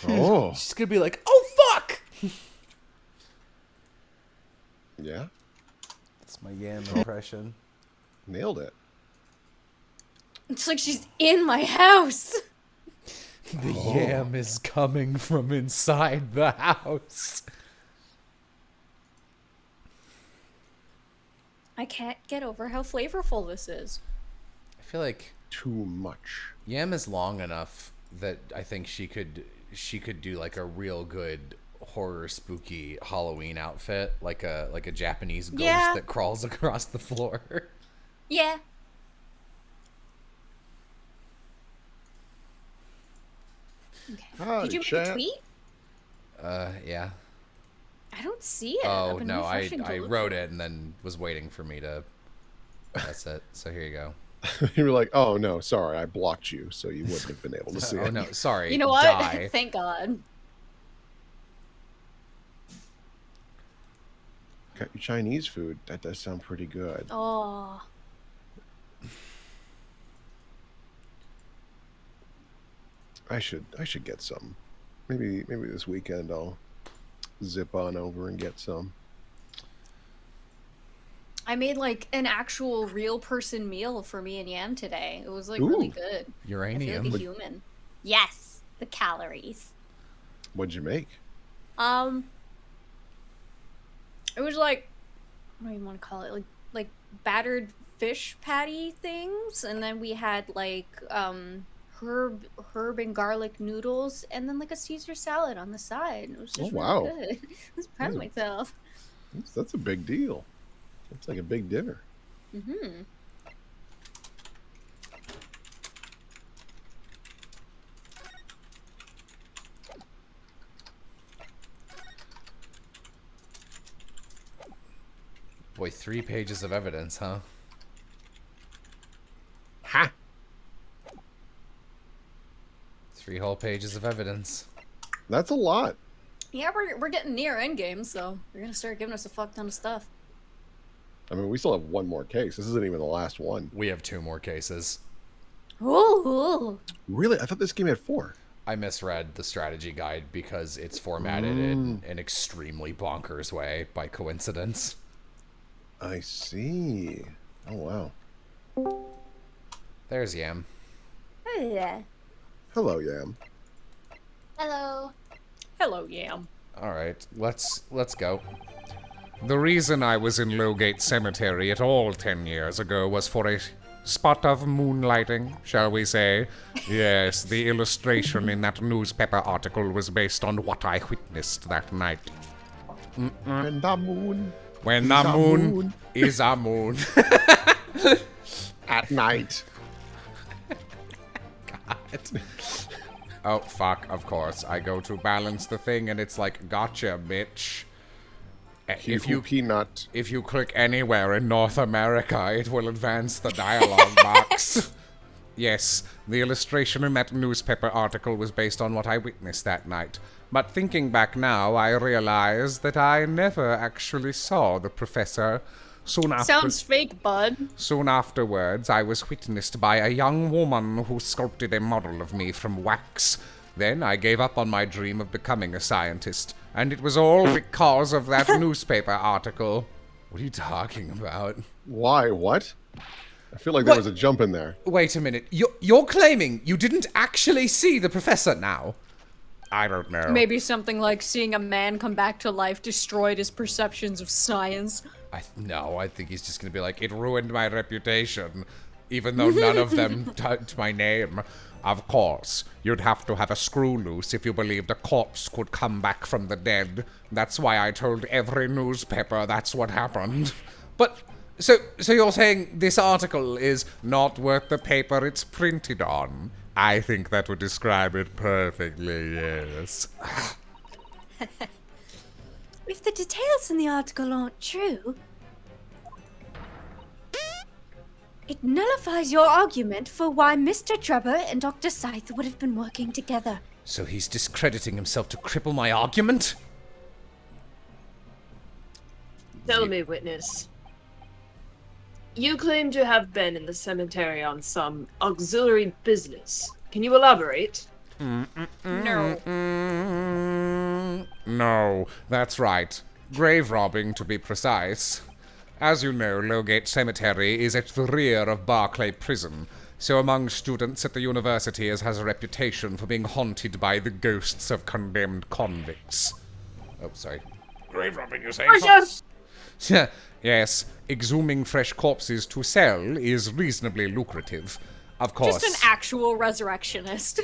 Oh. She's gonna be like, oh, fuck! Yeah. That's my Yam impression. Nailed it. It's like she's in my house. The Yam is coming from inside the house. I can't get over how flavorful this is. I feel like Too much. Yam is long enough that I think she could do like a real good horror spooky Halloween outfit, like a Japanese ghost that crawls across the floor. Yeah. Okay. Howdy, Did you make chat. a tweet? Yeah. I don't see it. Oh I've been no, refreshing to I look wrote for it and then was waiting for me to. That's it. So here you go. You were like, oh no, sorry, I blocked you, so you wouldn't have been able to see Oh it. no, sorry. You know what? Die. Thank God. Got your Chinese food. That does sound pretty good. Oh. I should get some. Maybe this weekend I'll zip on over and get some. I made like an actual real person meal for me and Yam today. It was like really Ooh. good. I feel Uranium. like a human. Yes, the calories. What'd you make? It was like, what do you want to call it? Like battered fish patty things, and then we had like herb and garlic noodles, and then like a Caesar salad on the side. It was just wow. really good. I was proud of myself. That's a big deal. It's like a big dinner. Mm-hmm. Boy, 3 pages of evidence, huh? Ha! 3 whole pages of evidence. That's a lot. Yeah, we're getting near endgame, so they're gonna start giving us a fuck ton of stuff. I mean, we still have one more case. This isn't even the last one. We have 2 more cases. Ooh. Really? I thought this game had 4. I misread the strategy guide because it's formatted in an extremely bonkers way by coincidence. I see. Oh, wow. There's Yam. Yeah. Hello, Yam. Hello. Hello, Yam. All right, let's go. The reason I was in Lowgate Cemetery at all 10 years ago was for a spot of moonlighting, shall we say. Yes, the illustration in that newspaper article was based on what I witnessed that night. And the moon. When the moon is a moon. At night. God. Oh, fuck, of course. I go to balance the thing and it's like, gotcha, bitch. If you click anywhere in North America, it will advance the dialogue box. Yes, the illustration in that newspaper article was based on what I witnessed that night. But thinking back now, I realize that I never actually saw the professor. Sounds fake, bud. Soon afterwards, I was witnessed by a young woman who sculpted a model of me from wax. Then I gave up on my dream of becoming a scientist, and it was all because of that newspaper article. What are you talking about? Why? What? I feel like there was a jump in there. Wait a minute. You're claiming you didn't actually see the professor now? I don't know. Maybe something like seeing a man come back to life destroyed his perceptions of science. No, I think he's just gonna be like, it ruined my reputation, even though none of them touched my name. Of course, you'd have to have a screw loose if you believed a corpse could come back from the dead. That's why I told every newspaper that's what happened. But, so you're saying this article is not worth the paper it's printed on? I think that would describe it perfectly, yes. If the details in the article aren't true, it nullifies your argument for why Mr. Trevor and Dr. Scythe would have been working together. So he's discrediting himself to cripple my argument? Tell me, witness. You claim to have been in the cemetery on some auxiliary business. Can you elaborate? No. that's right. Grave robbing, to be precise. As you know, Lowgate Cemetery is at the rear of Barclay Prison, so among students at the university it has a reputation for being haunted by the ghosts of condemned convicts. Oh, sorry. Grave robbing, you say? Precious! Yes, exhuming fresh corpses to sell is reasonably lucrative. Of course. Just an actual resurrectionist.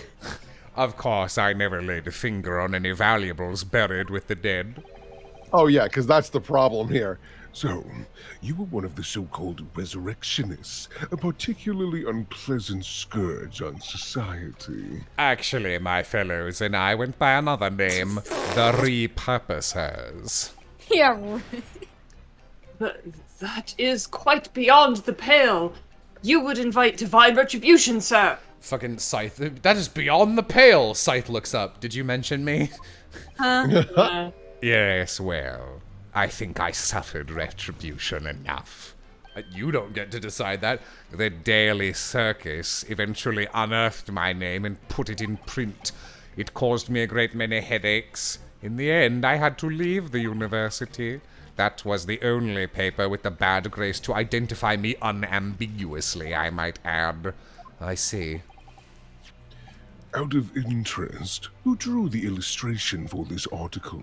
Of course, I never laid a finger on any valuables buried with the dead. Oh yeah, because that's the problem here. So, you were one of the so-called resurrectionists, a particularly unpleasant scourge on society. Actually, my fellows and I went by another name, the Repurposers. Yeah, right. But that is quite beyond the pale. You would invite divine retribution, sir. Fucking Scythe. That is beyond the pale, Scythe looks up. Did you mention me? Yes, well, I think I suffered retribution enough. You don't get to decide that. The Daily Circus eventually unearthed my name and put it in print. It caused me a great many headaches. In the end, I had to leave the university. That was the only paper with the bad grace to identify me unambiguously, I might add. I see. Out of interest, who drew the illustration for this article?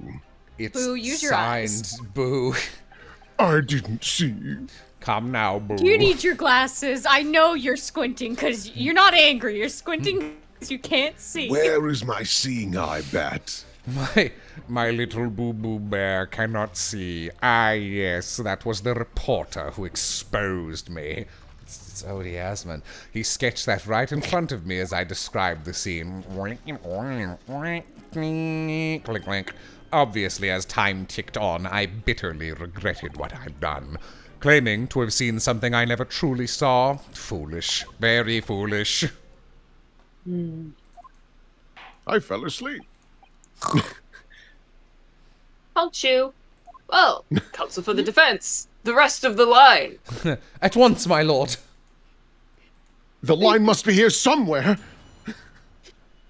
It's Boo, use your signed, eyes. Boo. I didn't see. Come now, Boo. You need your glasses. I know you're squinting because you're not angry. You're squinting because you can't see. Where is my seeing eye bat? My little boo-boo bear cannot see. Ah, yes, that was the reporter who exposed me. It's Odie Asman. He sketched that right in front of me as I described the scene. Clink, clink. Obviously, as time ticked on, I bitterly regretted what I'd done. Claiming to have seen something I never truly saw. Foolish. Very foolish. I fell asleep. Can't you? Well, counsel for the defense. The rest of the line. At once, my lord. The line must be here somewhere.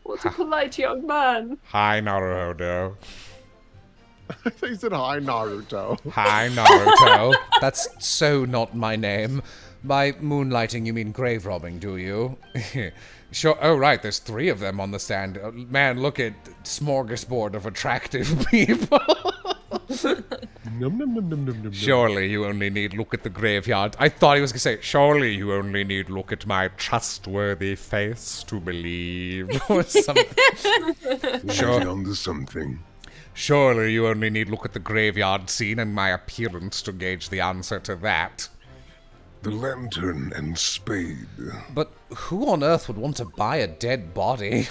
What a polite young man. Hi, Naruto. I think he said hi, Naruto. Hi, Naruto. That's so not my name. By moonlighting, you mean grave robbing, do you? Sure. Oh, right. There's 3 of them on the stand. Man, look at smorgasbord of attractive people. Num, num, num, num, num, num, Surely you only need look at the graveyard. I thought he was going to say, surely you only need look at my trustworthy face to believe. Or something. Sure. Onto something. Surely you only need look at the graveyard scene and my appearance to gauge the answer to that. The lantern and spade. But who on earth would want to buy a dead body?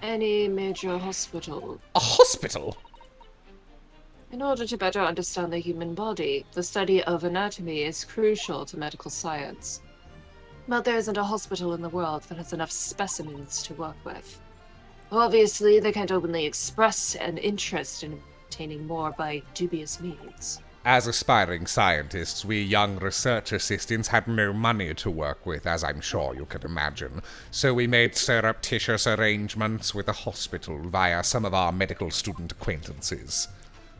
Any major hospital. A hospital? In order to better understand the human body, the study of anatomy is crucial to medical science. But there isn't a hospital in the world that has enough specimens to work with. Obviously, they can't openly express an interest in obtaining more by dubious means. As aspiring scientists, we young research assistants had no money to work with, as I'm sure you can imagine. So we made surreptitious arrangements with a hospital via some of our medical student acquaintances.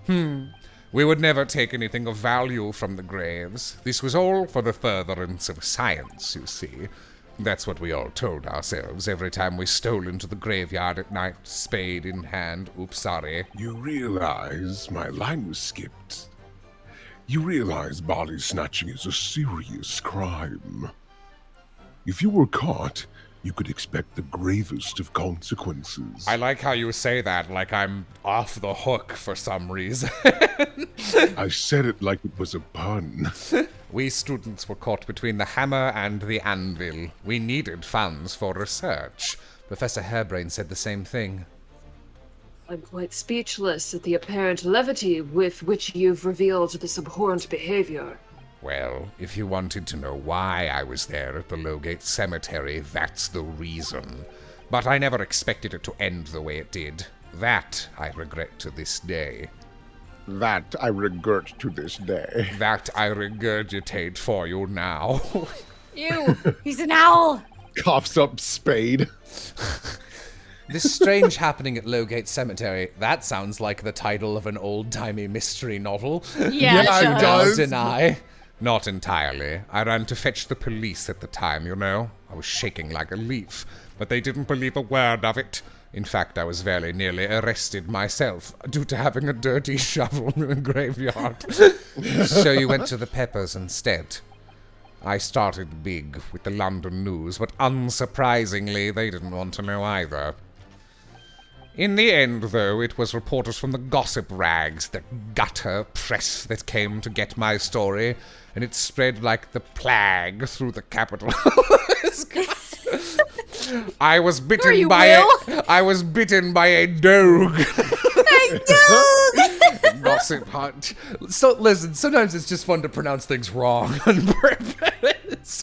We would never take anything of value from the graves. This was all for the furtherance of science, you see. That's what we all told ourselves every time we stole into the graveyard at night, spade in hand. Oops, sorry. You realize my line was skipped. You realize body snatching is a serious crime. If you were caught, you could expect the gravest of consequences. I like how you say that, like I'm off the hook for some reason. I said it like it was a pun. We students were caught between the hammer and the anvil. We needed funds for research. Professor Hairbrain said the same thing. I'm quite speechless at the apparent levity with which you've revealed this abhorrent behavior. Well, if you wanted to know why I was there at the Lowgate Cemetery, that's the reason. But I never expected it to end the way it did. That I regret to this day. That I regret to this day. That I regurgitate for you now. Ew, he's an owl. Coughs up spade. This strange happening at Lowgate Cemetery, that sounds like the title of an old-timey mystery novel. Yeah, it it I'll does. deny. Not entirely. I ran to fetch the police at the time, you know. I was shaking like a leaf, but they didn't believe a word of it. In fact, I was very nearly arrested myself due to having a dirty shovel in a graveyard. So you went to the Peppers instead. I started big with the London news, but unsurprisingly, they didn't want to know either. In the end, though, it was reporters from the gossip rags, the gutter press that came to get my story, and it spread like the plague through the capital. I was bitten by a dog. Gossip hunt. So listen, sometimes it's just fun to pronounce things wrong on purpose.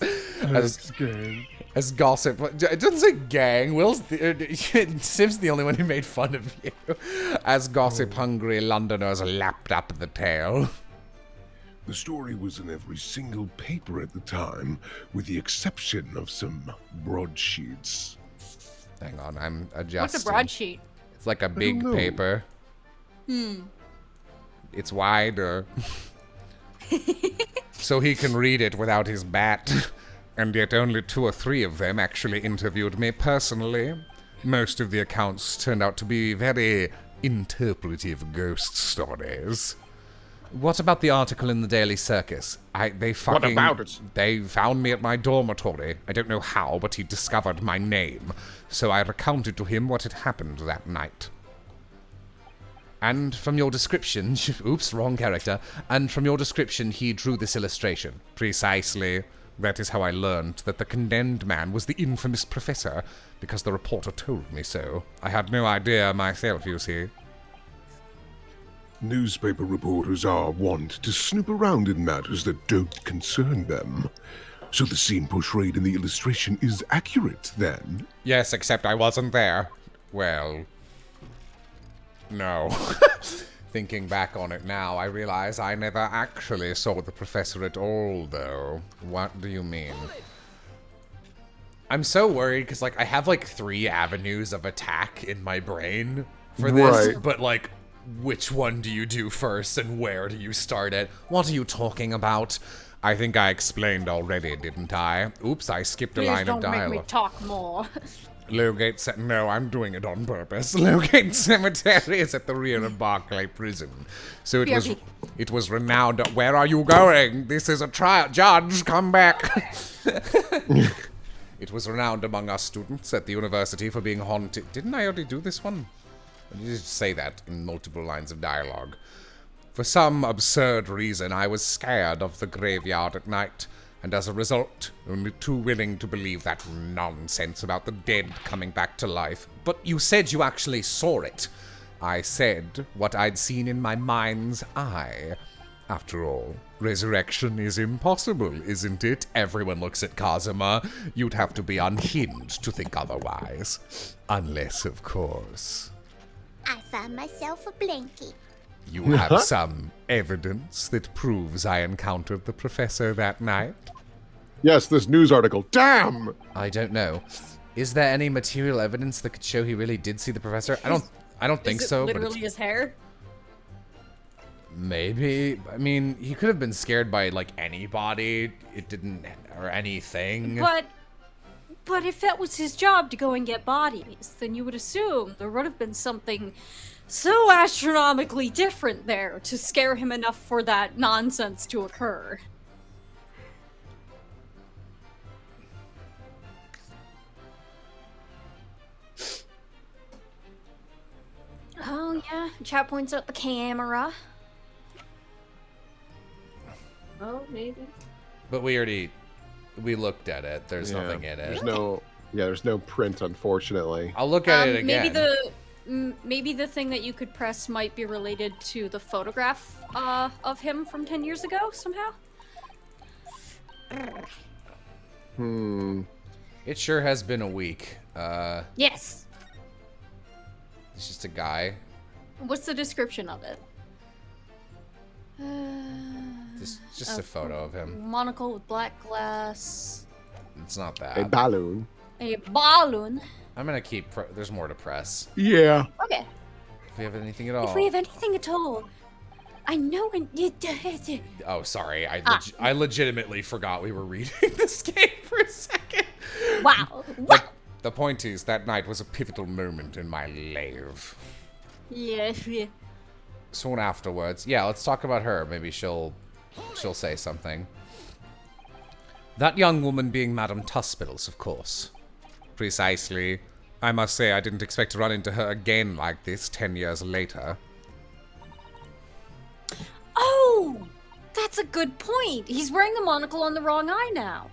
As gossip, it doesn't say gang. Sim's the only one who made fun of you. As gossip-hungry Londoners lapped up the tale. The story was in every single paper at the time, with the exception of some broadsheets. Hang on, I'm adjusting. What's a broadsheet? It's like a big know. paper. It's wider. So he can read it without his bat. And yet only 2 or 3 of them actually interviewed me personally. Most of the accounts turned out to be very interpretive ghost stories. What about the article in the Daily Circus? What about it? They found me at my dormitory. I don't know how, but he discovered my name. So I recounted to him what had happened that night. And from your description... Oops, wrong character. And from your description, he drew this illustration. Precisely. That is how I learned that the condemned man was the infamous professor, because the reporter told me so. I had no idea myself, you see. Newspaper reporters are wont to snoop around in matters that don't concern them. So the scene portrayed in the illustration is accurate, then? Yes, except I wasn't there. Well... no. Thinking back on it now, I realize I never actually saw the professor at all, though. What do you mean? I'm so worried, because, like, I have, like, 3 avenues of attack in my brain for this, Right. but, like, which one do you do first, and where do you start it? What are you talking about? I think I explained already, didn't I? Oops, I skipped a Please line of don't make dialogue. me talk more. Lowgate No, I'm doing it on purpose. Lowgate Cemetery is at the rear of Barclay Prison. So it was renowned. Where are you going? This is a trial. Judge, come back. It was renowned among us students at the university for being haunted. Didn't I already do this one? Or did you just say that in multiple lines of dialogue? For some absurd reason, I was scared of the graveyard at night. And as a result, only too willing to believe that nonsense about the dead coming back to life. But you said you actually saw it. I said what I'd seen in my mind's eye. After all, resurrection is impossible, isn't it? Everyone looks at Kazuma. You'd have to be unhinged to think otherwise. Unless, of course, I found myself a blankie. you have some evidence that proves I encountered the professor that night. Yes, this news article. Damn! I don't know. Is there any material evidence that could show he really did see the professor? I don't think Is it so. But literally his hair? maybe. I mean, he could have been scared by like anybody. It didn't, or anything. But if that was his job to go and get bodies, then you would assume there would have been something so astronomically different there to scare him enough for that nonsense to occur. Oh yeah, chat points at the camera. Oh, maybe. But we looked at it. There's nothing in it. There's no print, unfortunately. I'll look at it again. Maybe the thing that you could press might be related to the photograph of him from 10 years ago somehow. It sure has been a week. Yes. It's just a guy. What's the description of it? Just a photo of him. Monocle with black glass. It's not A that. balloon. A balloon. I'm gonna keep... There's more to press. Yeah. Okay. If we have anything at all. If we have anything at all, I know when you. Oh, sorry. I legitimately forgot we were reading this game for a second. Wow. The point is, that night was a pivotal moment in my life. Yes. Soon afterwards, yeah, let's talk about her. Maybe she'll say something. That young woman being Madame Tuspils, of course. Precisely. I must say I didn't expect to run into her again like this 10 years later. Oh, that's a good point. He's wearing the monocle on the wrong eye now.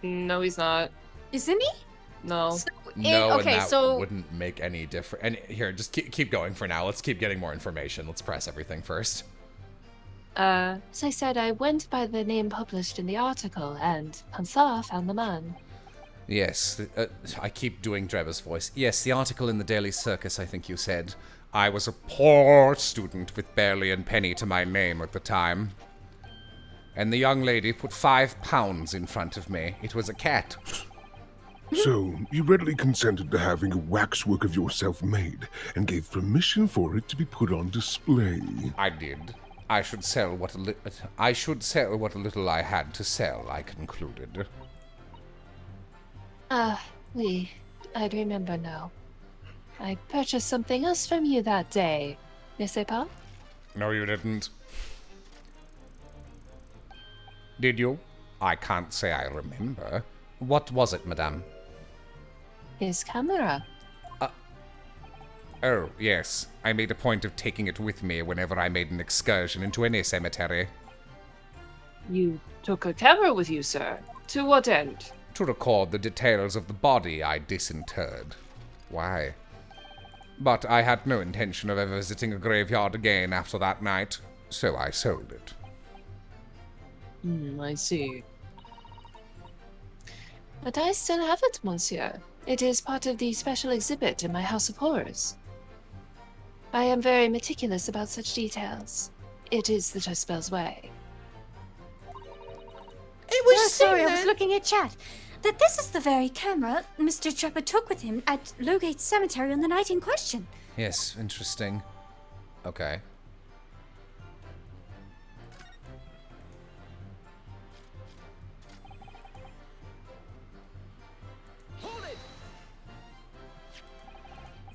No, he's not. Isn't he? No. So, No, okay, and that so wouldn't make any difference. And here, just keep going for now. Let's keep getting more information. Let's press everything first. As I said, I went by the name published in the article, and Hansar found the man. Yes, I keep doing Dreba's voice. Yes, the article in the Daily Circus, I think you said. I was a poor student with barely a penny to my name at the time. And the young lady put £5 in front of me. It was a cat. So, you readily consented to having a waxwork of yourself made, and gave permission for it to be put on display. I did. I should sell what a little I had to sell, I concluded. I remember now. I purchased something else from you that day. N'est-ce pas? No, you didn't. Did you? I can't say I remember. What was it, madame? His camera. Oh, yes. I made a point of taking it with me whenever I made an excursion into any cemetery. You took a camera with you, sir? To what end? To record the details of the body I disinterred. Why? But I had no intention of ever visiting a graveyard again after that night, so I sold it. I see. But I still have it, monsieur. It is part of the special exhibit in my House of Horrors. I am very meticulous about such details. It is the Tuspils way. It was sorry, I was looking at chat. That this is the very camera Mr. Trevor took with him at Lowgate Cemetery on the night in question. Yes, interesting. Okay.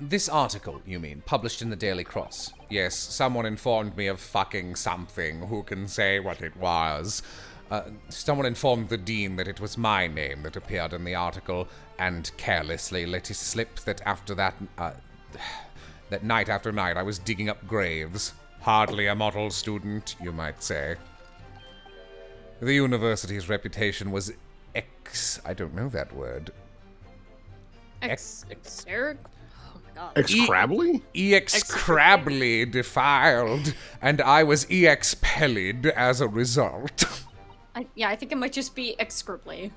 This article, you mean, published in the Daily Cross? Yes, someone informed me of fucking something. Who can say what it was? Someone informed the Dean that it was my name that appeared in the article, and carelessly let it slip that after that, that night after night I was digging up graves. Hardly a model student, you might say. The university's reputation was I don't know that word. Exeric? Oh my god. Ex-Crabbly? Crabbly defiled, and I was pellid as a result. I think it might just be excribly.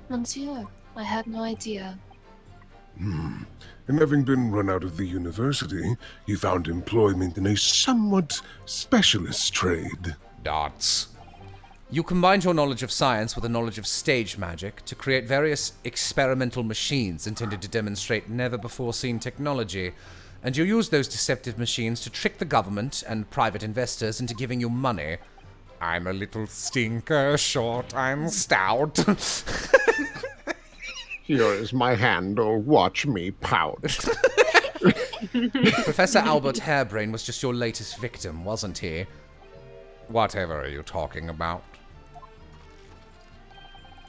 Monsieur, I had no idea. And having been run out of the university, you found employment in a somewhat specialist trade. Darts. You combined your knowledge of science with a knowledge of stage magic to create various experimental machines intended to demonstrate never-before-seen technology, and you used those deceptive machines to trick the government and private investors into giving you money. I'm a little stinker, short and stout. Here is my handle. Watch me pout. Professor Albert Hairbrain was just your latest victim, wasn't he? Whatever are you talking about?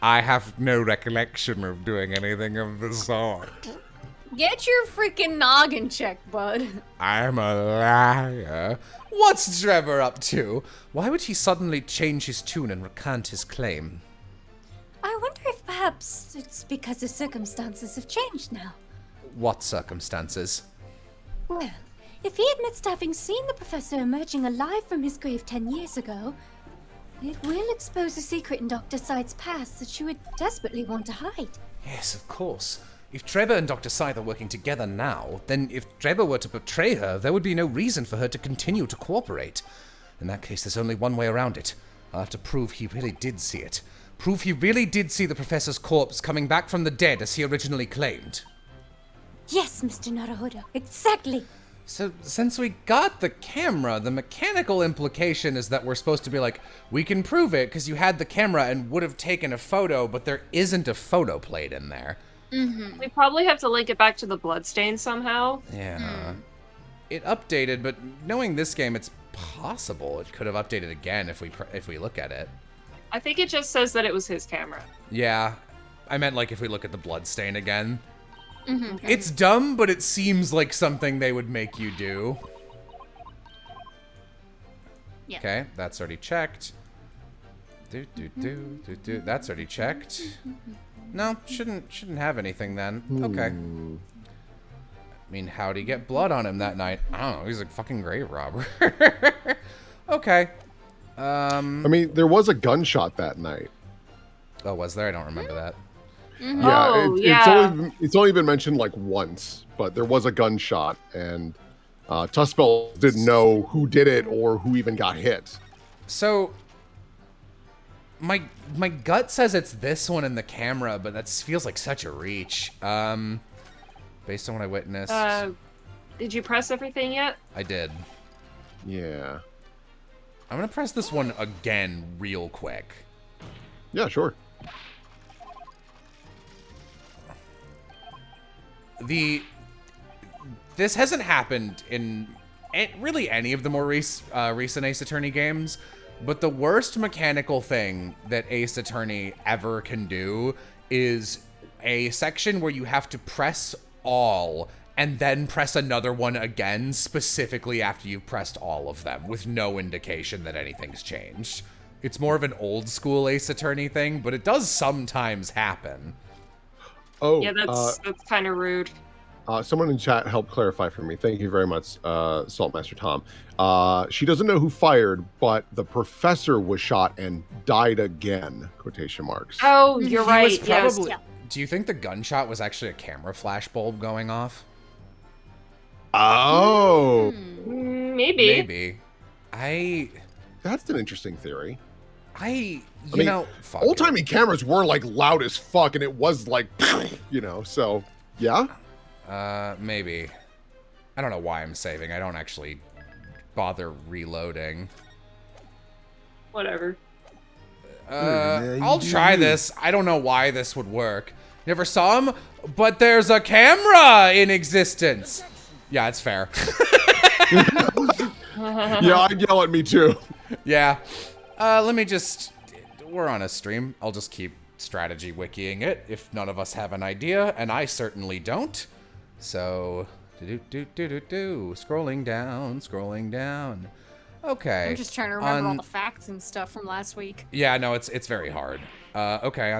I have no recollection of doing anything of the sort. Get your freaking noggin checked, bud. I'm a liar. What's Trevor up to? Why would he suddenly change his tune and recant his claim? I wonder if perhaps it's because the circumstances have changed now. What circumstances? Well, if he admits to having seen the professor emerging alive from his grave 10 years ago, it will expose a secret in Dr. Side's past that she would desperately want to hide. Yes, of course. If Trevor and Dr. Scythe are working together now, then if Trevor were to betray her, there would be no reason for her to continue to cooperate. In that case, there's only one way around it. I'll have to prove he really did see it. Prove he really did see the professor's corpse coming back from the dead as he originally claimed. Yes, Mr. Naruhodo, exactly. So, since we got the camera, the mechanical implication is that we're supposed to be like, we can prove it because you had the camera and would have taken a photo, but there isn't a photo plate in there. We probably have to link it back to the bloodstain somehow. Yeah. It updated, but knowing this game, it's possible it could have updated again if we look at it. I think it just says that it was his camera. Yeah. I meant like if we look at the bloodstain again. It's dumb, but it seems like something they would make you do. Yeah. Okay, that's already checked. That's already checked. No, shouldn't have anything then. Okay. I mean, how'd he get blood on him that night? I don't know. He's a fucking grave robber. Okay. I mean, there was a gunshot that night. Oh, was there? I don't remember that. Yeah, Oh, it's only been mentioned like once, but there was a gunshot, and Tuspel didn't know who did it or who even got hit. So, my gut says it's this one in the camera, but that feels like such a reach. Based on what I witnessed, Did you press everything yet? I did. Yeah. I'm gonna press this one again real quick. Yeah, sure. This hasn't happened in really any of the more recent Ace Attorney games, but the worst mechanical thing that Ace Attorney ever can do is a section where you have to press all and then press another one again specifically after you've pressed all of them with no indication that anything's changed. It's more of an old school Ace Attorney thing, but it does sometimes happen. Oh, Yeah, that's kind of rude. someone in chat helped clarify for me. Thank you very much, Saltmaster Tom. She doesn't know who fired, but the professor was shot and died again, quotation marks. Oh, you're He right. was Yes. probably- Do you think the gunshot was actually a camera flash bulb going off? Oh, Maybe. Maybe. that's an interesting theory. You mean, know, fuck it. Old-timey cameras were like loud as fuck, and it was like, you know, so yeah. Maybe. I don't know why I'm saving. I don't actually bother reloading. Whatever. I'll try this. I don't know why this would work. Never saw him, but there's a camera in existence. Yeah, it's fair. Yeah, I'd yell at me too. Yeah. Let me just... We're on a stream. I'll just keep strategy wikiing it if none of us have an idea, and I certainly don't. So... Scrolling down. Okay. I'm just trying to remember all the facts and stuff from last week. Yeah, no, it's very hard. Okay,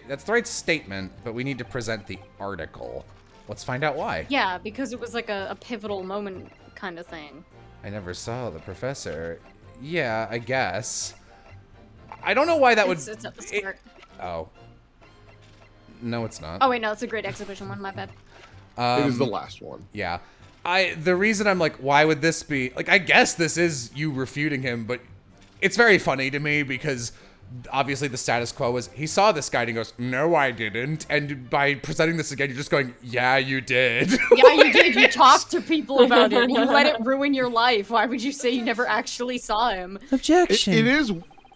that's the right statement, but we need to present the article. Let's find out why. Yeah, because it was like a pivotal moment kind of thing. I never saw the professor. Yeah, I guess. I don't know why that It's at the start. Oh. No, it's not. Oh wait, no, it's a great exhibition one. My bad. It is the last one. Yeah. The reason I'm like, why would this be... Like, I guess this is you refuting him, but it's very funny to me because obviously the status quo was he saw this guy and he goes, no, I didn't. And by presenting this again, you're just going, yeah, you did. Yeah, you did. You talked to people about it. You let it ruin your life. Why would you say you never actually saw him? Objection.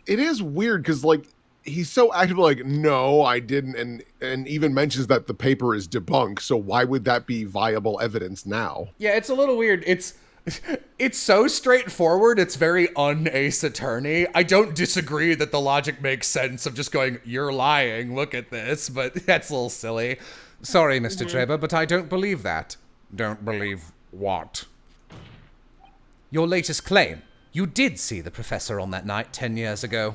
It is weird because like he's so actively like, no, I didn't, and even mentions that the paper is debunked. So why would that be viable evidence now? Yeah, it's a little weird. It's so straightforward. It's very un-Ace Attorney. I don't disagree that the logic makes sense of just going, you're lying, look at this, but that's a little silly. Sorry, Mr. Trevor, but I don't believe that. Don't believe what? Your latest claim. You did see the professor on that night 10 years ago.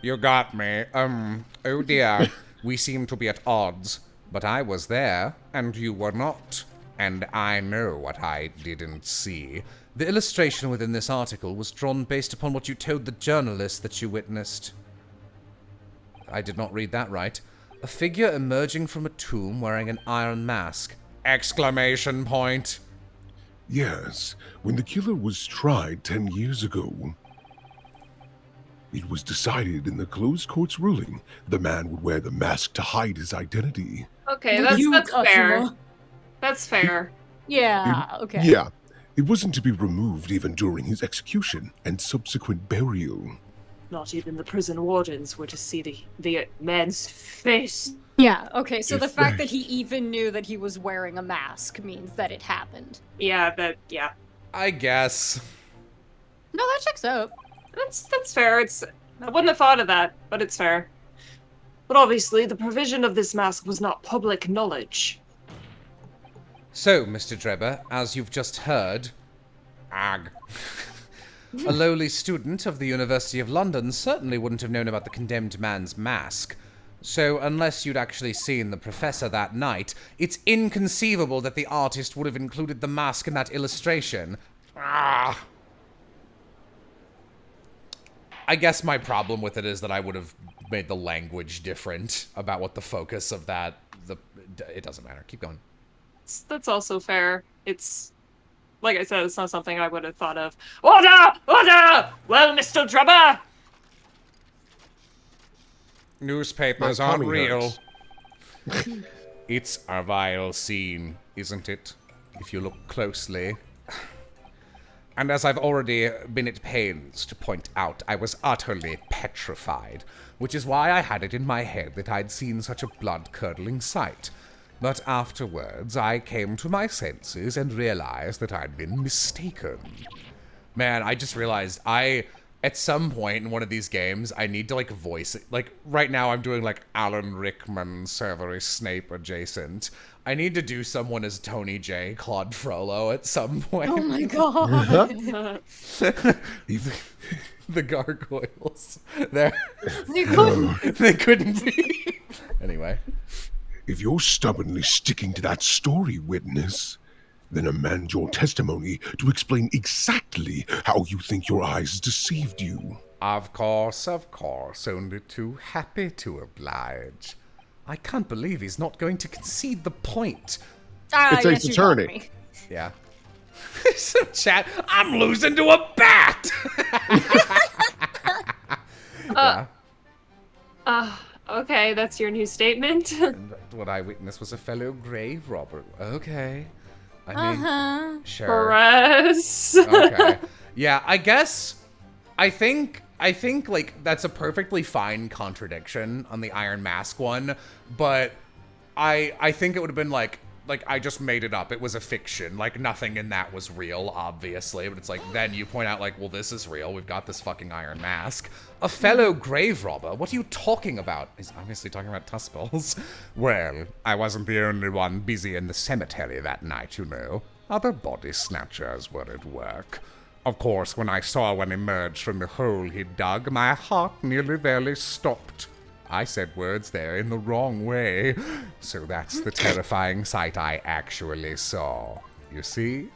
You got me. Oh dear. We seem to be at odds, but I was there, and you were not. And I know what I didn't see. The illustration within this article was drawn based upon what you told the journalist that you witnessed. I did not read that right. A figure emerging from a tomb wearing an iron mask. Exclamation point. Yes, when the killer was tried 10 years ago. It was decided in the closed court's ruling the man would wear the mask to hide his identity. Okay, You that's fair. Cosimo. That's fair. Yeah, okay. Yeah, it wasn't to be removed even during his execution and subsequent burial. Not even the prison wardens were to see the man's face. Yeah, okay, so the If fact they- that he even knew that he was wearing a mask means that it happened. Yeah, I guess. No, that checks out. that's fair. I wouldn't have thought of that, but it's fair. But obviously, the provision of this mask was not public knowledge. So, Mr. Drebber, as you've just heard, a lowly student of the University of London certainly wouldn't have known about the condemned man's mask. So, unless you'd actually seen the professor that night, it's inconceivable that the artist would have included the mask in that illustration. I guess my problem with it is that I would have made the language different about what the focus of that... It doesn't matter. Keep going. That's also fair. It's, like I said, it's not something I would have thought of. Order! Order! Well, Mr. Drebber! Newspapers My aren't tummy real. hurts. It's a vile scene, isn't it? If you look closely. And as I've already been at pains to point out, I was utterly petrified, which is why I had it in my head that I'd seen such a blood-curdling sight. But afterwards, I came to my senses and realized that I'd been mistaken. Man, I just realized at some point in one of these games, I need to, like, voice it. Like, right now I'm doing, like, Alan Rickman, Severus Snape adjacent. I need to do someone as Tony J, Claude Frollo at some point. Oh my god. The gargoyles. They couldn't. they couldn't be. Anyway. If you're stubbornly sticking to that story, witness, then amend your testimony to explain exactly how you think your eyes deceived you. Of course, only too happy to oblige. I can't believe he's not going to concede the point. It takes yes, you got attorney. me. Yeah. So chat, I'm losing to a bat! Yeah. Okay, that's your new statement. And what I witnessed was a fellow grave robber. Okay. I mean, sure. Press. Okay. Yeah, I guess I think like that's a perfectly fine contradiction on the Iron Mask one, but I think it would have been like I just made it up. It was a fiction. Like nothing in that was real, obviously, but it's like then you point out like, well, this is real. We've got this fucking Iron Mask. A fellow grave robber? What are you talking about? He's obviously talking about Tuspels. Well, I wasn't the only one busy in the cemetery that night, you know. Other body snatchers were at work. Of course, when I saw one emerge from the hole he dug, my heart nearly stopped. I said words there in the wrong way. So that's the terrifying sight I actually saw. You see?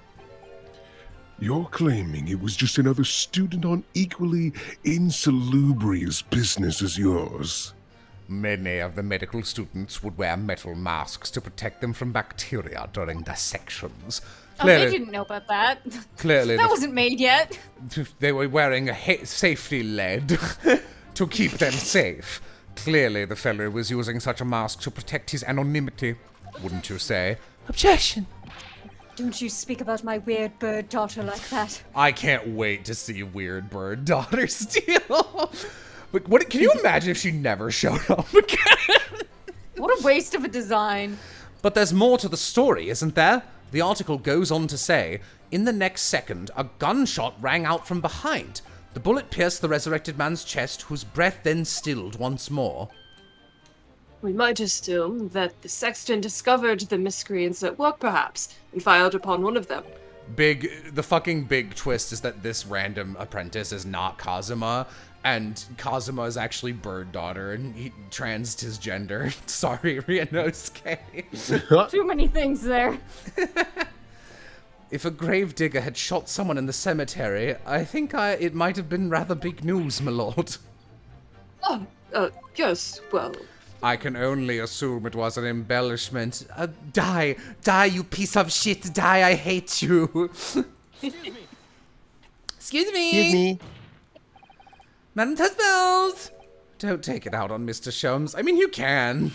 You're claiming it was just another student on equally insalubrious business as yours. Many of the medical students would wear metal masks to protect them from bacteria during dissections. Oh, they didn't know about that. Clearly, That wasn't made yet. they were wearing a safety lead to keep them safe. Clearly, the fellow was using such a mask to protect his anonymity, wouldn't you say? Objection! Don't you speak about my weird bird daughter like that. I can't wait to see Weird Bird Daughter steal. But what? Can you imagine if she never showed up again? What a waste of a design. But there's more to the story, isn't there? The article goes on to say, in the next second, a gunshot rang out from behind. The bullet pierced the resurrected man's chest, whose breath then stilled once more. We might assume that the sexton discovered the miscreants at work, perhaps, and fired upon one of them. The fucking big twist is that this random apprentice is not Kazuma, and Kazuma is actually Bird Daughter, and he transed his gender. Sorry, Ryanosuke. Too many things there. If a gravedigger had shot someone in the cemetery, I think it might have been rather big news, my lord. Yes, well... I can only assume it was an embellishment. Die, you piece of shit, die, I hate you. Excuse me. Excuse me. Madam Tussbells! Don't take it out on Mr. Sholmes. I mean, you can.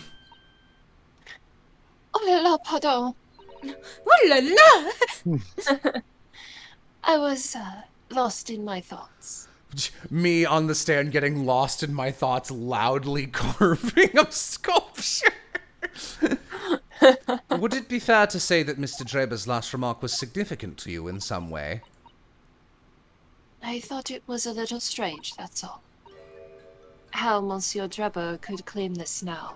Oh la la, pardon. Oh la la! I was lost in my thoughts. Me on the stand getting lost in my thoughts, loudly carving of sculpture. Would it be fair to say that Mr. Dreber's last remark was significant to you in some way? I thought it was a little strange, that's all. How Monsieur Dreber could claim this now.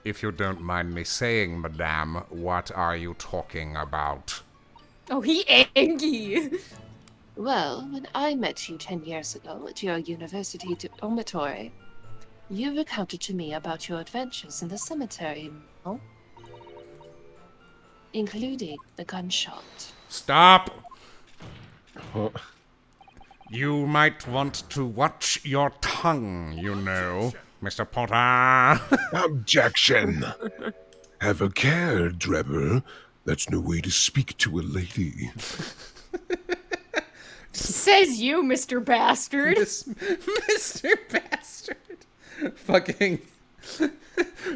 If you don't mind me saying, madame, what are you talking about? Oh, he angry. Well, when I met you 10 years ago at your university dormitory, you recounted to me about your adventures in the cemetery, no? Including the gunshot. Stop! Oh, You might want to watch your tongue, you know, Mr. Potter. Objection! Have a care, Dreber. That's no way to speak to a lady. Says you, Mr. Bastard. Mr. Bastard. Fucking.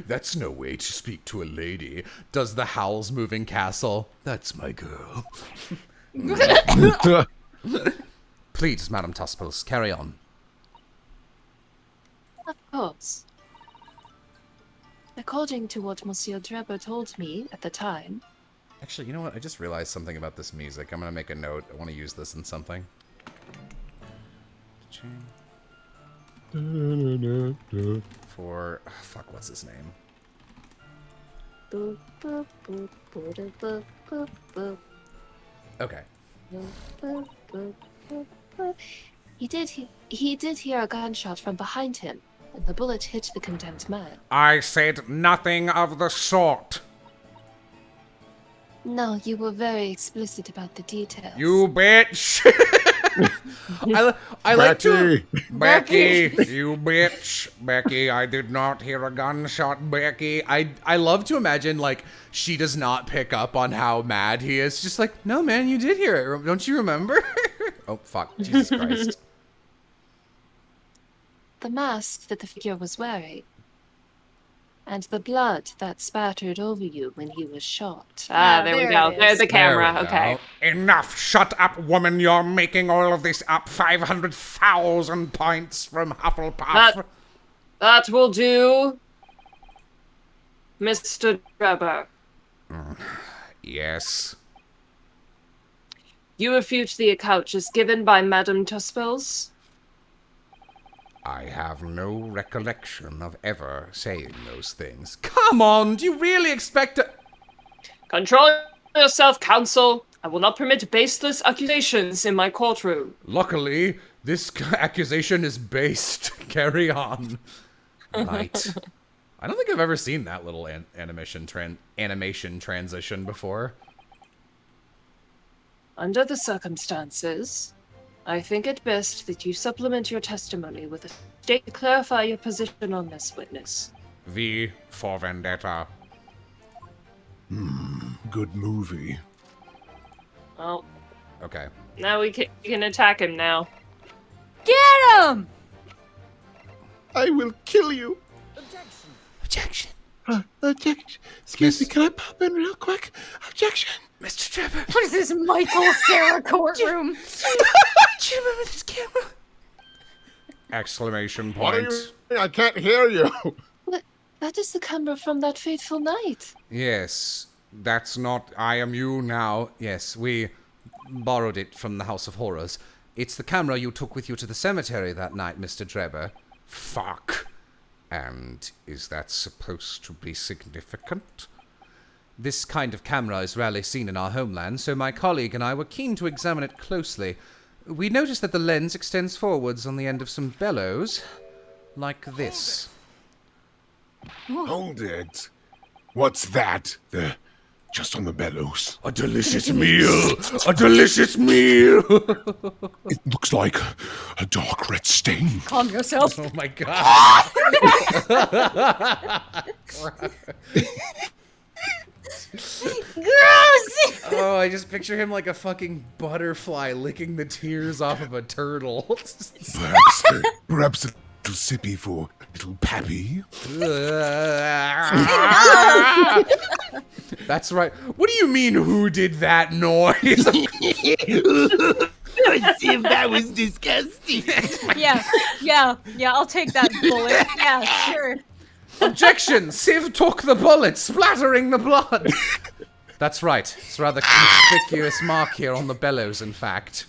That's no way to speak to a lady. Does the Howl's Moving Castle. That's my girl. Please, Madam Tussbells, carry on. Of course. According to what Monsieur Dreber told me at the time, Actually, you know what? I just realized something about this music. I'm gonna make a note. I want to use this in something. For... fuck, what's his name? boop, boop, boop, boop, boop, boop, boop, Okay. boop, boop, boop, boop, boop. He did hear a gunshot from behind him, and the bullet hit the condemned man. I said nothing of the sort. No, you were very explicit about the details. You bitch. I like to... Becky, you bitch. Becky, I did not hear a gunshot, Becky. I love to imagine, like, she does not pick up on how mad he is. Just like, no, man, you did hear it. Don't you remember? Oh, fuck. Jesus Christ. The mask that the figure was wearing, and the blood that spattered over you when he was shot. There we there go. it There's is. the camera. There we Okay. go. Enough. Shut up, woman. You're making all of this up. 500,000 points from Hufflepuff. That will do. Mr. Dreber, Yes. you refute the account just given by Madame Tussbells? I have no recollection of ever saying those things. Come on, do you really expect to... Control yourself, counsel. I will not permit baseless accusations in my courtroom. Luckily, this accusation is based. Carry on. Right. I don't think I've ever seen that little animation transition before. Under the circumstances, I think it best that you supplement your testimony with a state to clarify your position on this witness. V for Vendetta. Good movie. Well, Okay. now we can attack him now. Get him! I will kill you. Objection. Objection. Excuse me, Miss- can I pop in real quick? Objection. Mr. Trevor, What is this Michael Sarah courtroom? do you remember this camera? Exclamation What are point. you? I can't hear you. What? That is the camera from that fateful night. Yes, that's not I Am You now. Yes, we borrowed it from the House of Horrors. It's the camera you took with you to the cemetery that night, Mr. Dreber. Fuck. And is that supposed to be significant? This kind of camera is rarely seen in our homeland, so my colleague and I were keen to examine it closely. We noticed that the lens extends forwards on the end of some bellows, like this. Hold it. What's that? Just on the bellows. A delicious meal! A delicious meal! It looks like a dark red stain. Calm yourself. Oh my god. Gross! Oh, I just picture him like a fucking butterfly licking the tears off of a turtle. Perhaps a little sippy for little Pappy. That's right. What do you mean, who did that noise? If that was disgusting. Yeah, I'll take that bullet. Yeah, sure. Objection! Civ took the bullet, splattering the blood. That's right. It's a rather conspicuous mark here on the bellows, in fact.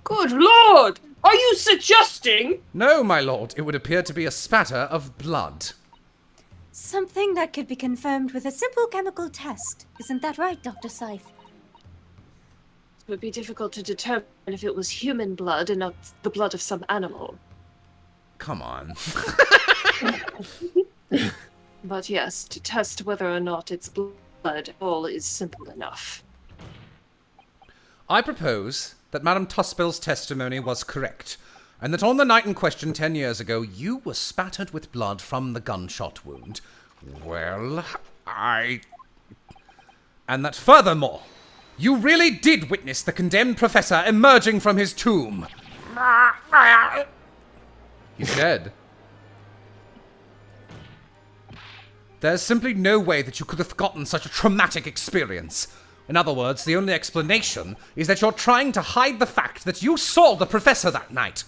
Good lord! Are you suggesting? No, my lord. It would appear to be a spatter of blood. Something that could be confirmed with a simple chemical test. Isn't that right, Dr. Scythe? It would be difficult to determine if it was human blood and not the blood of some animal. Come on. But yes, to test whether or not it's blood, all is simple enough. I propose that Madame Tuspel's testimony was correct, and that on the night in question 10 years ago, you were spattered with blood from the gunshot wound. Well, And that furthermore, you really did witness the condemned professor emerging from his tomb. He's dead. There's simply no way that you could have forgotten such a traumatic experience. In other words, the only explanation is that you're trying to hide the fact that you saw the professor that night.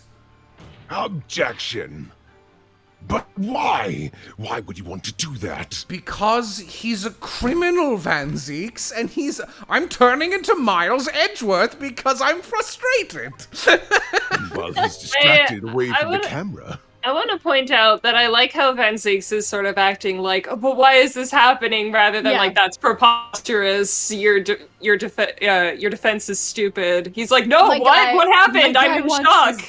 Objection. But why? Why would you want to do that? Because he's a criminal, Van Zeeks, and I'm turning into Miles Edgeworth because I'm frustrated. Well, he's distracted away from the camera. I want to point out that I like how Van Zeeks is sort of acting like, oh, but why is this happening, rather than like, that's preposterous, your defense is stupid. He's like, no, what happened? I'm in shock.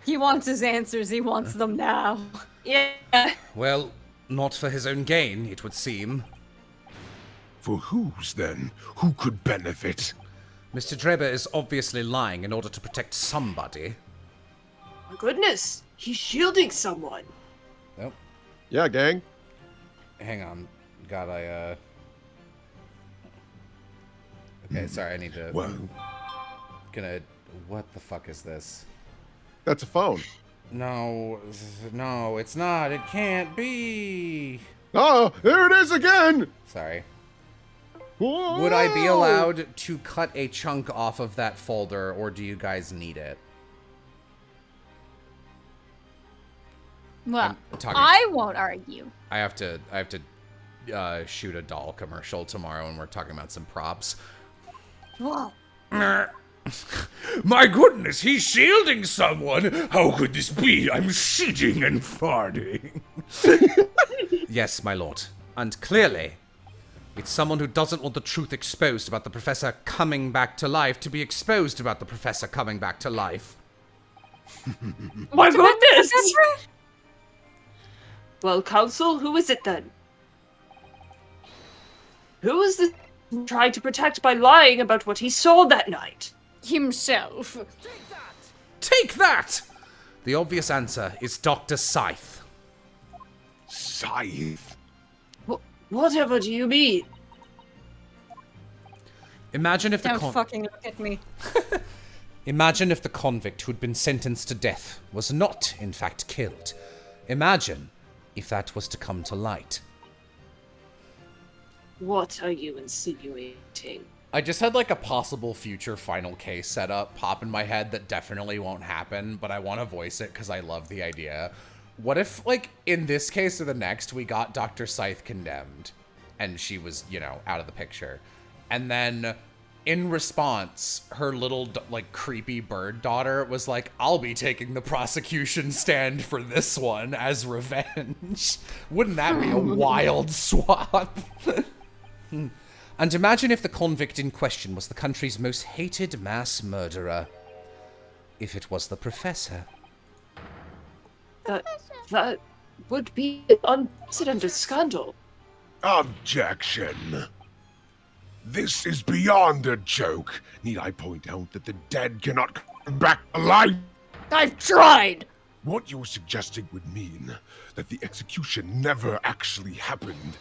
He wants his answers, he wants them now. Yeah. Well, not for his own gain, it would seem. For whose, then? Who could benefit? Mr. Drebber is obviously lying in order to protect somebody. My goodness, he's shielding someone. Nope. Yeah, gang. Hang on. God, Okay, sorry, I need to... Well... What the fuck is this? That's a phone. No, it's not. It can't be. Oh, there it is again! Sorry. Whoa. Would I be allowed to cut a chunk off of that folder, or do you guys need it? Well, I won't argue. I have to shoot a doll commercial tomorrow, and we're talking about some props. Whoa. My goodness, he's shielding someone! How could this be? I'm shitting and farting. Yes, my lord. And clearly, it's someone who doesn't want the truth exposed about the professor coming back to life to be exposed about the professor coming back to life. My goodness! Well, counsel, who is it then? Who is this trying to protect by lying about what he saw that night? Himself. Take that! The obvious answer is Dr. Scythe. Scythe? Whatever do you mean? Imagine if Don't fucking look at me. Imagine if the convict who'd been sentenced to death was not, in fact, killed. Imagine if that was to come to light. What are you insinuating? I just had like a possible future final case setup pop in my head that definitely won't happen, but I want to voice it because I love the idea. What if, like, in this case or the next, we got Dr. Scythe condemned, and she was, you know, out of the picture. And then, in response, her little, like, creepy bird daughter was like, I'll be taking the prosecution stand for this one as revenge. Wouldn't that be a wild swap? And imagine if the convict in question was the country's most hated mass murderer. If it was the professor. That would be an unprecedented scandal. Objection. This is beyond a joke. Need I point out that the dead cannot come back alive? I've tried! What you're suggesting would mean that the execution never actually happened.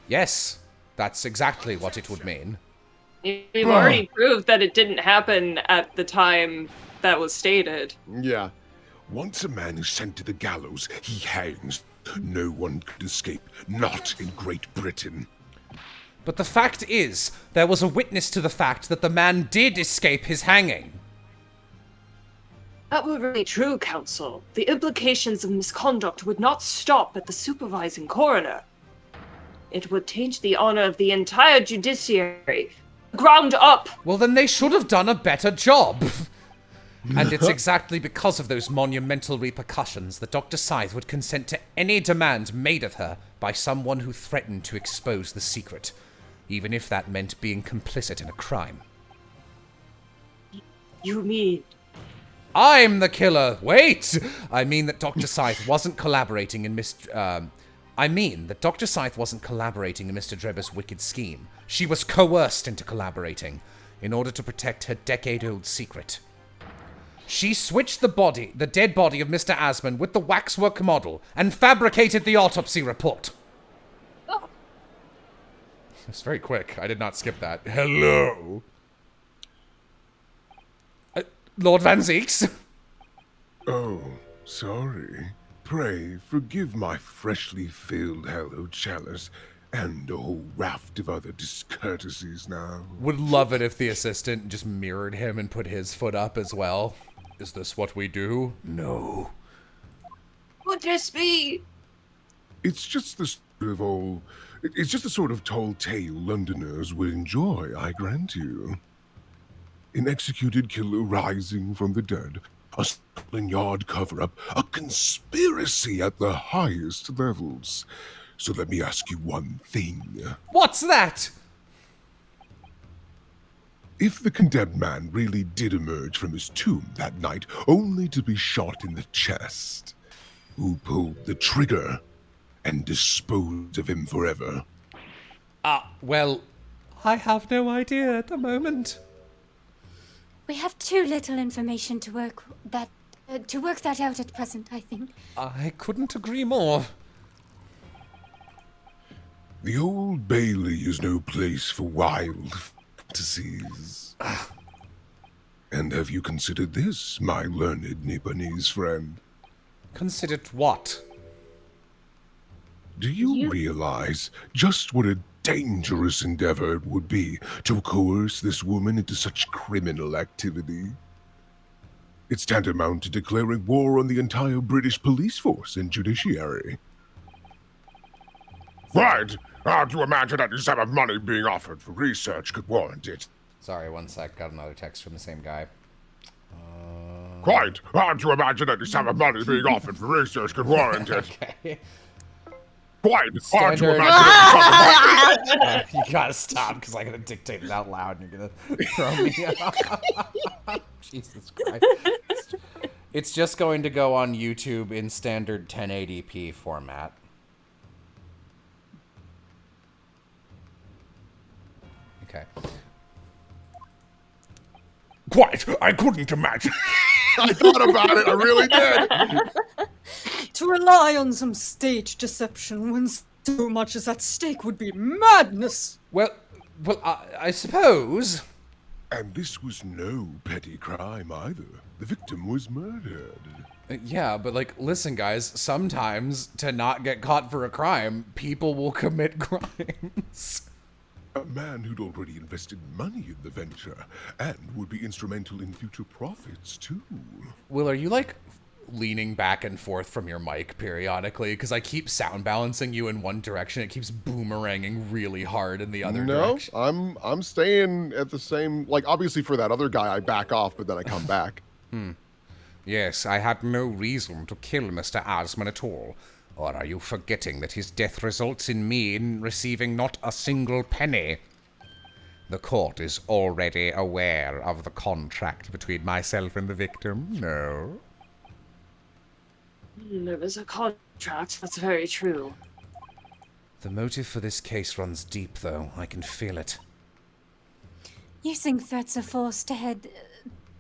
Yes, that's exactly what it would mean. You've already proved that it didn't happen at the time that was stated. Yeah. Once a man is sent to the gallows, he hangs. No one could escape, not in Great Britain. But the fact is, there was a witness to the fact that the man did escape his hanging. That were really true, Counsel. The implications of misconduct would not stop at the supervising coroner. It would taint the honor of the entire judiciary, ground up. Well, then they should have done a better job. And it's exactly because of those monumental repercussions that Dr. Scythe would consent to any demand made of her by someone who threatened to expose the secret, even if that meant being complicit in a crime. You mean? I'm the killer! Wait! I mean that Dr. Scythe wasn't collaborating in Mr. Drebber's wicked scheme. She was coerced into collaborating in order to protect her decade-old secret. She switched the dead body of Mr. Asman with the waxwork model and fabricated the autopsy report. Oh. It's very quick. I did not skip that. Hello. Lord Van Zeeks? Oh, sorry. Pray forgive my freshly filled hallowed chalice and a whole raft of other discourtesies now. Would love it if the assistant just mirrored him and put his foot up as well. Is this what we do? No. Would this be? It's just the sort of tall tale Londoners will enjoy, I grant you. An executed killer rising from the dead, a Scotland Yard cover-up, a conspiracy at the highest levels. So let me ask you one thing. What's that? If the condemned man really did emerge from his tomb that night only to be shot in the chest, who pulled the trigger and disposed of him forever? Well, I have no idea at the moment. We have too little information to work that out at present, I think. I couldn't agree more. The Old Bailey is no place for wild fantasies. And have you considered this, my learned Nipponese friend? Considered what? Do you realize just what a dangerous endeavor it would be to coerce this woman into such criminal activity? It's tantamount to declaring war on the entire British police force and judiciary. Right! Hard to imagine any sum of money being offered for research could warrant it. Sorry, one sec. Got another text from the same guy. Quite hard to imagine any sum of money being offered for research could warrant it. Okay. Quite hard to Standard. imagine. You gotta stop, because I'm gonna dictate it out loud and you're gonna throw me off. Jesus Christ. It's just going to go on YouTube in standard 1080p format. Okay. Quite, I couldn't imagine. I thought about it. I really did. To rely on some stage deception when so much is at stake would be madness. Well, I suppose. And this was no petty crime either. The victim was murdered. Yeah, but like, listen, guys. Sometimes to not get caught for a crime, people will commit crimes. A man who'd already invested money in the venture and would be instrumental in future profits too. Will, are you like leaning back and forth from your mic periodically? Because I keep sound balancing you in one direction. It keeps boomeranging really hard in the other direction. No, I'm staying at the same. Like, obviously for that other guy, I back off, but then I come back. Yes, I had no reason to kill Mr. Asman at all. Or are you forgetting that his death results in me receiving not a single penny? The court is already aware of the contract between myself and the victim, no? There was a contract, that's very true. The motive for this case runs deep, though. I can feel it. Using threats of force to head.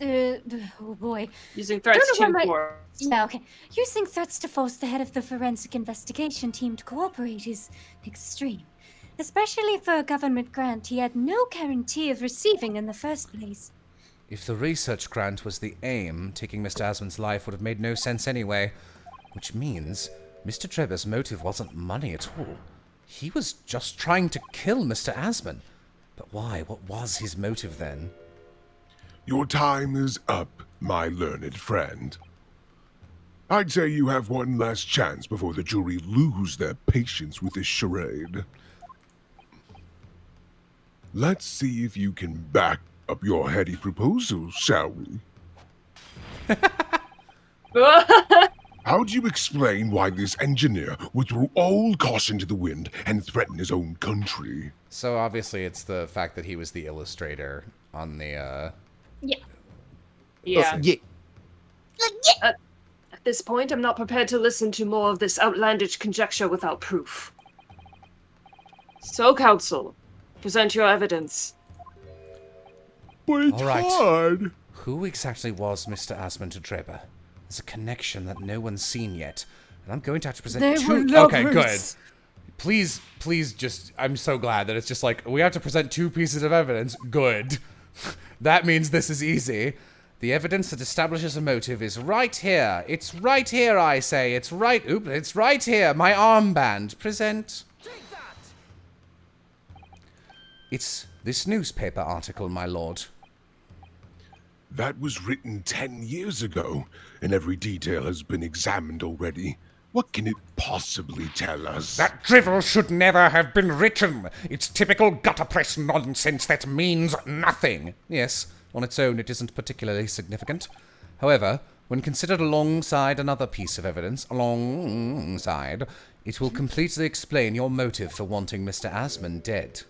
Oh boy. Using threats Don't know to where force. Yeah, okay. Using threats to force the head of the forensic investigation team to cooperate is extreme. especially for a government grant he had no guarantee of receiving in the first place. If the research grant was the aim, taking Mr. Asmund's life would have made no sense anyway. Which means Mr. Trevor's motive wasn't money at all. He was just trying to kill Mr. Asmund. But why? What was his motive then? Your time is up, my learned friend. I'd say you have one last chance before the jury lose their patience with this charade. Let's see if you can back up your heady proposal, shall we? How do you explain why this engineer would throw all caution to the wind and threaten his own country? So obviously it's the fact that he was the illustrator on the, Yeah. Yeah. Yeah. At this point, I'm not prepared to listen to more of this outlandish conjecture without proof. So, counsel, present your evidence. But it's All right. hard. Who exactly was Mr. Asmund to Treber? There's a connection that no one's seen yet, and I'm going to have to present They two. were Okay, good. lovers. Please, just. I'm so glad that it's just like we have to present 2 pieces of evidence. Good. That means this is easy. The evidence that establishes a motive is right here. It's right here, I say. It's right. Oop! It's right here. My armband. Present. It's this newspaper article, my lord. That was written 10 years ago, and every detail has been examined already. What can it possibly tell us? That drivel should never have been written. It's typical gutter press nonsense that means nothing. Yes, on its own it isn't particularly significant. However, when considered alongside another piece of evidence, it will completely explain your motive for wanting Mr. Asmund dead.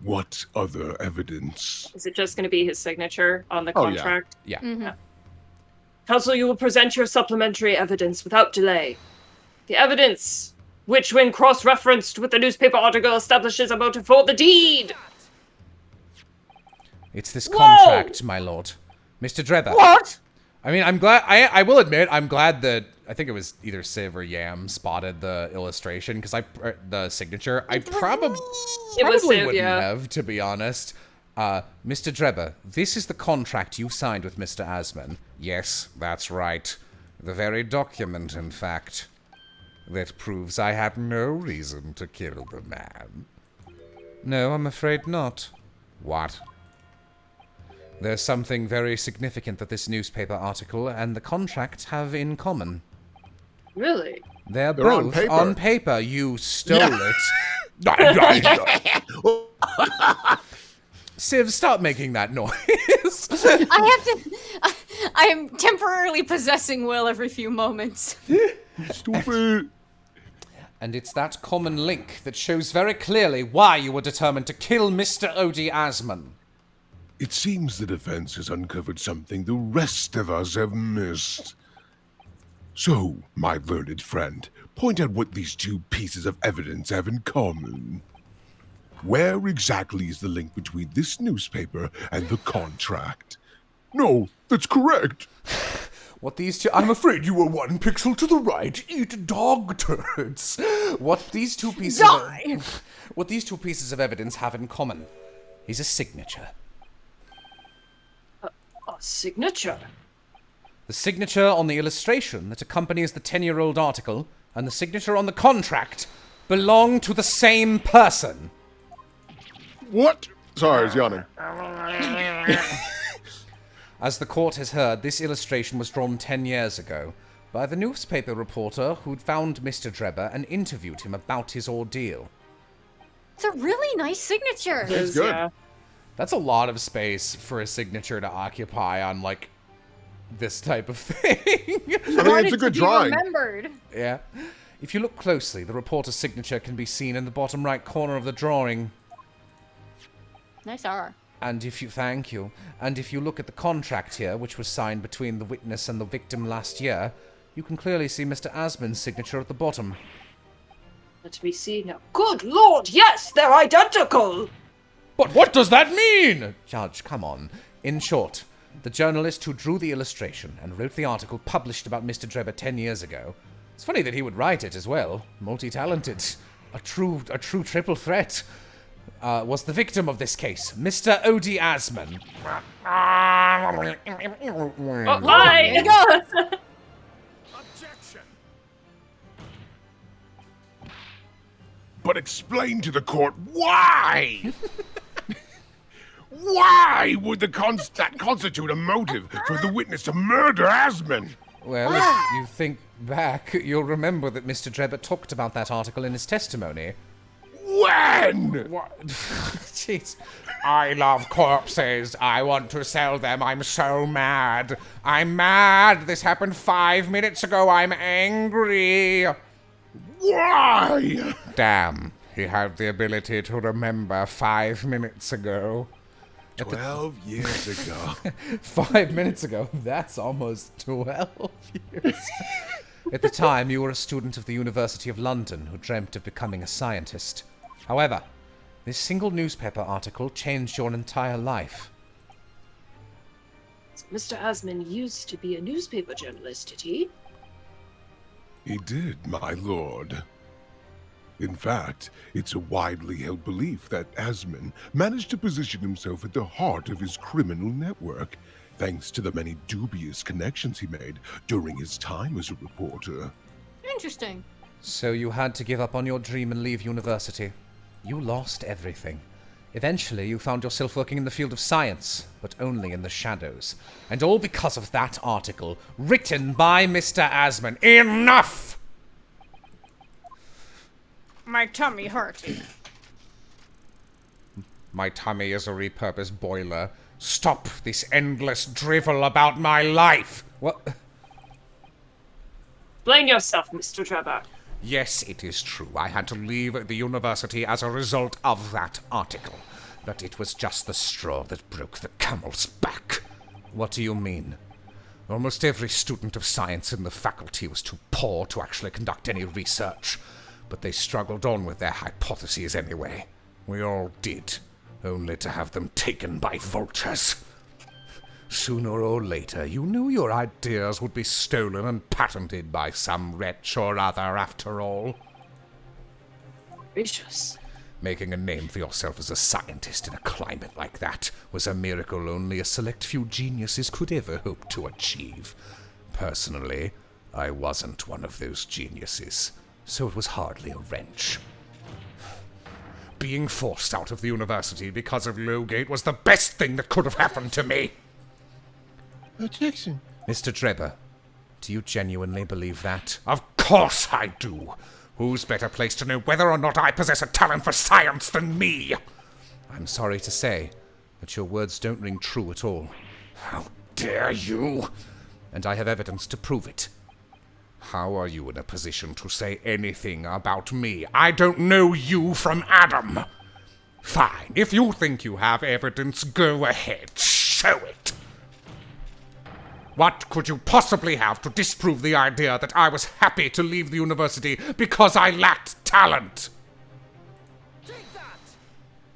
What other evidence? Is it just going to be his signature on the Oh, yeah. contract? Yeah. Counsel, you will present your supplementary evidence without delay. The evidence, which when cross-referenced with the newspaper article, establishes a motive for the deed. It's this contract, my lord. Mr. Drether. What? I mean, I'm glad, I will admit, I'm glad that, I think it was either Civ or Yam spotted the illustration, because the signature, I probably was Civ, wouldn't yeah. have, to be honest. Mr. Drebber, this is the contract you signed with Mr. Asmund. Yes, that's right. The very document, in fact, that proves I had no reason to kill the man. No, I'm afraid not. What? There's something very significant that this newspaper article and the contract have in common. Really? They're on both paper. on paper. You stole it. Civ, stop making that noise. I am temporarily possessing Will every few moments. Stupid. And it's that common link that shows very clearly why you were determined to kill Mr. Odie Asmund. It seems the defense has uncovered something the rest of us have missed. So, my learned friend, point out what these 2 pieces of evidence have in common. Where exactly is the link between this newspaper and the contract? No, that's correct. What these two— I'm afraid you were 1 pixel to the right. Eat dog turds. What these 2 pieces what these 2 pieces of evidence have in common is a signature. A signature? The signature on the illustration that accompanies the 10-year-old article and the signature on the contract belong to the same person. What? Sorry, I was yawning. As the court has heard, this illustration was drawn 10 years ago by the newspaper reporter who'd found Mr. Drebber and interviewed him about his ordeal. It's a really nice signature. It's good. Yeah. That's a lot of space for a signature to occupy on, like, this type of thing. I mean, it's a good drawing. Remembered. Yeah. If you look closely, the reporter's signature can be seen in the bottom right corner of the drawing. Nice R. And if you— thank you. And if you look at the contract here, which was signed between the witness and the victim last year, you can clearly see Mr. Asmund's signature at the bottom. Let me see now. Good lord, yes, they're identical! But what does that mean? Judge, come on. In short, the journalist who drew the illustration and wrote the article published about Mr. Drebber 10 years ago. It's funny that he would write it as well. Multi-talented. a true triple threat, was the victim of this case, Mr. Odie Asman. Oh, lie! Objection! But explain to the court why! Why would that constitute a motive for the witness to murder Asman? Well, if you think back, you'll remember that Mr. Drebber talked about that article in his testimony. When? What? Jeez. I love corpses. I want to sell them. I'm so mad. I'm mad. This happened 5 minutes ago. I'm angry. Why? Damn. He had the ability to remember 5 minutes ago. 12 years ago. 5 minutes ago? That's almost 12 years. At the time, you were a student of the University of London who dreamt of becoming a scientist. However, this single newspaper article changed your entire life. Mr. Asman used to be a newspaper journalist, did he? He did, my lord. In fact, it's a widely held belief that Asman managed to position himself at the heart of his criminal network, thanks to the many dubious connections he made during his time as a reporter. Interesting. So you had to give up on your dream and leave university. You lost everything. Eventually, you found yourself working in the field of science, but only in the shadows. And all because of that article, written by Mr. Asman. Enough! My tummy hurt. My tummy is a repurposed boiler. Stop this endless drivel about my life! What? Blame yourself, Mr. Drebber. Yes, it is true. I had to leave the university as a result of that article. But it was just the straw that broke the camel's back. What do you mean? Almost every student of science in the faculty was too poor to actually conduct any research. But they struggled on with their hypotheses anyway. We all did, only to have them taken by vultures. Sooner or later, you knew your ideas would be stolen and patented by some wretch or other, after all. Gracious. Making a name for yourself as a scientist in a climate like that was a miracle only a select few geniuses could ever hope to achieve. Personally, I wasn't one of those geniuses, so it was hardly a wrench. Being forced out of the university because of Lowgate was the best thing that could have happened to me. Objection. Mr. Drebber, do you genuinely believe that? Of course I do. Who's better placed to know whether or not I possess a talent for science than me? I'm sorry to say, but your words don't ring true at all. How dare you? And I have evidence to prove it. How are you in a position to say anything about me? I don't know you from Adam. Fine, if you think you have evidence, go ahead, show it. What could you possibly have to disprove the idea that I was happy to leave the university because I lacked talent?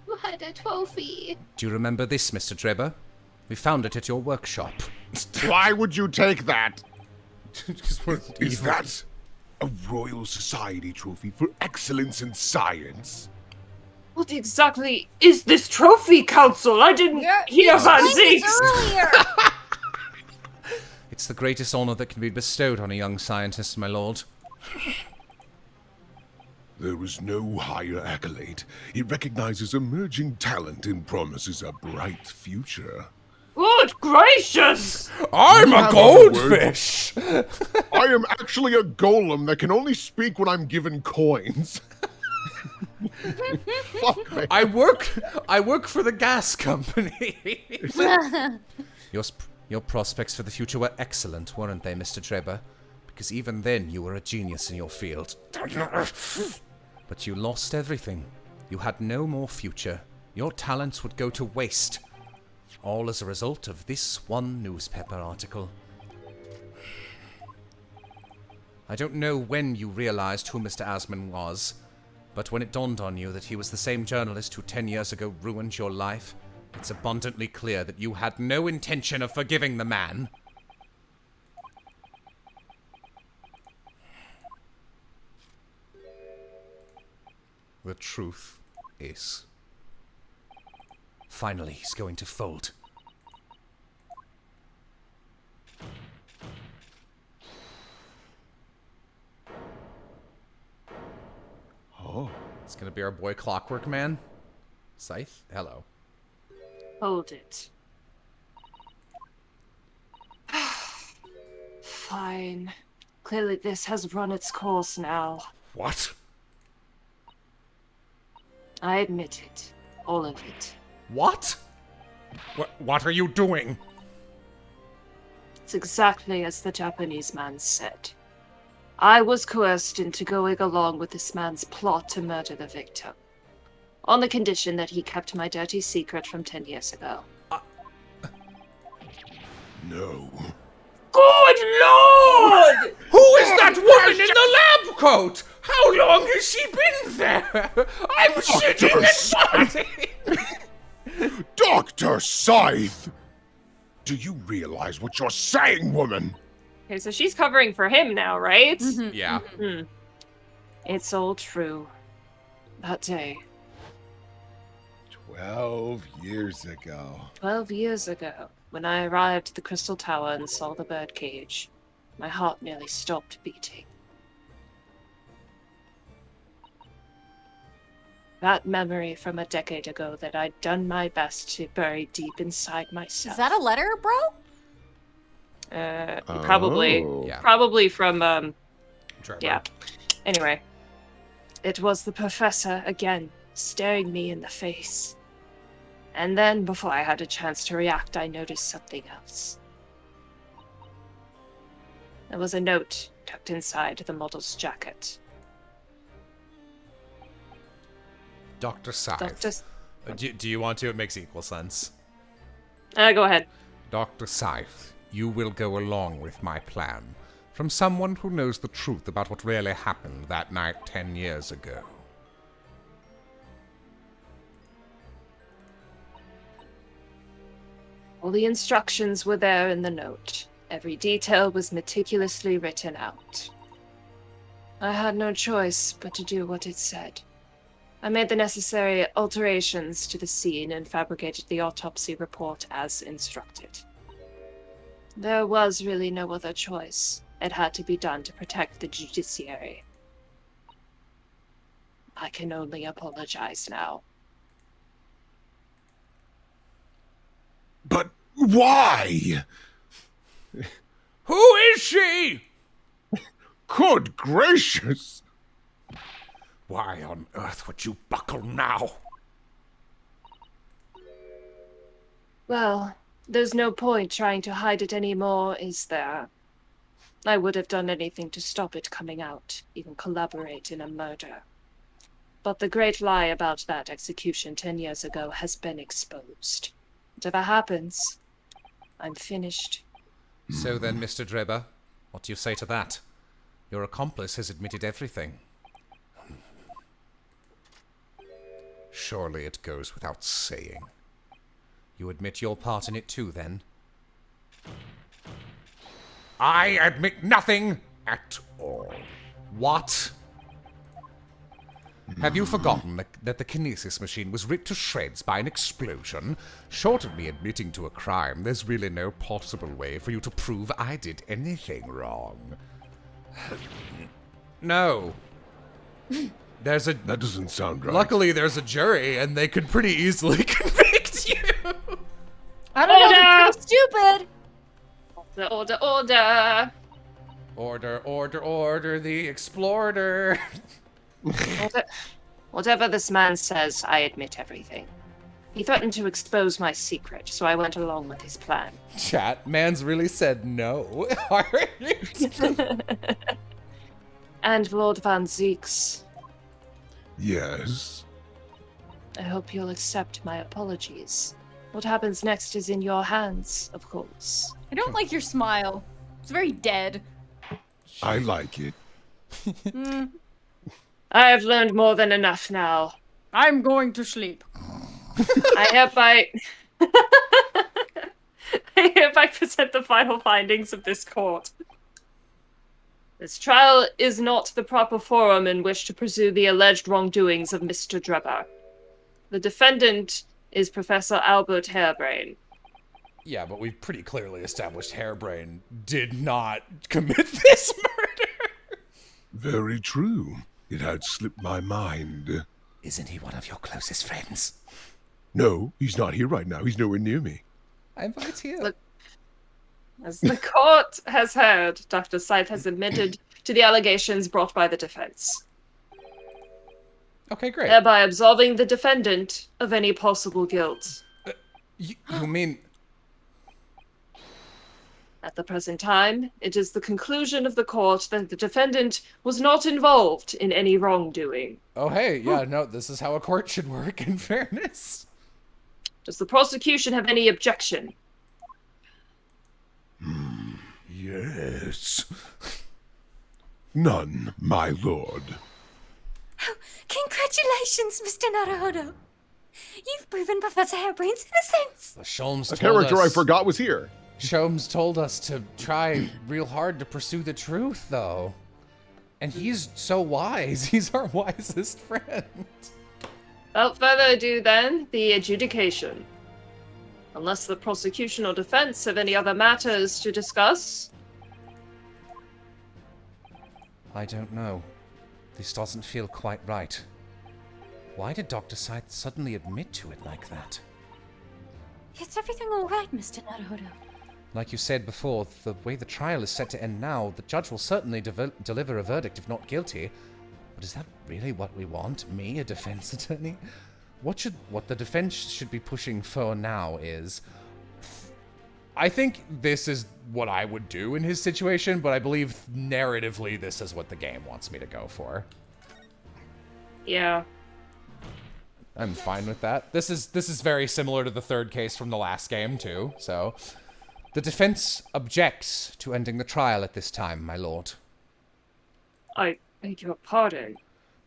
You had a trophy. Do you remember this, Mr. Drebber? We found it at your workshop. Why would you take that? Is that a Royal Society trophy for excellence in science? What exactly is this trophy, Council? I didn't hear Van Ziggs! Earlier. It's the greatest honor that can be bestowed on a young scientist, my lord. There is no higher accolade. It recognizes emerging talent and promises a bright future. Good gracious! I'm You a have goldfish! I am actually a golem that can only speak when I'm given coins. Fuck me. I work for the gas company. Your prospects for the future were excellent, weren't they, Mr. Drebber? Because even then you were a genius in your field. But you lost everything. You had no more future. Your talents would go to waste. All as a result of this one newspaper article. I don't know when you realized who Mr. Asman was, but when it dawned on you that he was the same journalist who 10 years ago ruined your life, it's abundantly clear that you had no intention of forgiving the man. the truth is. Finally, he's going to fold. Oh. It's gonna be our boy Clockwork Man. Scythe, hello. Hold it. Fine. Clearly this has run its course now. What? I admit it. All of it. What? What are you doing? It's exactly as the Japanese man said. I was coerced into going along with this man's plot to murder the victim. On the condition that he kept my dirty secret from 10 years ago. No. Good lord! Who is that woman in the lab coat? How long has she been there? I'm shitting and farting. Dr. Scythe! Do you realize what you're saying, woman? Okay, so she's covering for him now, right? Yeah. It's all true. That day, 12 years ago. 12 years ago, when I arrived at the Crystal Tower and saw the birdcage, my heart nearly stopped beating. That memory from a decade ago that I'd done my best to bury deep inside myself. Is that a letter, bro? Probably. Oh. Yeah. Probably from, Trevor. yeah. Anyway. It was the professor again, staring me in the face. And then, before I had a chance to react, I noticed something else. There was a note tucked inside the model's jacket. Dr. Scythe. Do you want to? It makes equal sense. Go ahead. Dr. Scythe, you will go along with my plan. From someone who knows the truth about what really happened that night 10 years ago. All the instructions were there in the note. Every detail was meticulously written out. I had no choice but to do what it said. I made the necessary alterations to the scene and fabricated the autopsy report as instructed. There was really no other choice. It had to be done to protect the judiciary. I can only apologize now. But why? Who is she? Good gracious! Why on earth would you buckle now? Well, there's no point trying to hide it anymore, is there? I would have done anything to stop it coming out, even collaborate in a murder. But the great lie about that execution 10 years ago has been exposed. Whatever happens, I'm finished. So then, Mr. Drebber, what do you say to that? Your accomplice has admitted everything. Surely it goes without saying. You admit your part in it too, then? I admit nothing at all. What? Have you forgotten that the kinesis machine was ripped to shreds by an explosion? Short of me admitting to a crime, there's really no possible way for you to prove I did anything wrong. No. There's a... That doesn't sound right. Luckily, there's a jury, and they could pretty easily convict you. I don't know, they're pretty stupid. Order, order! Order, order, order, the explorer. Whatever this man says, I admit everything. He threatened to expose my secret, so I went along with his plan. Chat, man's really said no. And Lord Van Zeeks, Yes. I hope you'll accept my apologies. What happens next is in your hands, of course. I don't like your smile. It's very dead. I like it. I have learned more than enough now. I'm going to sleep. I hereby... I hereby present the final findings of this court. This trial is not the proper forum in which to pursue the alleged wrongdoings of Mr. Drebber. The defendant is Professor Albert Harebrain. Yeah, but we've pretty clearly established Harebrain did not commit this murder. Very true. It had slipped my mind. Isn't he one of your closest friends? No, he's not here right now. He's nowhere near me. I'm right here. Look, as the court has heard, Dr. Scythe has admitted to the allegations brought by the defense, Okay, great. thereby absolving the defendant of any possible guilt. You mean... At the present time, it is the conclusion of the court that the defendant was not involved in any wrongdoing. Oh, hey, yeah, no, this is how a court should work, in fairness. Does the prosecution have any objection? Yes. None, my lord. Oh, congratulations, Mr. Naruhodo. You've proven Professor Harebrain's innocence. The Sholmes A told character I us... forgot was here. Sholmes told us to try real hard to pursue the truth, though. And he's so wise. He's our wisest friend. Without further ado, then, the adjudication. Unless the prosecution or defense have any other matters to discuss. I don't know. This doesn't feel quite right. Why did Dr. Scythe suddenly admit to it like that? Is everything all right, Mr. Naruhodo? Like you said before, the way the trial is set to end now, the judge will certainly deliver a verdict if not guilty. But is that really what we want? Me, a defense attorney? What the defense should be pushing for now is... I think this is what I would do in his situation, but I believe narratively this is what the game wants me to go for. Yeah. I'm fine with that. This is very similar to the third case from the last game, too, so... The defense objects to ending the trial at this time, my lord. I beg your pardon.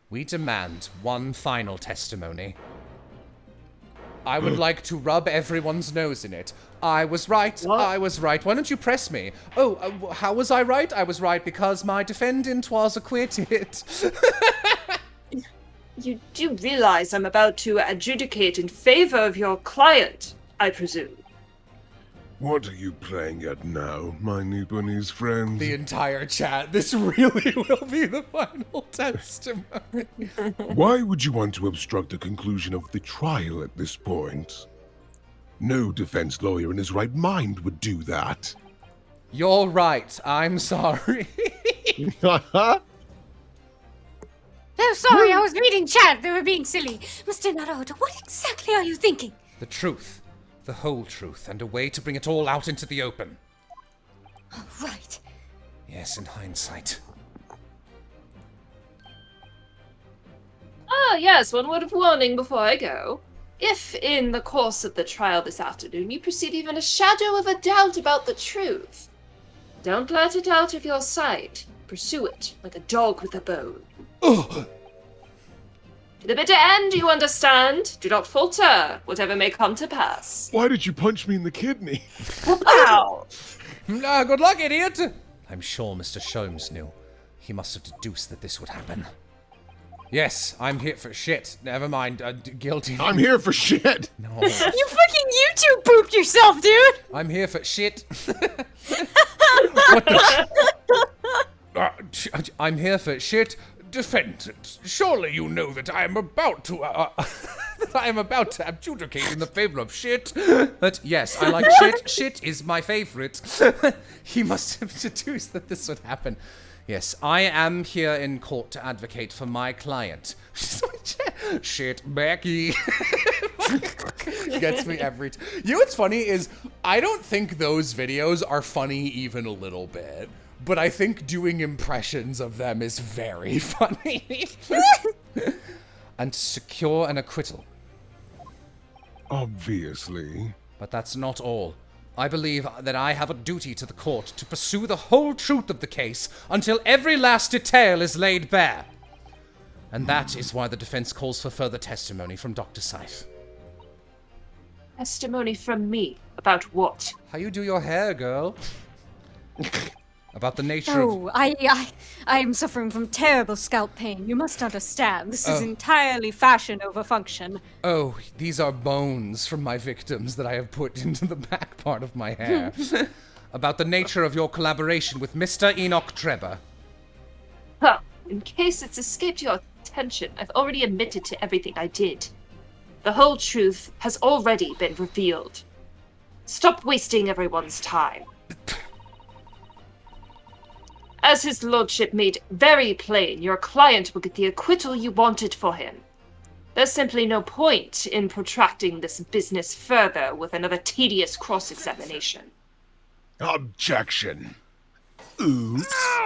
We demand one final testimony. I would like to rub everyone's nose in it. I was right. What? I was right. Why don't you press me? Oh, how was I right? I was right because my defendant was acquitted. You do realize I'm about to adjudicate in favor of your client, I presume. What are you playing at now, my new bunny's friend? The entire chat. This really will be the final testimony. Why would you want to obstruct the conclusion of the trial at this point? No defense lawyer in his right mind would do that. You're right. I'm sorry. Oh, sorry, I was reading chat. They were being silly. Mr. Naruhodo, what exactly are you thinking? The truth. The whole truth, and a way to bring it all out into the open. Oh, right. Yes, in hindsight. Ah, yes, one word of warning before I go. If, in the course of the trial this afternoon, you perceive even a shadow of a doubt about the truth, don't let it out of your sight. Pursue it like a dog with a bone. Ugh. To the bitter end, you understand? Do not falter, whatever may come to pass. Why did you punch me in the kidney? Wow! Good luck, idiot! I'm sure Mr. Sholmes knew. He must have deduced that this would happen. Yes, I'm here for shit. Never mind, guilty. I'm here for shit. No, You fucking YouTube pooped yourself, dude! I'm here for shit. What the? I'm here for shit. Defendant, surely you know that I am about to, adjudicate in the favor of shit. But yes, I like shit. Shit is my favorite. He must have deduced that this would happen. Yes, I am here in court to advocate for my client. Shit, Becky. Gets me every time. You know what's funny is, I don't think those videos are funny even a little bit. But I think doing impressions of them is very funny. And to secure an acquittal. Obviously. But that's not all. I believe that I have a duty to the court to pursue the whole truth of the case until every last detail is laid bare. And that is why the defense calls for further testimony from Dr. Scythe. Testimony from me. About what? How you do your hair, girl? About the nature of... Oh, I am suffering from terrible scalp pain. You must understand. This is entirely fashion over function. Oh, these are bones from my victims that I have put into the back part of my hair. About the nature of your collaboration with Mr. Enoch Treba. Huh. In case it's escaped your attention, I've already admitted to everything I did. The whole truth has already been revealed. Stop wasting everyone's time. As his lordship made very plain, your client will get the acquittal you wanted for him. There's simply no point in protracting this business further with another tedious cross-examination. Objection. Oops.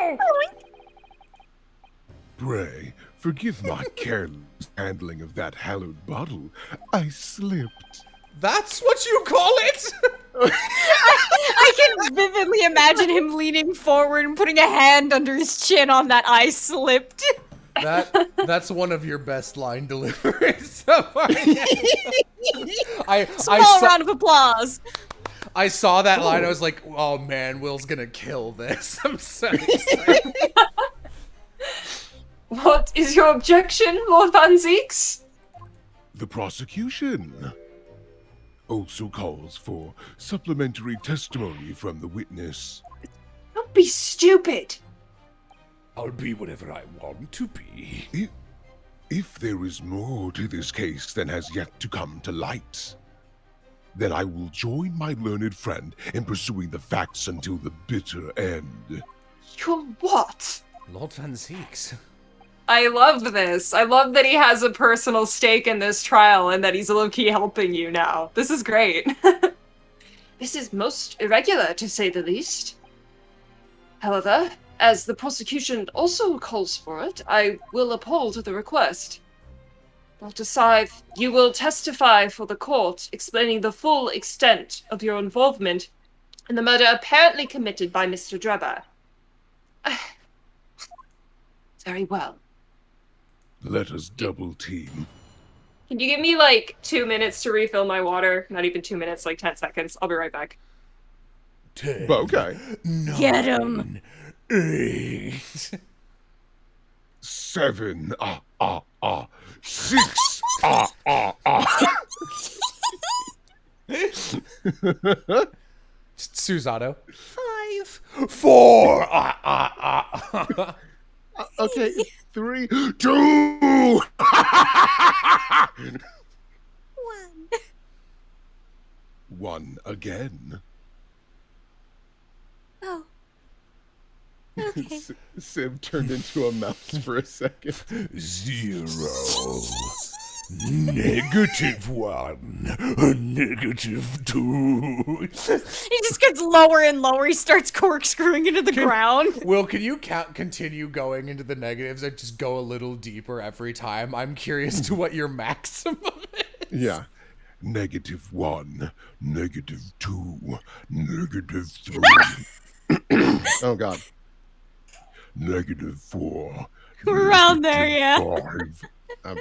Pray, forgive my careless handling of that hallowed bottle. I slipped. That's what you call it? I can vividly imagine him leaning forward and putting a hand under his chin on that I slipped. That's one of your best line deliveries so far. Small round of applause. I saw that line, I was like, oh man, Will's gonna kill this. I'm so excited. What is your objection, Lord Van Zeeks? The prosecution also calls for supplementary testimony from the witness. Don't be stupid. I'll be whatever I want to be. If there is more to this case than has yet to come to light, then I will join my learned friend in pursuing the facts until the bitter end. You're what? Lord Van Zeeks. I love this. I love that he has a personal stake in this trial and that he's low-key helping you now. This is great. This is most irregular, to say the least. However, as the prosecution also calls for it, I will uphold the request. Dr. Scythe, you will testify for the court, explaining the full extent of your involvement in the murder apparently committed by Mr. Drebber. Very well. Let us double team. Can you give me, like, 2 minutes to refill my water? Not even 2 minutes, like 10 seconds. I'll be right back. 10. Okay. 9, Get him. 8. 7. 6. Susato. 5. 4. Okay. 3. 2. 1. One again. Oh. Okay. Civ turned into a mouse for a second. 0. -1. -2. He just gets lower and lower. He starts corkscrewing into the ground. Will, can you continue going into the negatives and just go a little deeper every time? I'm curious to what your maximum is. Yeah. -1. -2. -3. Oh god. -4. We're around there, yeah. 5. I'm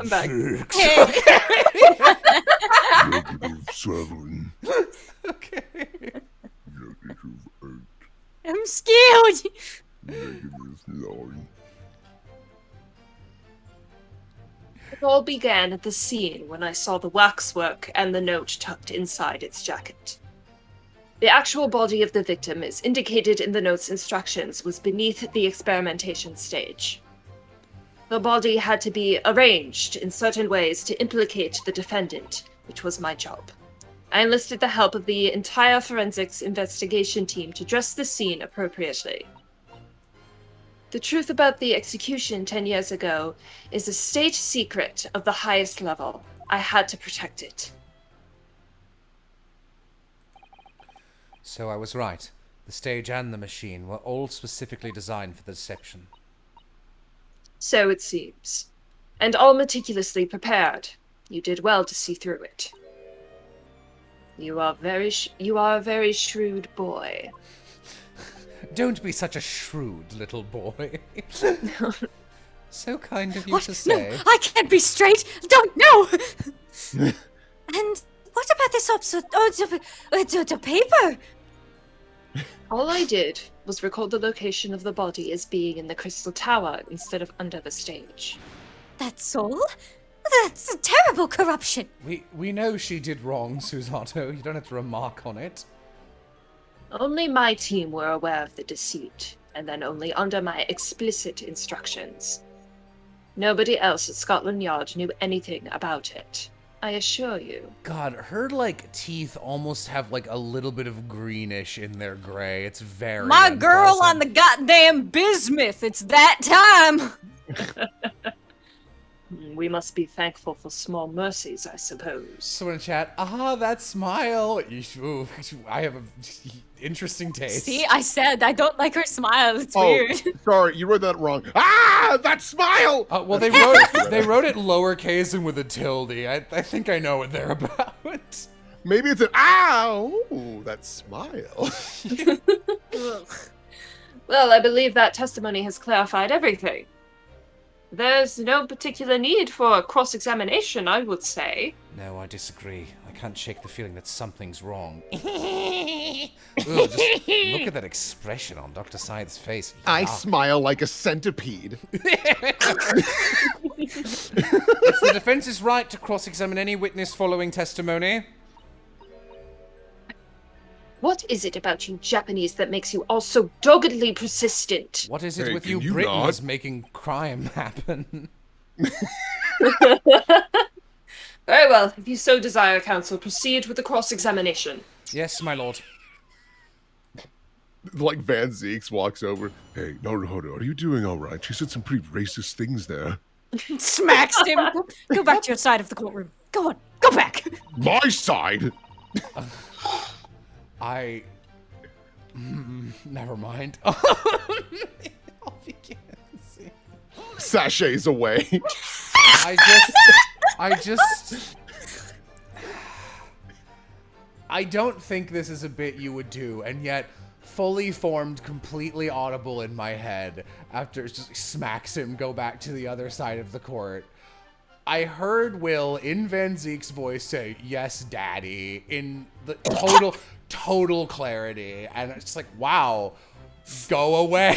back. -7. Okay. -8. I'm scared. -9. It all began at the scene when I saw the waxwork and the note tucked inside its jacket. The actual body of the victim, as indicated in the note's instructions, was beneath the experimentation stage. The body had to be arranged in certain ways to implicate the defendant, which was my job. I enlisted the help of the entire forensics investigation team to dress the scene appropriately. The truth about the execution 10 years ago is a state secret of the highest level. I had to protect it. So I was right. The stage and the machine were all specifically designed for the deception. So it seems. And all meticulously prepared. You did well to see through it. You are a very shrewd Don't be such a shrewd little boy. So kind of you What? to say. No, I can't be straight. Don't no. And what about this the paper? All I did was record the location of the body as being in the Crystal Tower instead of under the stage. That's all? That's a terrible corruption. We know she did wrong, Susato. You don't have to remark on it. Only my team were aware of the deceit, and then only under my explicit instructions. Nobody else at Scotland Yard knew anything about it. I assure you. God, her, like, teeth almost have, like, a little bit of greenish in their gray. It's very My girl on the unpleasant. goddamn bismuth. It's that time. We must be thankful for small mercies, I suppose. Someone in chat, that smile. Ooh, I have a interesting taste. See, I said I don't like her smile. It's Oh, weird. sorry, you read that wrong. That smile! Well, they wrote it lowercase and with a tilde. I think I know what they're about. Maybe it's an ooh, that smile. Well, I believe that testimony has clarified everything. There's no particular need for cross-examination, I would say. No, I disagree. I can't shake the feeling that something's wrong. Ugh, just look at that expression on Dr. Scythe's face. I Yeah. smile like a centipede. It's the defense's right to cross-examine any witness following testimony. What is it about you Japanese that makes you all so doggedly persistent? What is it Hey, with can you you Britons not? making crime happen? Very well, if you so desire, Counsel, proceed with the cross-examination. Yes, my lord. Like Van Zeeks walks over. Hey, Naruhodo, are you doing all right? She said some pretty racist things there. Smacks him. Go back to your side of the courtroom. Go on. Go back. My side? Never mind. Sachets away. I don't think this is a bit you would do, and yet fully formed, completely audible in my head after it just smacks him go back to the other side of the court. I heard Will in Van Zeek's voice say, "Yes, Daddy," in the total clarity, and it's like, wow, go away.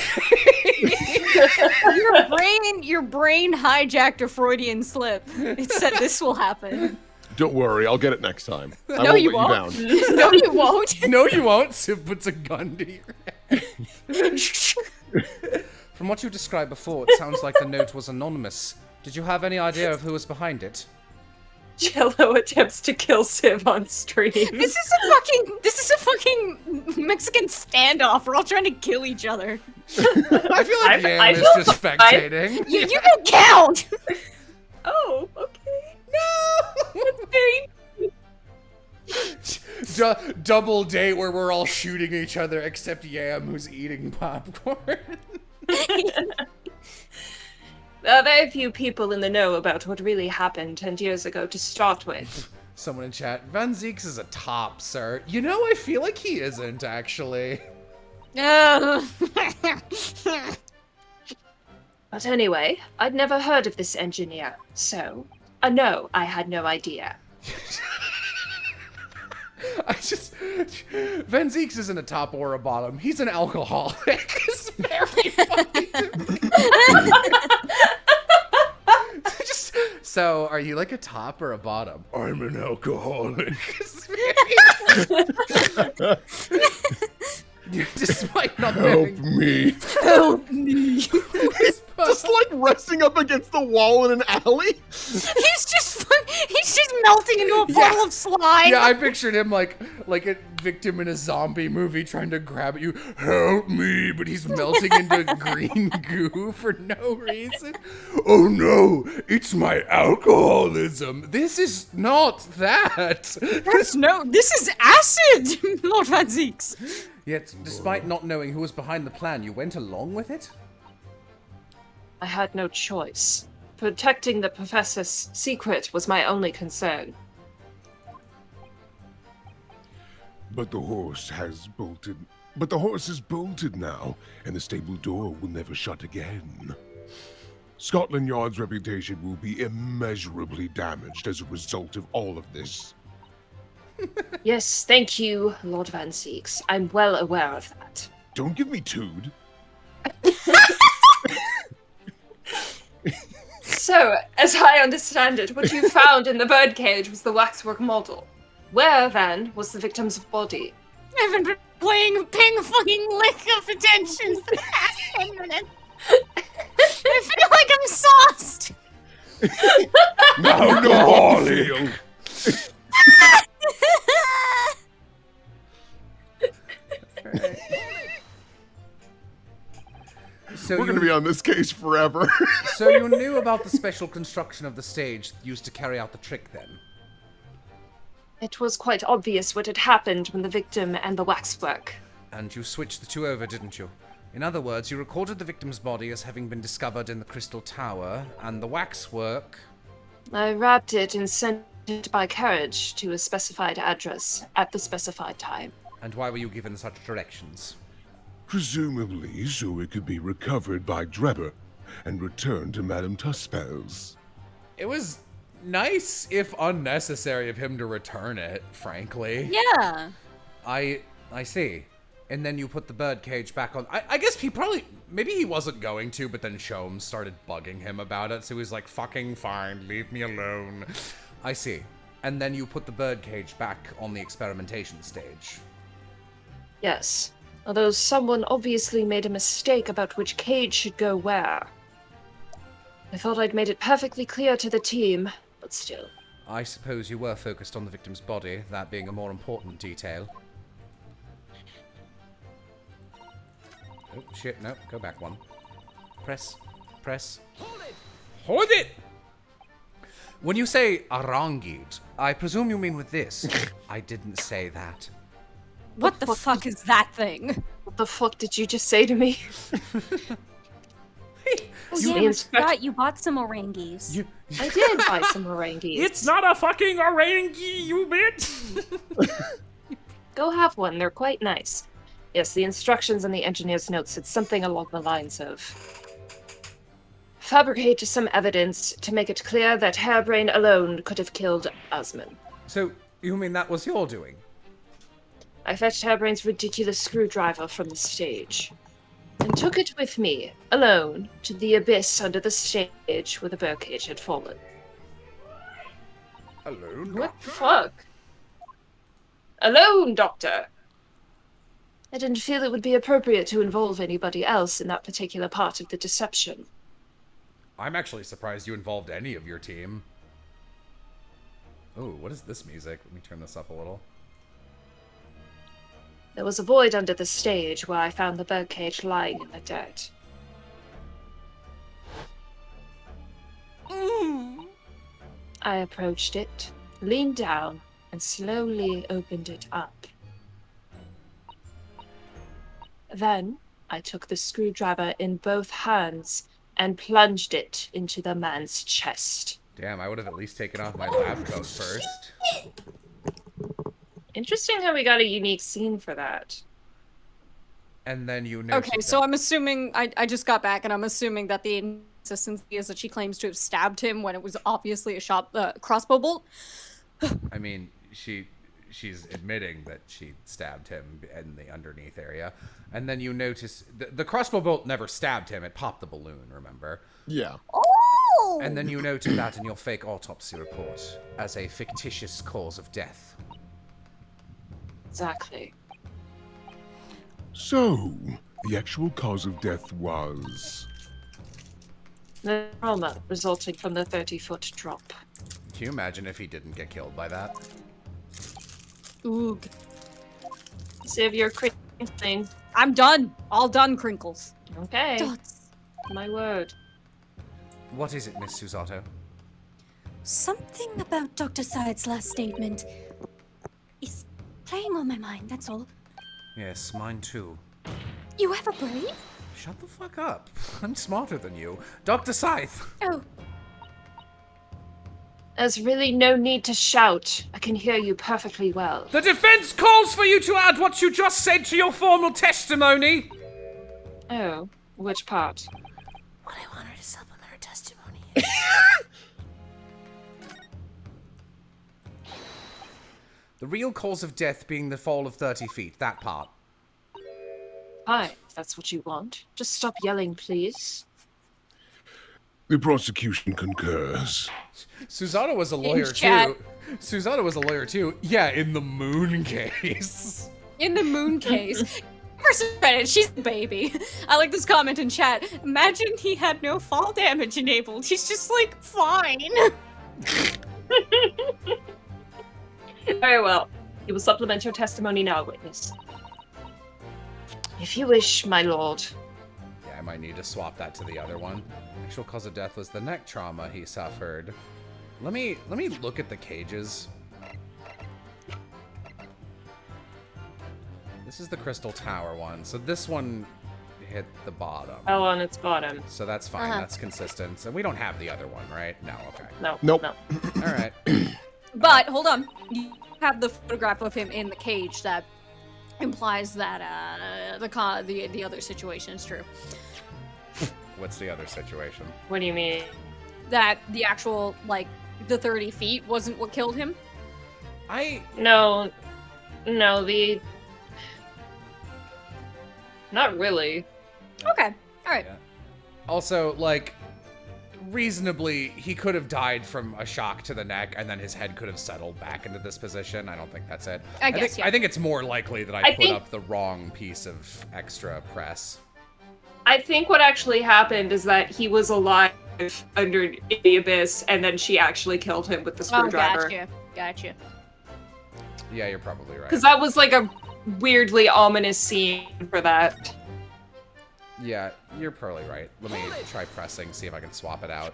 Your brain hijacked a Freudian slip. It said this will happen. Don't worry, I'll get it next time. I No, won't you let won't. you down. No, you won't. No, you won't. Sid puts a gun to your head. From what you described before, it sounds like the note was anonymous. Did you have any idea of who was behind it? Jello attempts to kill Civ on stream. This is a fucking Mexican standoff. We're all trying to kill each other. I feel like Yam I is feel just spectating. You don't count. Oh, okay. Double date where we're all shooting each other except Yam who's eating popcorn. There are very few people in the know about what really happened 10 years ago to start with. Someone in chat, Van Zeeks is a top, sir. You know, I feel like he isn't, actually. But anyway, I'd never heard of this engineer, so... no, I had no idea. Van Zeeks isn't a top or a bottom. He's an alcoholic. It's very funny to me. So, are you like a top or a bottom? I'm an alcoholic. Despite not Help knowing. me. Help me. Just like resting up against the wall in an alley. He's just melting into a bottle of slime. Yeah, I pictured him like a victim in a zombie movie trying to grab at you. Help me, but he's melting into green goo for no reason. Oh no, it's my alcoholism. This is not that. This is acid, Lord Van Zeeks. Yet, despite not knowing who was behind the plan, you went along with it? I had no choice. Protecting the professor's secret was my only concern. But the horse has bolted. But the horse is bolted now, and the stable door will never shut again. Scotland Yard's reputation will be immeasurably damaged as a result of all of this. Yes, thank you, Lord Van Seeks. I'm well aware of that. Don't give me tood. So, as I understand it, what you found in the birdcage was the waxwork model. Where, then, was the victim's body? I haven't been paying a fucking lick of attention for the past 10 minutes. I feel like I'm sauced. Now you know what you feel. So We're going to be on this case forever. So you knew about the special construction of the stage used to carry out the trick then? It was quite obvious what had happened when the victim and the waxwork. And you switched the two over, didn't you? In other words, you recorded the victim's body as having been discovered in the Crystal Tower, and the waxwork... I wrapped it and sent it by carriage to a specified address at the specified time. And why were you given such directions? Presumably so it could be recovered by Drebber and returned to Madame Tuspel's. It was nice, if unnecessary, of him to return it, frankly. Yeah. I see. And then you put the birdcage back on. I guess maybe he wasn't going to, but then Shom started bugging him about it, so he was like, fucking fine, leave me alone. I see. And then you put the birdcage back on the experimentation stage. Yes, although someone obviously made a mistake about which cage should go where. I thought I'd made it perfectly clear to the team, but still. I suppose you were focused on the victim's body, that being a more important detail. Oh, shit, no, go back one. Press. Hold it! When you say arangid, I presume you mean with this. I didn't say that. What the fuck is that thing? What the fuck did you just say to me? Oh, yeah, I forgot you bought some orangies. I did buy some orangies. It's not a fucking orangi, you bitch! Go have one, they're quite nice. Yes, the instructions in the engineer's notes said something along the lines of... Fabricate some evidence to make it clear that Hairbrain alone could have killed Osman. So, you mean that was your doing? I fetched Hairbrain's ridiculous screwdriver from the stage, and took it with me, alone, to the abyss under the stage where the birdcage had fallen. Alone? What the fuck? Alone, Doctor! I didn't feel it would be appropriate to involve anybody else in that particular part of the deception. I'm actually surprised you involved any of your team. Oh, what is this music? Let me turn this up a little. There was a void under the stage where I found the birdcage lying in the dirt. I approached it, leaned down, and slowly opened it up. Then, I took the screwdriver in both hands and plunged it into the man's chest. Damn, I would have at least taken off my lab coat first. Interesting how we got a unique scene for that. And then you noticed Okay, so I'm assuming I just got back, and I'm assuming that the inconsistency is that she claims to have stabbed him when it was obviously a crossbow bolt. I mean, she's admitting that she stabbed him in the underneath area. And then you notice the crossbow bolt never stabbed him, it popped the balloon, remember? Yeah. Oh! And then you noted that in your fake autopsy report as a fictitious cause of death. Exactly. So, the actual cause of death was... The trauma resulting from the 30-foot drop. Can you imagine if he didn't get killed by that? Oog. Save your crinkling. I'm done. All done, Crinkles. Okay. Dots. My word. What is it, Miss Susato? Something about Dr. Syed's last statement is playing on my mind, that's all. Yes, mine too. You have a brain? Shut the fuck up. I'm smarter than you. Dr. Scythe! Oh, There's really no need to shout. I can hear you perfectly well. The defense calls for you to add what you just said to your formal testimony! Oh, which part? what I want her to supplement her testimony. The real cause of death being the fall of 30 feet. That part. Fine, if that's what you want. Just stop yelling, please. The prosecution concurs. Susanna was a lawyer chat. too. Susanna was a lawyer too. Yeah, in the moon case. In the moon case. First credit, she's a baby. I like this comment in chat. Imagine he had no fall damage enabled. He's just like, fine. Very well. You will supplement your testimony now, witness. If you wish, my lord. Yeah, I might need to swap that to the other one. Actual cause of death was the neck trauma he suffered. Let me look at the cages. This is the Crystal Tower one. So this one hit the bottom. Oh, on its bottom. So that's fine. That's consistent. And we don't have the other one, right? No, okay. No. Nope. No. All right. But hold on, you have the photograph of him in the cage that implies that the other situation is true. What's the other situation? What do you mean? That the actual the 30 feet wasn't what killed him. No, not really. Okay, all right. Yeah. Also, reasonably, he could have died from a shock to the neck, and then his head could have settled back into this position. I don't think that's it. I guess, yeah. I think it's more likely that I put up the wrong piece of extra press. I think what actually happened is that he was alive under the abyss, and then she actually killed him with the screwdriver. Oh, gotcha. Yeah, you're probably right. Because that was a weirdly ominous scene for that. Yeah, you're probably right. Let me try pressing, see if I can swap it out.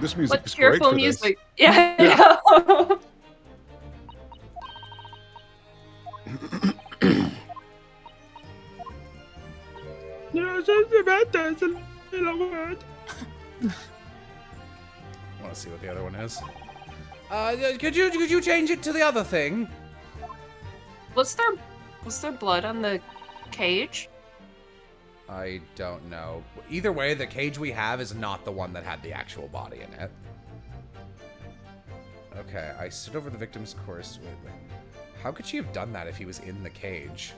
This music What is great cheerful for music. this. Yeah. I want to see what the other one is. Could you change it to the other thing? Was there blood on the cage? I don't know. Either way, the cage we have is not the one that had the actual body in it. Okay, I stood over the victim's corpse. Wait. How could she have done that if he was in the cage?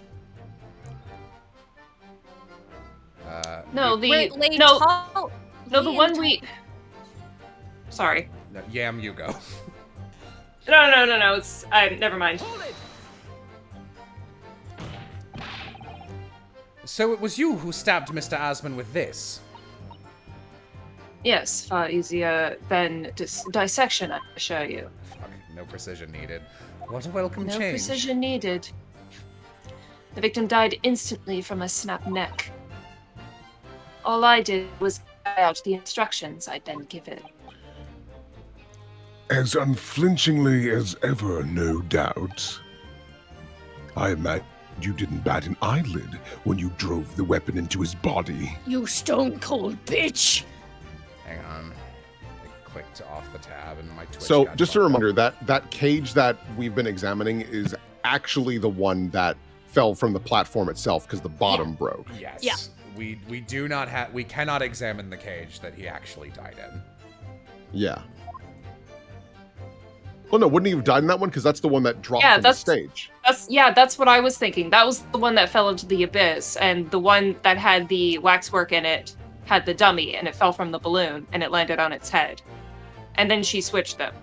No, the one we. Sorry. No, Yam, you go. No. It's never mind. So it was you who stabbed Mr. Asman with this? Yes, far easier than dissection, I assure you. Fuck, no precision needed. What a welcome No change. precision needed. The victim died instantly from a snapped neck. All I did was carry out the instructions I'd then given. As unflinchingly as ever, no doubt. I imagine you didn't bat an eyelid when you drove the weapon into his body. You stone cold bitch! Hang on. I clicked off the tab and my Twitch So got just a fucked up. reminder that cage that we've been examining is actually the one that fell from the platform itself because the bottom broke. Yes. Yeah. We cannot examine the cage that he actually died in. Yeah. Well, no, wouldn't he have died in that one? Because that's the one that dropped Yeah, from the that's- stage. That's what I was thinking. That was the one that fell into the abyss, and the one that had the waxwork in it had the dummy, and it fell from the balloon, and it landed on its head. And then she switched them.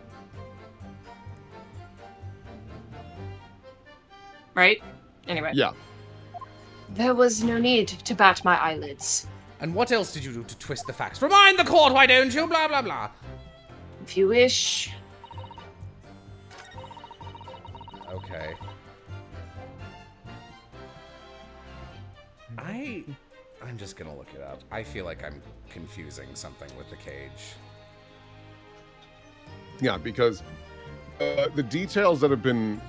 Right? Anyway. Yeah. There was no need to bat my eyelids. And what else did you do to twist the facts? Remind the court, why don't you? Blah, blah, blah. If you wish. Okay. I'm just gonna look it up. I feel like I'm confusing something with the cage. Yeah, because the details that have been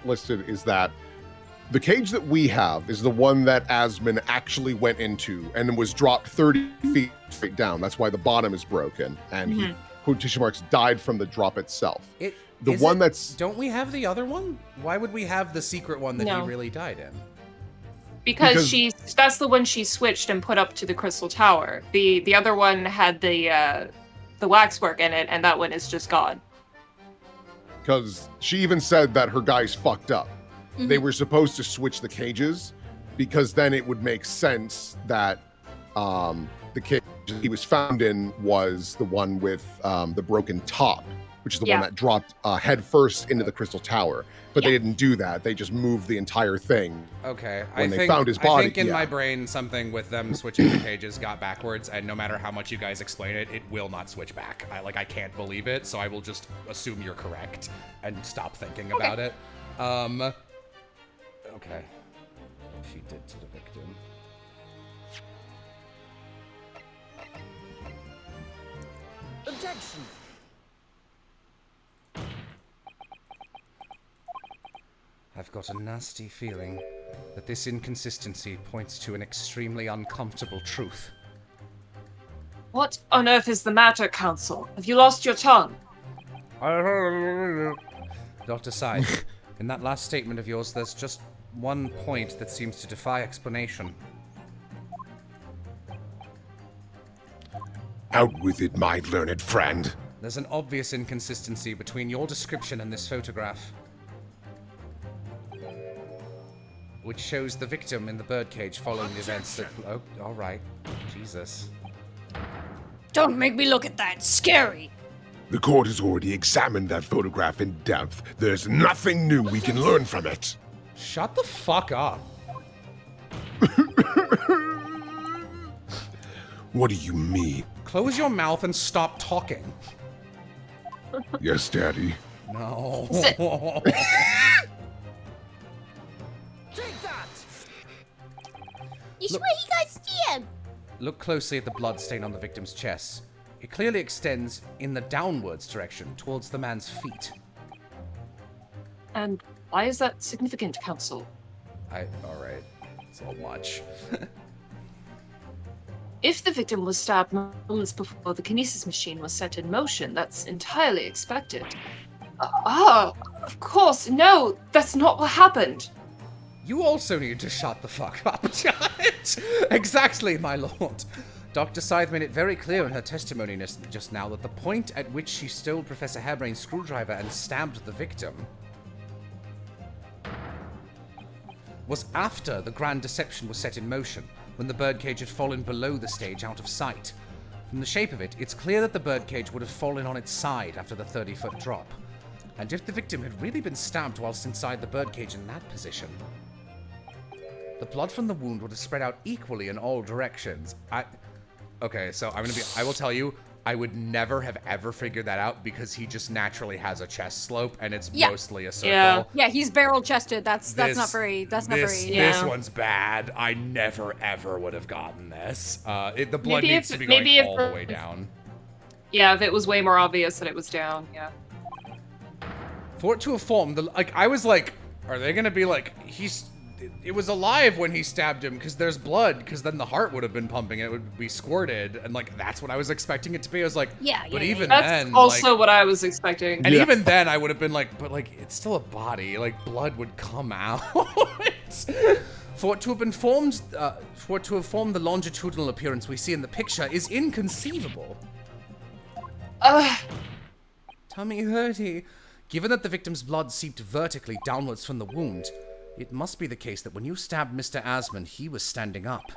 listed is that the cage that we have is the one that Asman actually went into and was dropped 30 feet straight down. That's why the bottom is broken. And he quotation marks, died from the drop itself. Don't we have the other one? Why would we have the secret one that he really died in? Because that's the one she switched and put up to the Crystal Tower. The other one had the waxwork in it, and that one is just gone. Because she even said that her guys fucked up. Mm-hmm. They were supposed to switch the cages because then it would make sense that the cage he was found in was the one with the broken top, which is the one that dropped head first into the Crystal Tower. But they didn't do that. They just moved the entire thing. Okay, when they found his body. I think in my brain something with them switching the cages got backwards, and no matter how much you guys explain it, it will not switch back. I can't believe it, so I will just assume you're correct and stop thinking about it. Okay. She did to the victim. Objection. I've got a nasty feeling that this inconsistency points to an extremely uncomfortable truth. What on earth is the matter, Counsel? Have you lost your tongue? Dr. Scythe, in that last statement of yours, there's just one point that seems to defy explanation. Out with it, my learned friend. There's an obvious inconsistency between your description and this photograph, which shows the victim in the birdcage following the events that... Oh, all right. Jesus. Don't make me look at that. Scary. The court has already examined that photograph in depth. There's nothing new we can learn from it. Shut the fuck up. What do you mean? Close your mouth and stop talking. Yes, Daddy. No. Take that! You swear he got stabbed? Look closely at the blood stain on the victim's chest. It clearly extends in the downwards direction, towards the man's feet. And why is that significant, Counsel? Alright. It's all much. If the victim was stabbed moments before the kinesis machine was set in motion, that's entirely expected. Of course, no, that's not what happened. You also need to shut the fuck up, Judge. Exactly, my lord. Dr. Scythe made it very clear in her testimony just now that the point at which she stole Professor Hairbrain's screwdriver and stabbed the victim was after the grand deception was set in motion, when the birdcage had fallen below the stage out of sight. From the shape of it, it's clear that the birdcage would have fallen on its side after the 30-foot drop. And if the victim had really been stabbed whilst inside the birdcage in that position, the blood from the wound would have spread out equally in all directions. Okay, so I will tell you, I would never have ever figured that out because he just naturally has a chest slope and it's mostly a circle. Yeah, he's barrel chested. That's not very. This one's bad. I never ever would have gotten this. The blood needs to be going all the way down. Yeah, if it was way more obvious that it was down, yeah. For it to have formed, I was like, are they gonna be like, it was alive when he stabbed him because there's blood, because then the heart would have been pumping, it would be squirted, and that's what I was expecting it to be. I was like, but even then, that's also what I was expecting. And even then, I would have been like, but it's still a body, blood would come out. For it to have formed the longitudinal appearance we see in the picture is inconceivable. Tummy hurty. Given that the victim's blood seeped vertically downwards from the wound, it must be the case that when you stabbed Mr. Asmund, he was standing up.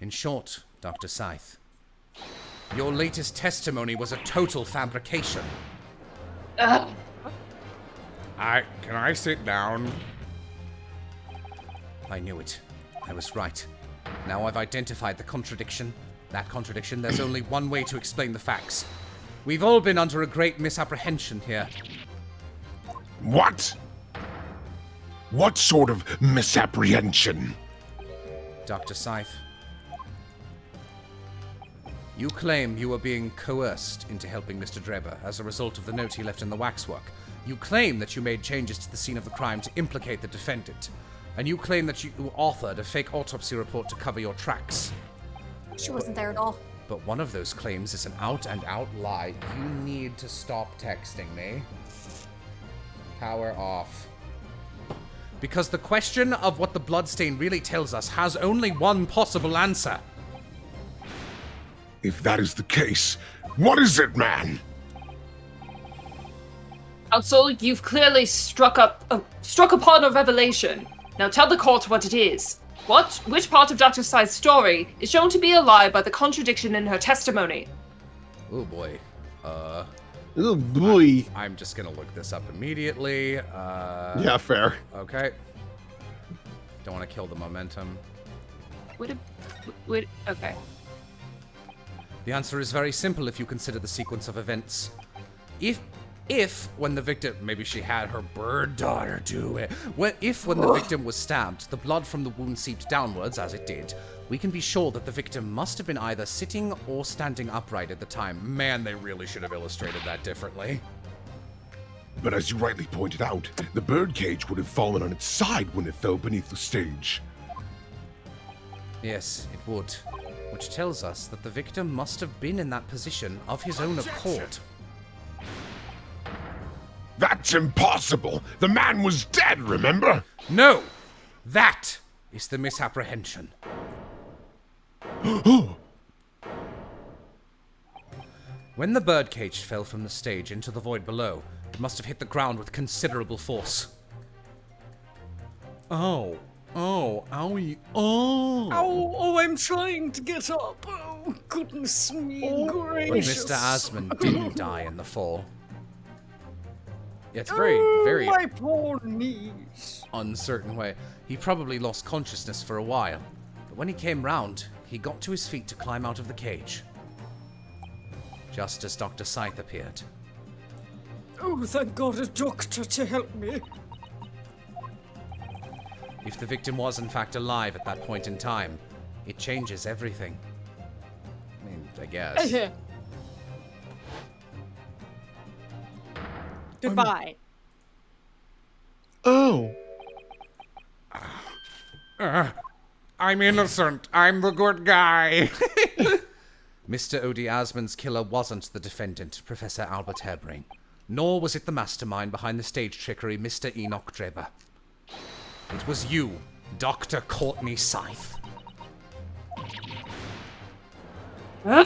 In short, Dr. Scythe, your latest testimony was a total fabrication. Can I sit down? I knew it. I was right. Now I've identified the contradiction. That contradiction, there's only one way to explain the facts. We've all been under a great misapprehension here. What? What sort of misapprehension? Dr. Scythe, you claim you were being coerced into helping Mr. Drebber as a result of the note he left in the waxwork. You claim that you made changes to the scene of the crime to implicate the defendant. And you claim that you authored a fake autopsy report to cover your tracks. She wasn't there at all. But one of those claims is an out-and-out lie. You need to stop texting me. Power off. Because the question of what the bloodstain really tells us has only one possible answer. If that is the case, what is it, man? Counsel, you've clearly struck upon a revelation. Now tell the court what it is. Which part of Dr. Sai's story is shown to be a lie by the contradiction in her testimony? Oh boy. Oh boy. I'm just gonna look this up immediately. Yeah, fair. Okay. Don't want to kill the momentum. Okay. The answer is very simple if you consider the sequence of events. If when the victim, maybe she had her bird daughter do it. When the victim was stabbed, the blood from the wound seeped downwards, as it did, we can be sure that the victim must have been either sitting or standing upright at the time. Man, they really should have illustrated that differently. But as you rightly pointed out, the birdcage would have fallen on its side when it fell beneath the stage. Yes, it would. Which tells us that the victim must have been in that position of his own accord. That's impossible! The man was dead, remember? No! That is the misapprehension. When the birdcage fell from the stage into the void below, it must have hit the ground with considerable force. Oh, owie, Oh, I'm trying to get up. Oh, goodness me But gracious. Mr. Asman didn't die in the fall. It's very, very My poor knees. uncertain way. He probably lost consciousness for a while, but when he came round, he got to his feet to climb out of the cage. Just as Dr. Scythe appeared. Oh, thank God, a doctor to help me. If the victim was in fact alive at that point in time, it changes everything. I mean, I guess. Goodbye. Oh. I'm innocent. I'm the good guy. Mr. Odie Asman's killer wasn't the defendant, Professor Albert Harebrain. Nor was it the mastermind behind the stage trickery, Mr. Enoch Dreber. It was you, Dr. Courtney Scythe. Huh?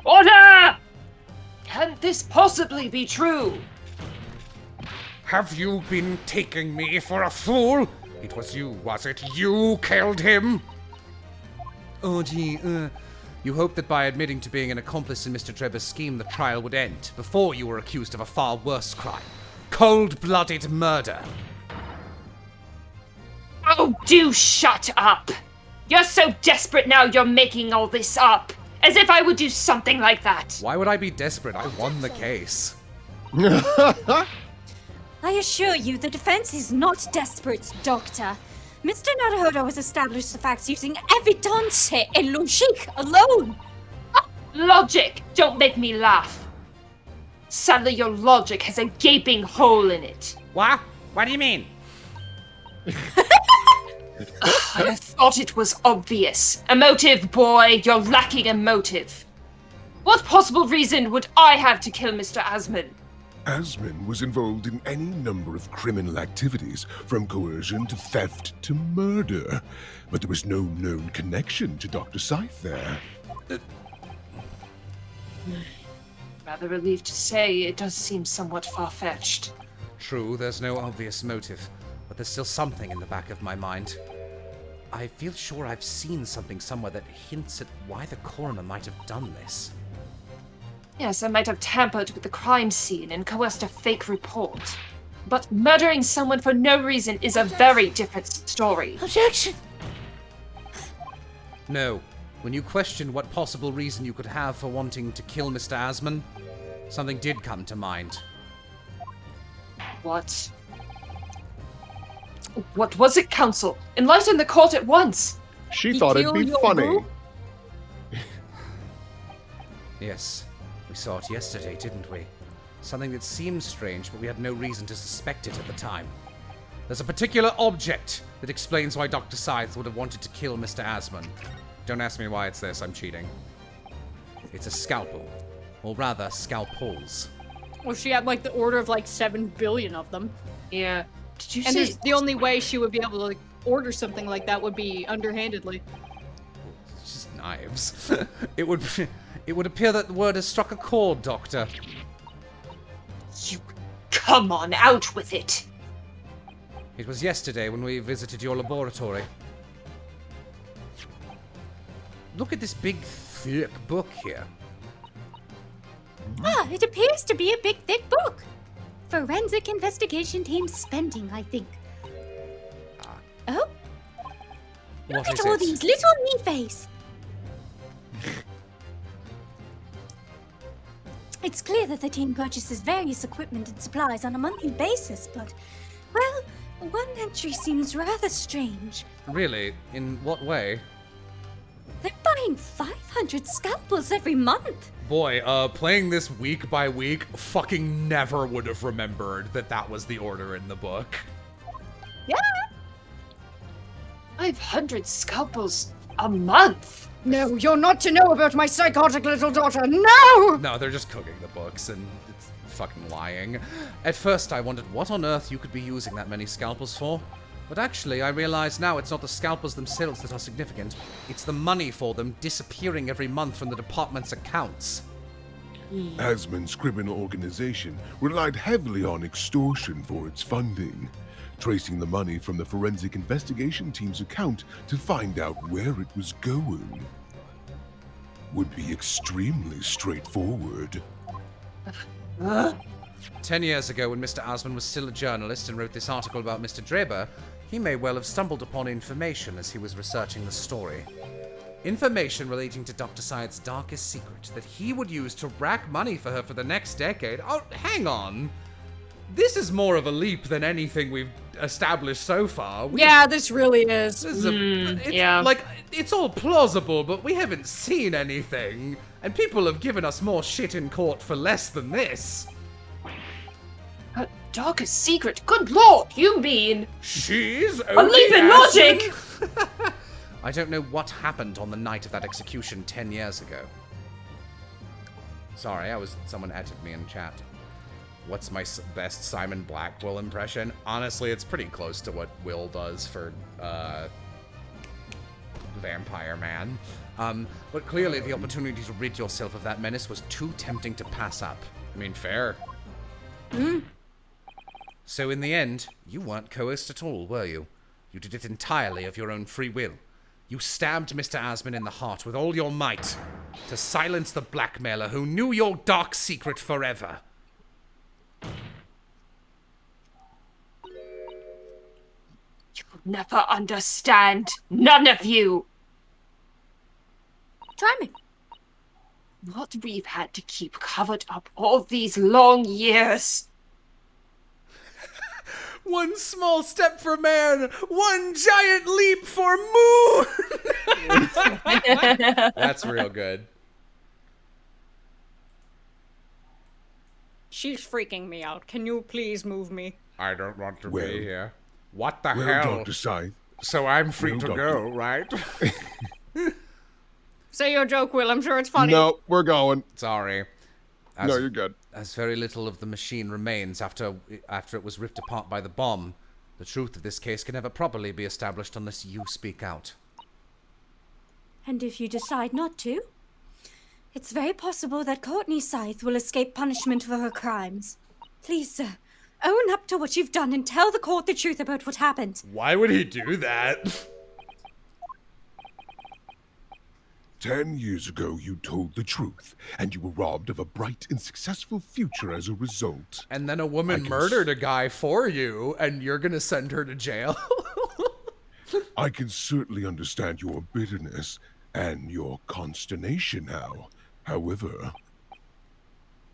Order! Can this possibly be true? Have you been taking me for a fool? It was you, was it? You killed him? Oh, gee, you hoped that by admitting to being an accomplice in Mr. Dreber's scheme, the trial would end, before you were accused of a far worse crime. Cold-blooded murder. Oh, do shut up! You're so desperate now you're making all this up. As if I would do something like that. Why would I be desperate? I won the case. I assure you, the defense is not desperate, Doctor. Mr. Naruhodo has established the facts using evidence and logic alone. Logic! Don't make me laugh. Sadly, your logic has a gaping hole in it. What? What do you mean? I thought it was obvious. A motive, boy. You're lacking a motive. What possible reason would I have to kill Mr. Asman? Asman was involved in any number of criminal activities, from coercion to theft to murder. But there was no known connection to Dr. Scythe there. Rather relieved to say, it does seem somewhat far-fetched. True, there's no obvious motive, but there's still something in the back of my mind. I feel sure I've seen something somewhere that hints at why the coroner might have done this. Yes, I might have tampered with the crime scene and coerced a fake report. But murdering someone for no reason is a very different story. Objection! No. When you questioned what possible reason you could have for wanting to kill Mr. Asman, something did come to mind. What? What was it, Counsel? Enlighten the court at once! She thought it'd be funny. Yes, we saw it yesterday, didn't we? Something that seemed strange, but we had no reason to suspect it at the time. There's a particular object that explains why Dr. Scythe would have wanted to kill Mr. Asmund. Don't ask me why it's this, I'm cheating. It's a scalpel. Or rather, scalpels. Well, she had like the order of like 7 billion of them. Yeah. Did you And say the only way she would be able to like order something like that would be underhandedly. It's just knives. It would appear that the word has struck a chord, Doctor. you come on out with it? It was yesterday when we visited your laboratory. Look at this big, thick book here. Ah, it appears to be a big, thick book. Forensic investigation team spending, I think. Oh, What look is at all it? these little knee face. It's clear that the team purchases various equipment and supplies on a monthly basis, but, well, one entry seems rather strange. Really? In what way? They're buying 500 scalpels every month. Boy, playing this week by week, fucking never would have remembered that that was the order in the book. Yeah. 500 scalpels a month. No, you're not to know about my psychotic little daughter. No! No, they're just cooking the books, and it's fucking lying. At first, I wondered what on earth you could be using that many scalpels for. But actually, I realize now it's not the scalpels themselves that are significant. It's the money for them disappearing every month from the department's accounts. Asmund's criminal organization relied heavily on extortion for its funding. Tracing the money from the forensic investigation team's account to find out where it was going would be extremely straightforward. 10 years ago, when Mr. Asmund was still a journalist and wrote this article about Mr. Draber, he may well have stumbled upon information as he was researching the story. Information relating to Dr. Scythe's darkest secret that he would use to rack money for her for the next decade. Oh, hang on. This is more of a leap than anything we've established so far. Yeah, this really is. This is yeah. Like, it's all plausible, but we haven't seen anything. And people have given us more shit in court for less than this. Her darkest secret? Good lord, you mean? She's A leap in logic! I don't know what happened on the night of that execution 10 years ago. Sorry, someone added me in chat. What's my best Simon Blackwell impression? Honestly, it's pretty close to what Will does for, Vampire Man. But clearly the opportunity to rid yourself of that menace was too tempting to pass up. I mean, fair. So in the end, you weren't coerced at all, were you? You did it entirely of your own free will. You stabbed Mr. Asmund in the heart with all your might to silence the blackmailer who knew your dark secret forever. You'll never understand. None of you. Try me. What we've had to keep covered up all these long years. One small step for man, one giant leap for moon! That's real good. She's freaking me out. Can you please move me? I don't want to Well- be here. What the Well, hell? Dr. Scythe, So I'm free Well, to Doctor. go, right? Say your joke, Will. I'm sure it's funny. No, we're going. Sorry. No, you're good. As very little of the machine remains after it was ripped apart by the bomb, the truth of this case can never properly be established unless you speak out. And if you decide not to, it's very possible that Courtney Scythe will escape punishment for her crimes. Please, sir, own up to what you've done and tell the court the truth about what happened. Why would he do that? 10 years ago you told the truth, and you were robbed of a bright and successful future as a result. And then a woman murdered a guy for you, and you're gonna send her to jail? I can certainly understand your bitterness and your consternation now. However,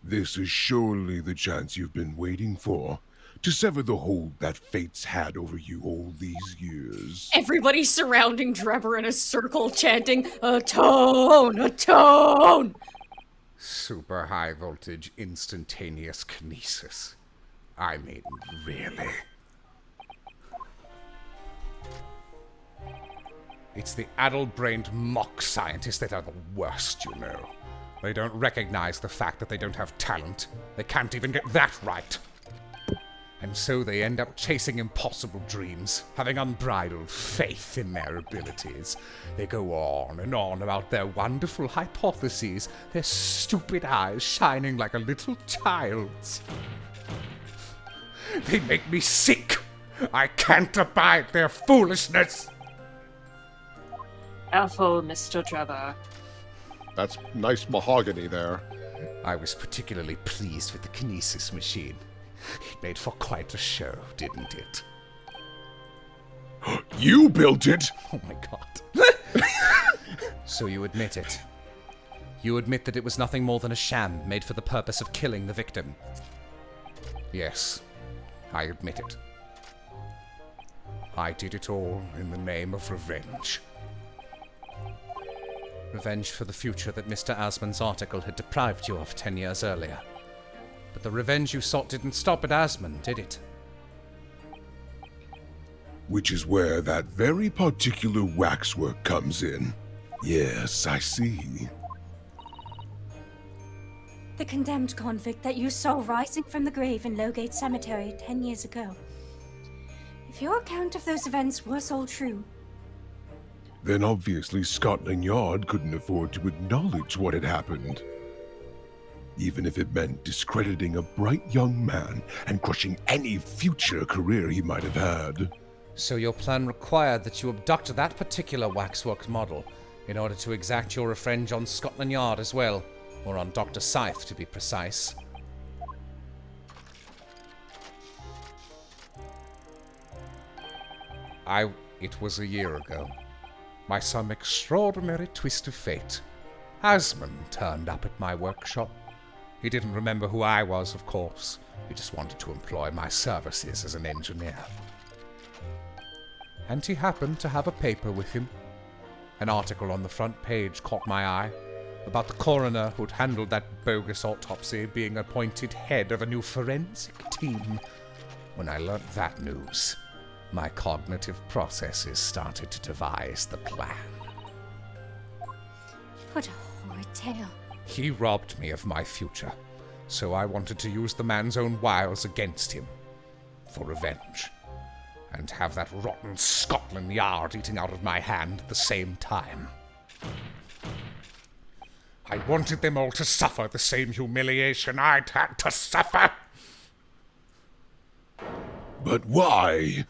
this is surely the chance you've been waiting for, to sever the hold that fate's had over you all these years. Everybody surrounding Drebber in a circle chanting, "Atone! Atone!" Super high voltage instantaneous kinesis. I mean, really. It's the addle-brained mock scientists that are the worst, you know. They don't recognize the fact that they don't have talent. They can't even get that right. And so they end up chasing impossible dreams, having unbridled faith in their abilities. They go on and on about their wonderful hypotheses, their stupid eyes shining like a little child's. They make me sick. I can't abide their foolishness. Careful, Mr. Trevor. That's nice mahogany there. I was particularly pleased with the kinesis machine. It made for quite a show, didn't it? You built it? Oh my god. So you admit it. You admit that it was nothing more than a sham made for the purpose of killing the victim. Yes, I admit it. I did it all in the name of revenge. Revenge for the future that Mr. Asmund's article had deprived you of 10 years earlier. But the revenge you sought didn't stop at Asmund, did it? Which is where that very particular waxwork comes in. Yes, I see. The condemned convict that you saw rising from the grave in Lowgate Cemetery 10 years ago. If your account of those events was all true, Then obviously Scotland Yard couldn't afford to acknowledge what had happened. Even if it meant discrediting a bright young man and crushing any future career he might have had. So your plan required that you abduct that particular waxworks model in order to exact your revenge on Scotland Yard as well, or on Dr. Scythe to be precise. It was a year ago. By some extraordinary twist of fate, Asmund turned up at my workshop. He didn't remember who I was, of course. He just wanted to employ my services as an engineer. And he happened to have a paper with him. An article on the front page caught my eye about the coroner who'd handled that bogus autopsy being appointed head of a new forensic team. When I learnt that news, my cognitive processes started to devise the plan. what a horrid tale. He robbed me of my future, so I wanted to use the man's own wiles against him, for revenge, and have that rotten Scotland Yard eating out of my hand at the same time. I wanted them all to suffer the same humiliation I'd had to suffer. But why?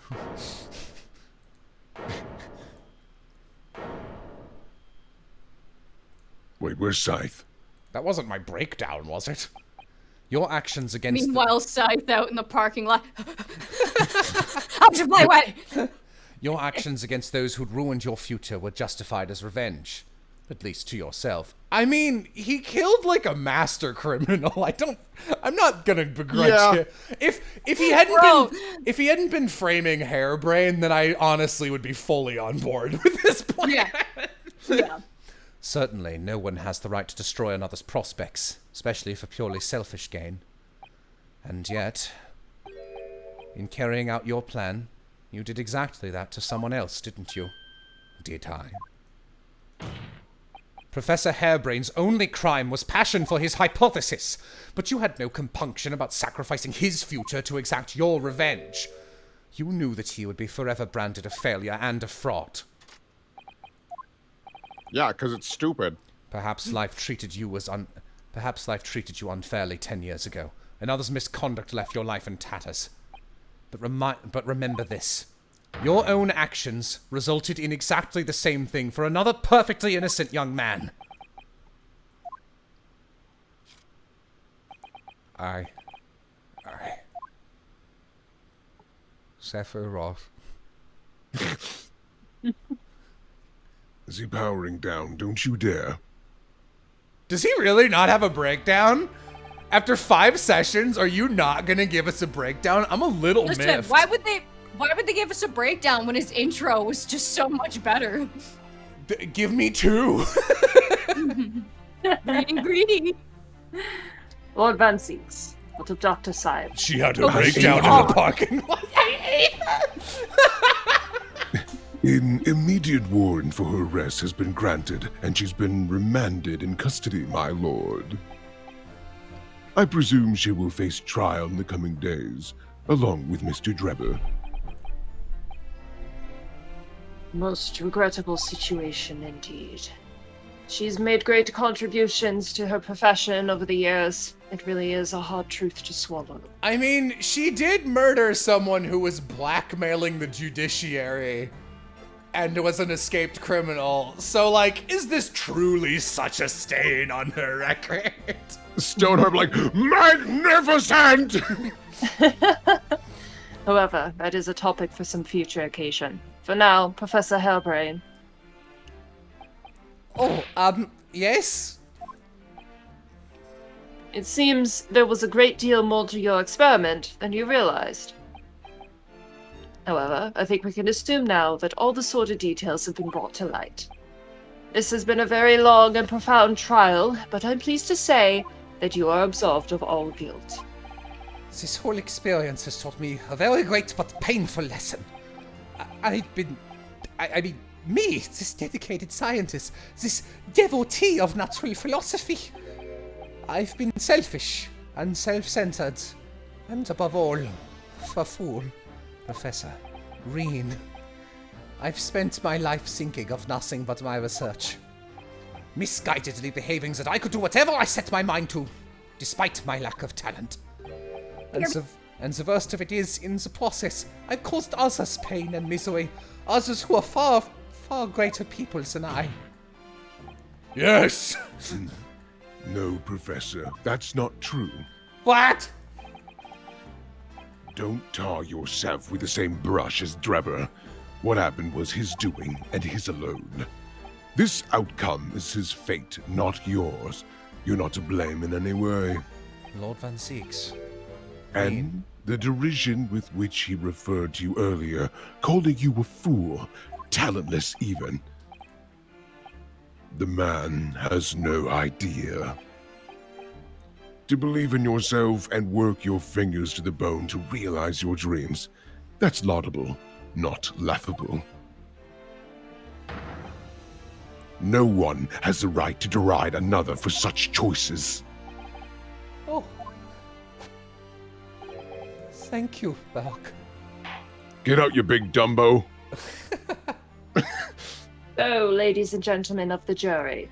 Wait, where's Scythe? That wasn't my breakdown, was it? Your actions against Meanwhile, Scythe out in the parking lot. Out of my way! Your actions against those who'd ruined your future were justified as revenge. At least to yourself. I mean, he killed like a master criminal. I'm not gonna begrudge him. If he hadn't been framing Hairbrain, then I honestly would be fully on board with this plan. Yeah. Certainly, no one has the right to destroy another's prospects, especially for purely selfish gain. And yet, in carrying out your plan, you did exactly that to someone else, didn't you? Did I? Professor Hairbrain's only crime was passion for his hypothesis, but you had no compunction about sacrificing his future to exact your revenge. You knew that he would be forever branded a failure and a fraud. Yeah, because it's stupid. Perhaps life treated you unfairly 10 years ago. Another's misconduct left your life in tatters. But remember this. Your own actions resulted in exactly the same thing for another perfectly innocent young man. Sephiroth. Is he powering down? Don't you dare. Does he really not have a breakdown? After 5 sessions, are you not gonna give us a breakdown? I'm a little Listen, miffed. why would they give us a breakdown when his intro was just so much better? Give me 2. Greedy. Lord Van Seeks. What of Dr. Scythe? She had a breakdown in the parking lot. An immediate warrant for her arrest has been granted, and she's been remanded in custody, my lord. I presume she will face trial in the coming days, along with Mr. Drebber. Most regrettable situation indeed. She's made great contributions to her profession over the years. It really is a hard truth to swallow. I mean, she did murder someone who was blackmailing the judiciary and was an escaped criminal. So, like, is this truly such a stain on her record? Stoneharp like, magnificent! However, that is a topic for some future occasion. For now, Professor Hairbrain. Oh, yes? It seems there was a great deal more to your experiment than you realized. However, I think we can assume now that all the sordid details have been brought to light. This has been a very long and profound trial, but I'm pleased to say that you are absolved of all guilt. This whole experience has taught me a very great but painful lesson. I mean, me, this dedicated scientist, this devotee of natural philosophy. I've been selfish and self-centered, and above all, a fool, Professor Reen. I've spent my life thinking of nothing but my research, misguidedly behaving that I could do whatever I set my mind to, despite my lack of talent. And the worst of it is, in the process, I've caused others pain and misery, others who are far, far greater people than I. Yes! No, Professor, that's not true. What? Don't tar yourself with the same brush as Drebber. What happened was his doing, and his alone. This outcome is his fate, not yours. You're not to blame in any way. Lord Van Siegs. And the derision with which he referred to you earlier, calling you a fool, talentless even. The man has no idea. To believe in yourself and work your fingers to the bone to realize your dreams, that's laudable, not laughable. No one has the right to deride another for such choices. Oh. Thank you, Berk. Get out, you big Dumbo. So, ladies and gentlemen of the jury.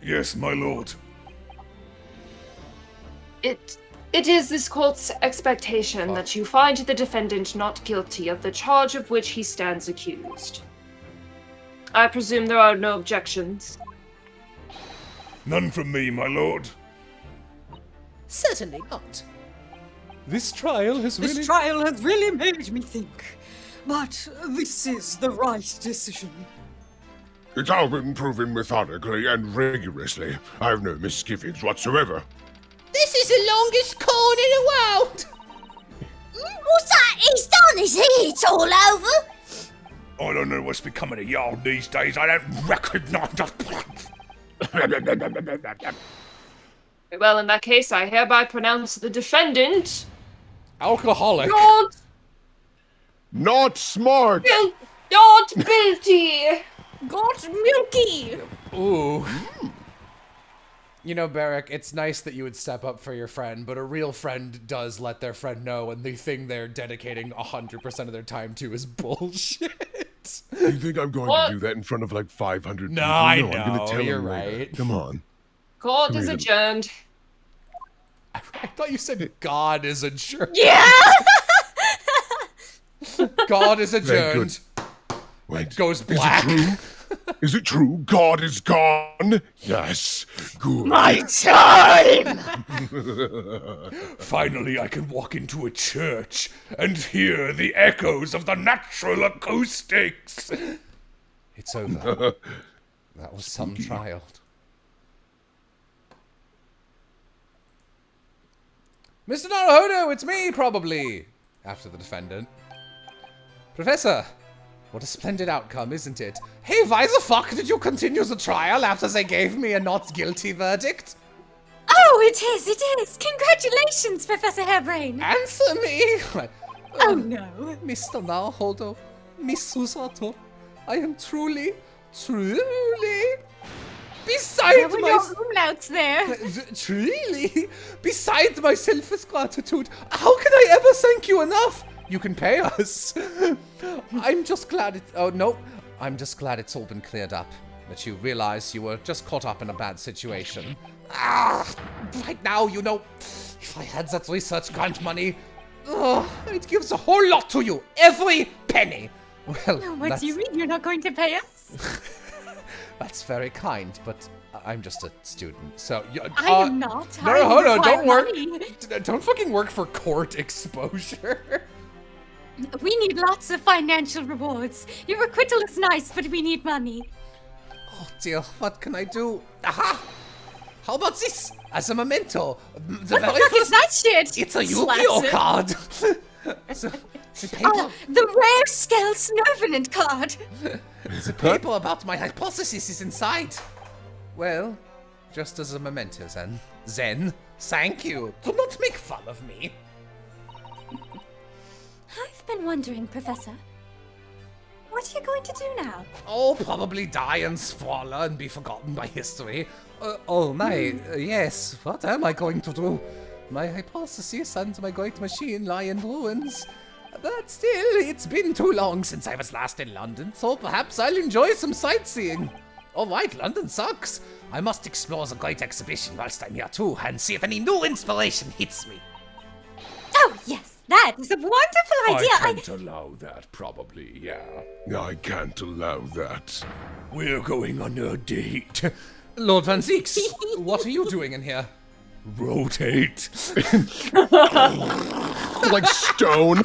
Yes, my lord. It is this court's expectation that you find the defendant not guilty of the charge of which he stands accused. I presume there are no objections. None from me, my lord. Certainly not. This trial has This trial has really made me think. But this is the right decision. It's all been proven methodically and rigorously. I have no misgivings whatsoever. This is the longest corn in the world! What's that he's done, is he? It's all over? I don't know what's becoming of y'all these days. I don't recognize Well, in that case, I hereby pronounce the defendant alcoholic. Not smart. not guilty. Got milky! Ooh. You know, Barrack, it's nice that you would step up for your friend, but a real friend does let their friend know when the thing they're dedicating 100% of their time to is bullshit. You think I'm going to do that in front of like 500 No, people? I No, I'm know, going to tell you're them later. right. Come on. Court Come is here. adjourned. I thought you said God is adjourned. Yeah! God is Thank adjourned. Wait, It goes is black. it true? Is it true? God is gone? Yes. Good. My time! Finally, I can walk into a church and hear the echoes of the natural acoustics. It's over. That was some trial. Mr. Naruhodo, it's me, probably. After the defendant. Professor, what a splendid outcome, isn't it? Hey, why the fuck did you continue the trial after they gave me a not guilty verdict? Oh, it is. Congratulations, Professor Hairbrain. Answer me! Oh no. Mr. Naruhodo, Miss Susato, I am truly beside There were no myself. umlauts there. Truly beside myself with gratitude. How can I ever thank you enough? You can pay us. I'm just glad I'm just glad it's all been cleared up. That you realize you were just caught up in a bad situation. Right now, you know, if I had that research grant money, it gives a whole lot to you. Every penny. Well, What do you mean you're not going to pay us? That's very kind, but I'm just a student, so... I am not. No, I hold on, don't require work. money. Don't fucking work for court exposure. We need lots of financial rewards. Your acquittal is nice, but we need money. Oh dear, what can I do? Aha! How about this? As a memento. What the fuck is that shit? It's a Slaps Yu-Gi-Oh it. card. The paper, The rare scale Snovenant card. the paper about my hypothesis is inside. Well, just as a memento, then. Zen, thank you. Do not make fun of me. I've been wondering, Professor. What are you going to do now? Oh, probably die and squalor and be forgotten by history. Yes, what am I going to do? My hypothesis and my great machine lie in ruins. But still, it's been too long since I was last in London, so perhaps I'll enjoy some sightseeing. Alright, London sucks. I must explore the great exhibition whilst I'm here too, and see if any new inspiration hits me. Oh, yes, that is a wonderful idea. I can't allow that, probably, yeah. I can't allow that. We're going on a date. Lord Van Zeeks, what are you doing in here? Rotate. Like stone.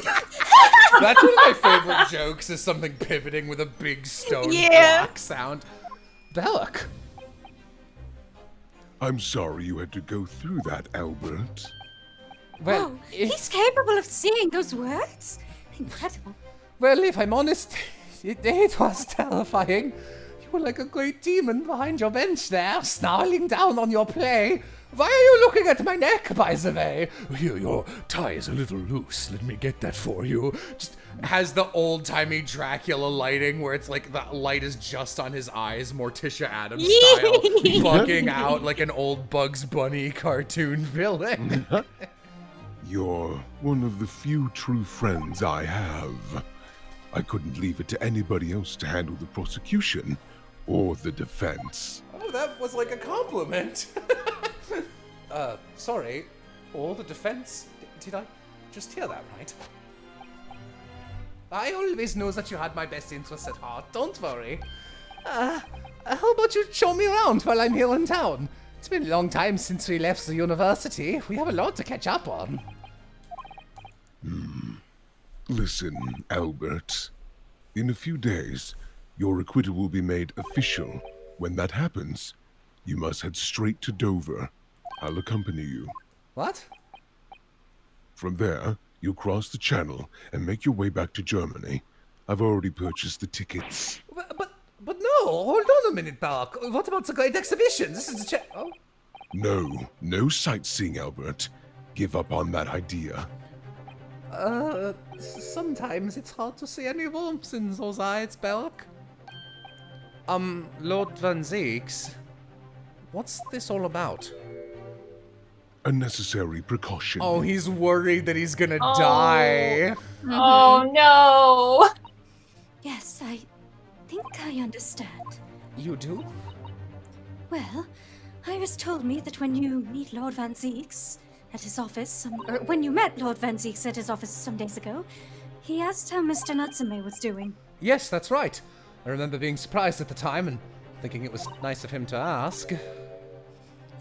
That's one of my favorite jokes, is something pivoting with a big stone block sound. Belloc. I'm sorry you had to go through that, Albert. Well, Oh, he's capable of seeing those words? Incredible. well, if I'm honest, it was terrifying. You were like a great demon behind your bench there, snarling down on your play. Why are you looking at my neck, by the way? Here, your tie is a little loose. Let me get that for you. Just has the old-timey Dracula lighting where it's like the light is just on his eyes, Morticia Addams style, bugging out like an old Bugs Bunny cartoon villain. You're one of the few true friends I have. I couldn't leave it to anybody else to handle the prosecution or the defense. Oh, that was like a compliment. Sorry. Or the defense? Did I just hear that right? I always knew that you had my best interests at heart. Don't worry. How about you show me around while I'm here in town? It's been a long time since we left the university. We have a lot to catch up on. Listen, Albert. In a few days, your acquittal will be made official. When that happens, you must head straight to Dover. I'll accompany you. What? From there, you'll cross the channel and make your way back to Germany. I've already purchased the tickets. But no, hold on a minute, Doc. What about the great exhibition? This is a oh. No sightseeing, Albert. Give up on that idea. Sometimes it's hard to see any warmth in those eyes, Belk. Lord Van Zeeks, what's this all about? A necessary precaution. Oh, he's worried that he's gonna die. Oh no! Yes, I think I understand. You do? Well, Iris told me that when you meet Lord Van Zeeks at his office, or when you met Lord Van Zeeks at his office some days ago, he asked how Mr. Natsume was doing. Yes, that's right. I remember being surprised at the time and thinking it was nice of him to ask.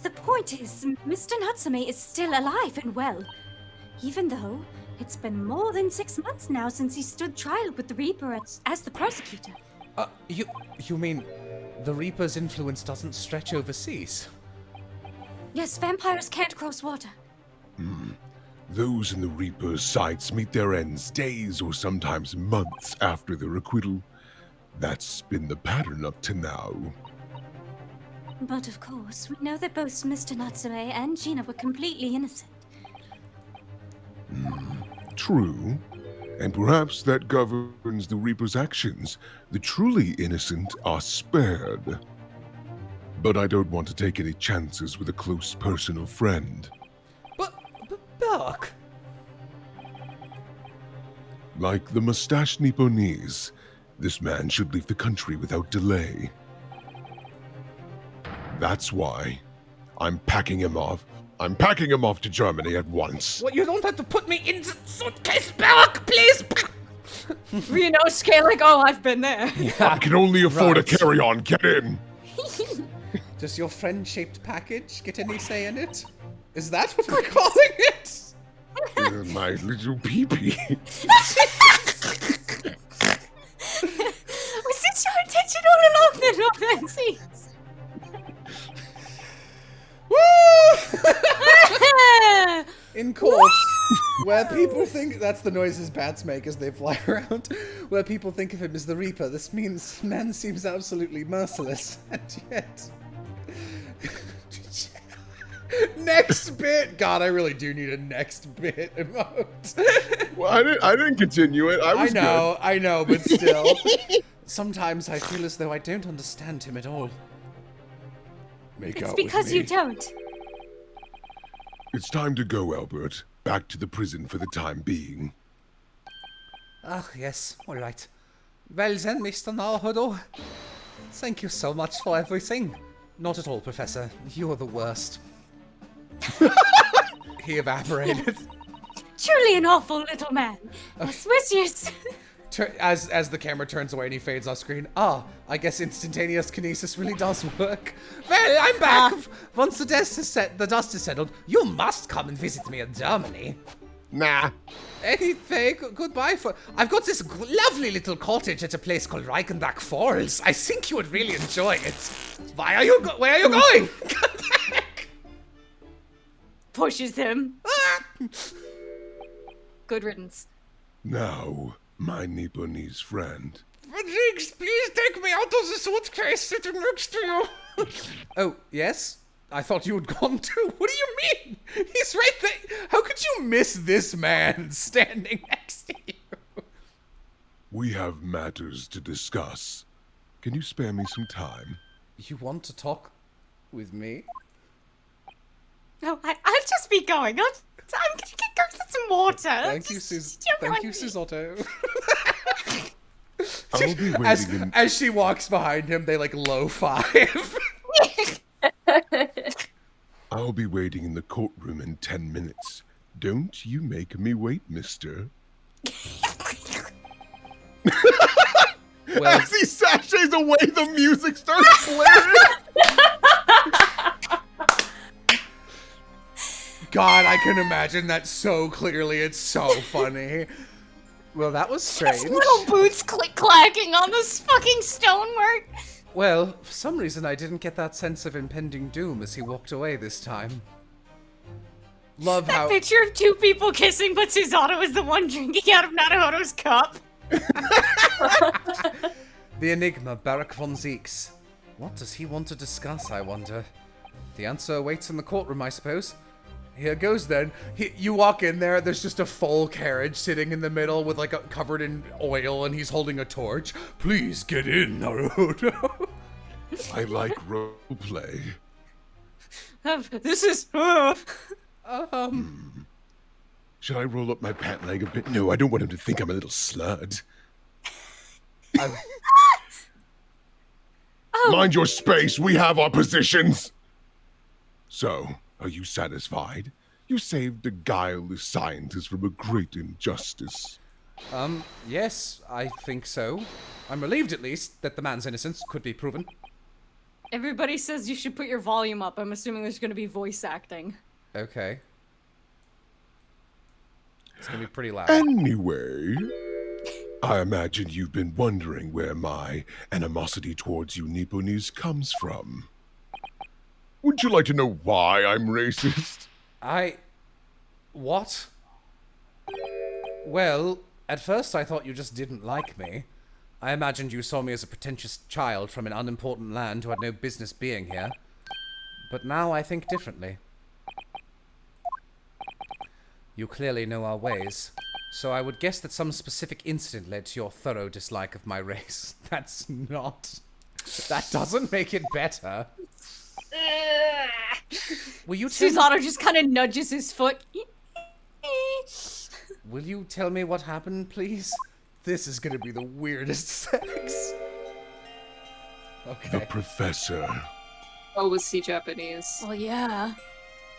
The point is, Mr. Natsume is still alive and well, even though it's been more than 6 months now since he stood trial with the Reaper as the prosecutor. You mean the Reaper's influence doesn't stretch overseas? Yes, vampires can't cross water. Those in the Reaper's sights meet their ends days or sometimes months after their acquittal. That's been the pattern up to now. But of course, we know that both Mr. Natsume and Gina were completely innocent. True. And perhaps that governs the Reaper's actions. The truly innocent are spared. But I don't want to take any chances with a close personal friend. But Buck. Like the mustached Nipponese, this man should leave the country without delay. That's why I'm packing him off. I'm packing him off to Germany at once. Well, you don't have to put me in the suitcase, Buck, please. Renosuke, like, oh, I've been there. I can only afford a carry-on. Get in. Does your friend-shaped package get any say in it? Is that what we're calling it? My little peepee. Was it your intention all along then, Lord Nancy? In court, where people think that's the noises bats make as they fly around, where people think of him as the Reaper, this means man seems absolutely merciless, and yet. Next bit. God, I really do need a next bit emote. Well, I didn't continue it. I know, but still. Sometimes I feel as though I don't understand him at all. Make It's out because with me. you don't. It's time to go, Albert. Back to the prison for the time being. Ah, yes, all right. Well then, Mr. Naruhodo. Thank you so much for everything. Not at all, Professor. You're the worst. He evaporated. Truly an awful little man. Best wishes. As the camera turns away and he fades off screen. Ah, I guess instantaneous kinesis really does work. Well, I'm back. Once the dust is settled, you must come and visit me in Germany. Nah. Anything? Goodbye for. I've got this lovely little cottage at a place called Reichenbach Falls. I think you would really enjoy it. Where are you going? Come back. Pushes him. Ah! Good riddance. Now, my Nipponese friend. Riggs, please take me out of the suitcase sitting next to you. Oh, yes? I thought you had gone too. What do you mean? He's right there. How could you miss this man standing next to you? We have matters to discuss. Can you spare me some time? You want to talk with me? No, I'll just be going. I'm gonna go get some water. Thank you, Suzotto. I'll be waiting As she walks behind him, they like low five. I'll be waiting in the courtroom in 10 minutes. Don't you make me wait, mister. Well, As he sachets away, the music starts blaring. God, I can imagine that so clearly. It's so funny. Well, that was strange. His little boots click-clacking on this fucking stonework. Well, for some reason I didn't get that sense of impending doom as he walked away this time. Love how... Picture of two people kissing, but Susato is the one drinking out of Naruhodo's cup. The enigma, Barak von Zeeks. What does he want to discuss, I wonder? The answer awaits in the courtroom, I suppose. Here goes then. You walk in there, there's just a full carriage sitting in the middle with like covered in oil and he's holding a torch. Please get in, Naruto. I like roleplay. This is... Should I roll up my pant leg a bit? No, I don't want him to think I'm a little slut. Mind your space. We have our positions. So, are you satisfied? You saved a guileless scientist from a great injustice. Yes, I think so. I'm relieved, at least, that the man's innocence could be proven. Everybody says you should put your volume up. I'm assuming there's going to be voice acting. Okay. It's gonna be pretty loud. Anyway, I imagine you've been wondering where my animosity towards you Nipponese comes from. Would you like to know why I'm racist? What? Well, at first I thought you just didn't like me. I imagined you saw me as a pretentious child from an unimportant land who had no business being here. But now I think differently. You clearly know our ways. So I would guess that some specific incident led to your thorough dislike of my race. That's not... That doesn't make it better. Will you tell me... Susanna just kind of nudges his foot. Will you tell me what happened, please? This is gonna be the weirdest sex. Okay. The professor. Oh, was he Japanese? Well, yeah.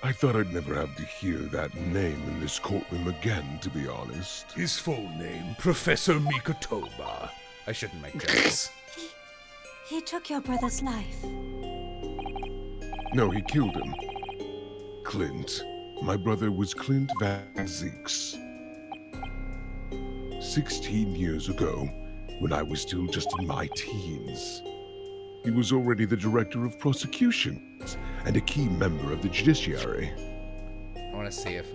I thought I'd never have to hear that name in this courtroom again, to be honest. His full name, Professor Mikotoba. I shouldn't make jokes. He took your brother's life. No, he killed him. Clint. My brother was Clint Van Zeeks. 16 years ago, when I was still just in my teens. He was already the director of prosecutions and a key member of the judiciary. I want to see if,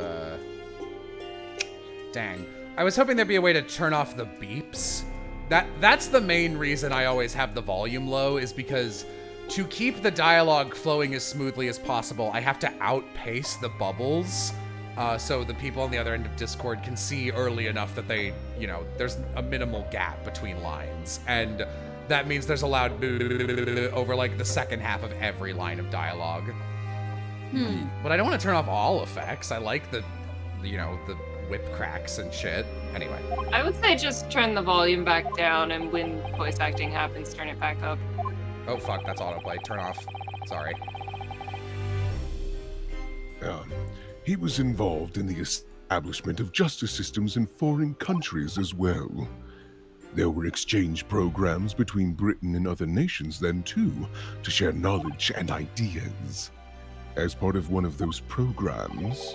Dang. I was hoping there'd be a way to turn off the beeps. That's the main reason I always have the volume low, is because to keep the dialogue flowing as smoothly as possible, I have to outpace the bubbles, so the people on the other end of Discord can see early enough that they, you know, there's a minimal gap between lines. And that means there's a loud over, like, the second half of every line of dialogue. But I don't want to turn off all effects. I like the, you know, the whip cracks and shit. Anyway. I would say just turn the volume back down, and when voice acting happens, turn it back up. Oh, fuck, that's autoplay. Turn off. Sorry. He was involved in the establishment of justice systems in foreign countries as well. There were exchange programs between Britain and other nations then, too, to share knowledge and ideas. As part of one of those programs,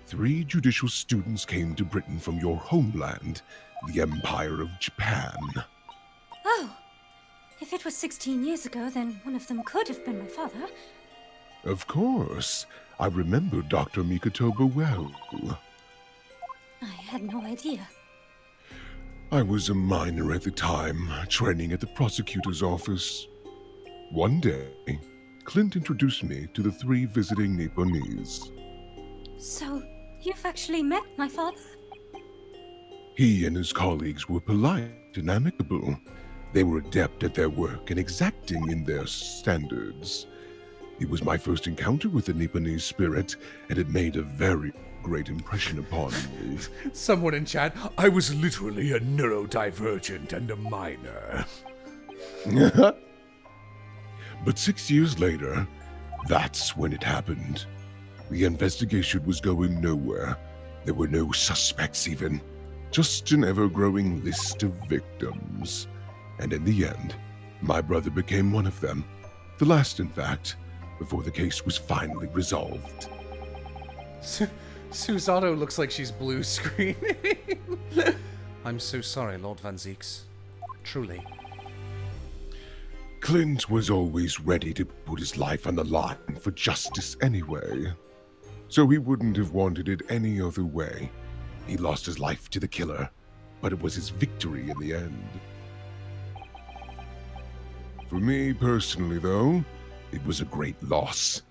3 judicial students came to Britain from your homeland, the Empire of Japan. Oh, if it was 16 years ago, then one of them could have been my father. Of course. I remember Dr. Mikotoba well. I had no idea. I was a minor at the time, training at the prosecutor's office. One day, Clint introduced me to the 3 visiting Nipponese. So, you've actually met my father? He and his colleagues were polite and amicable. They were adept at their work and exacting in their standards. It was my first encounter with the Nipponese spirit, and it made a very great impression upon me. Someone in chat. I was literally a neurodivergent and a minor. But 6 years later, that's when it happened. The investigation was going nowhere. There were no suspects even. Just an ever-growing list of victims. And in the end, my brother became one of them. The last, in fact, before the case was finally resolved. Susanna looks like she's blue screening. I'm so sorry, Lord Van Zeeks. Truly. Clint was always ready to put his life on the line for justice anyway. So he wouldn't have wanted it any other way. He lost his life to the killer, but it was his victory in the end. For me personally, though, it was a great loss.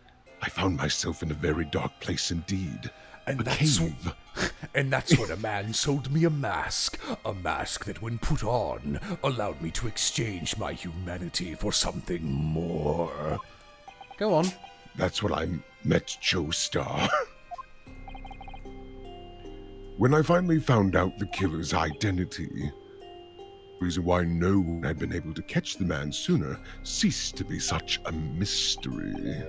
I found myself in a very dark place indeed. And that's when a man sold me a mask that when put on, allowed me to exchange my humanity for something more. Go on. That's when I met Joe Star. When I finally found out the killer's identity, the reason why no one had been able to catch the man sooner ceased to be such a mystery.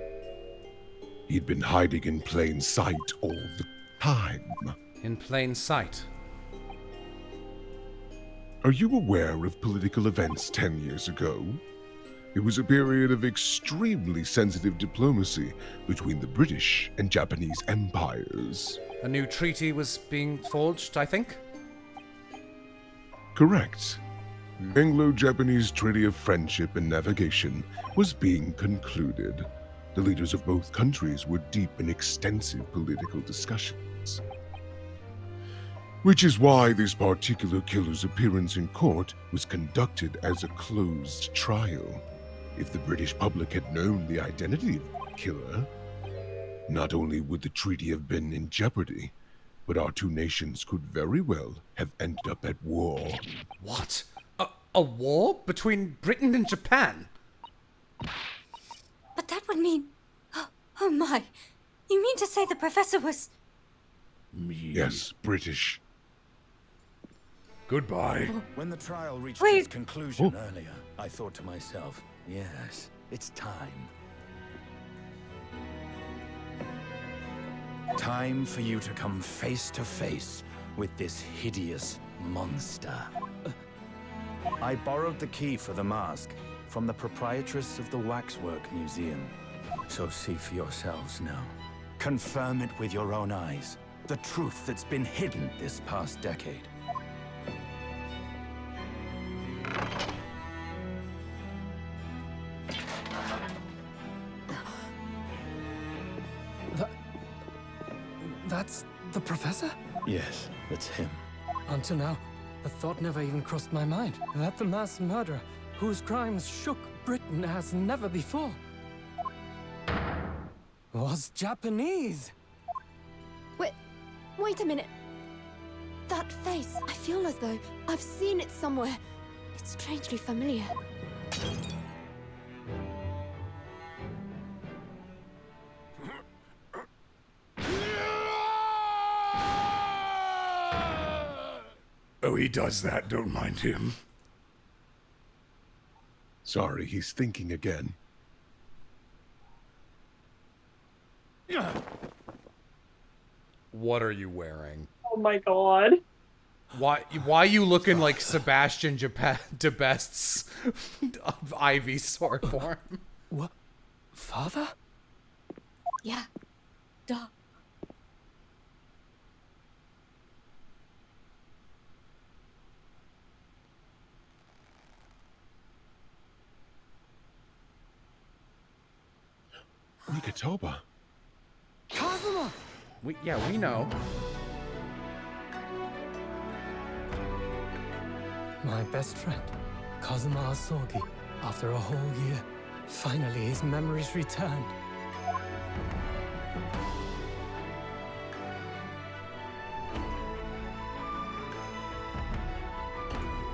He'd been hiding in plain sight all the time. In plain sight? Are you aware of political events 10 years ago? It was a period of extremely sensitive diplomacy between the British and Japanese empires. A new treaty was being forged, I think? Correct. Anglo-Japanese Treaty of Friendship and Navigation was being concluded. The leaders of both countries were deep in extensive political discussions. Which is why this particular killer's appearance in court was conducted as a closed trial. If the British public had known the identity of the killer, not only would the treaty have been in jeopardy, but our two nations could very well have ended up at war. What? A war between Britain and Japan? But that would mean... Oh my. You mean to say the professor was... Me. Yes, British. Goodbye. When the trial reached Wait. its conclusion earlier, I thought to myself, yes, it's time. Time for you to come face to face with this hideous monster. I borrowed the key for the mask from the proprietress of the Waxwork Museum. So see for yourselves now. Confirm it with your own eyes. The truth that's been hidden this past decade. That's the professor? Yes, that's him. Until now, the thought never even crossed my mind that the mass murderer, whose crimes shook Britain as never before, was Japanese. Wait a minute. That face, I feel as though I've seen it somewhere. It's strangely familiar. Oh, he does that. Don't mind him. Sorry, he's thinking again. What are you wearing? Oh my god. Why you looking like Sebastian DeBest's Ivysaur form? What? Father? Yeah. Duh. Nikatoba. Kazuma! We know. My best friend, Kazuma Asogi. After a whole year, finally his memories returned.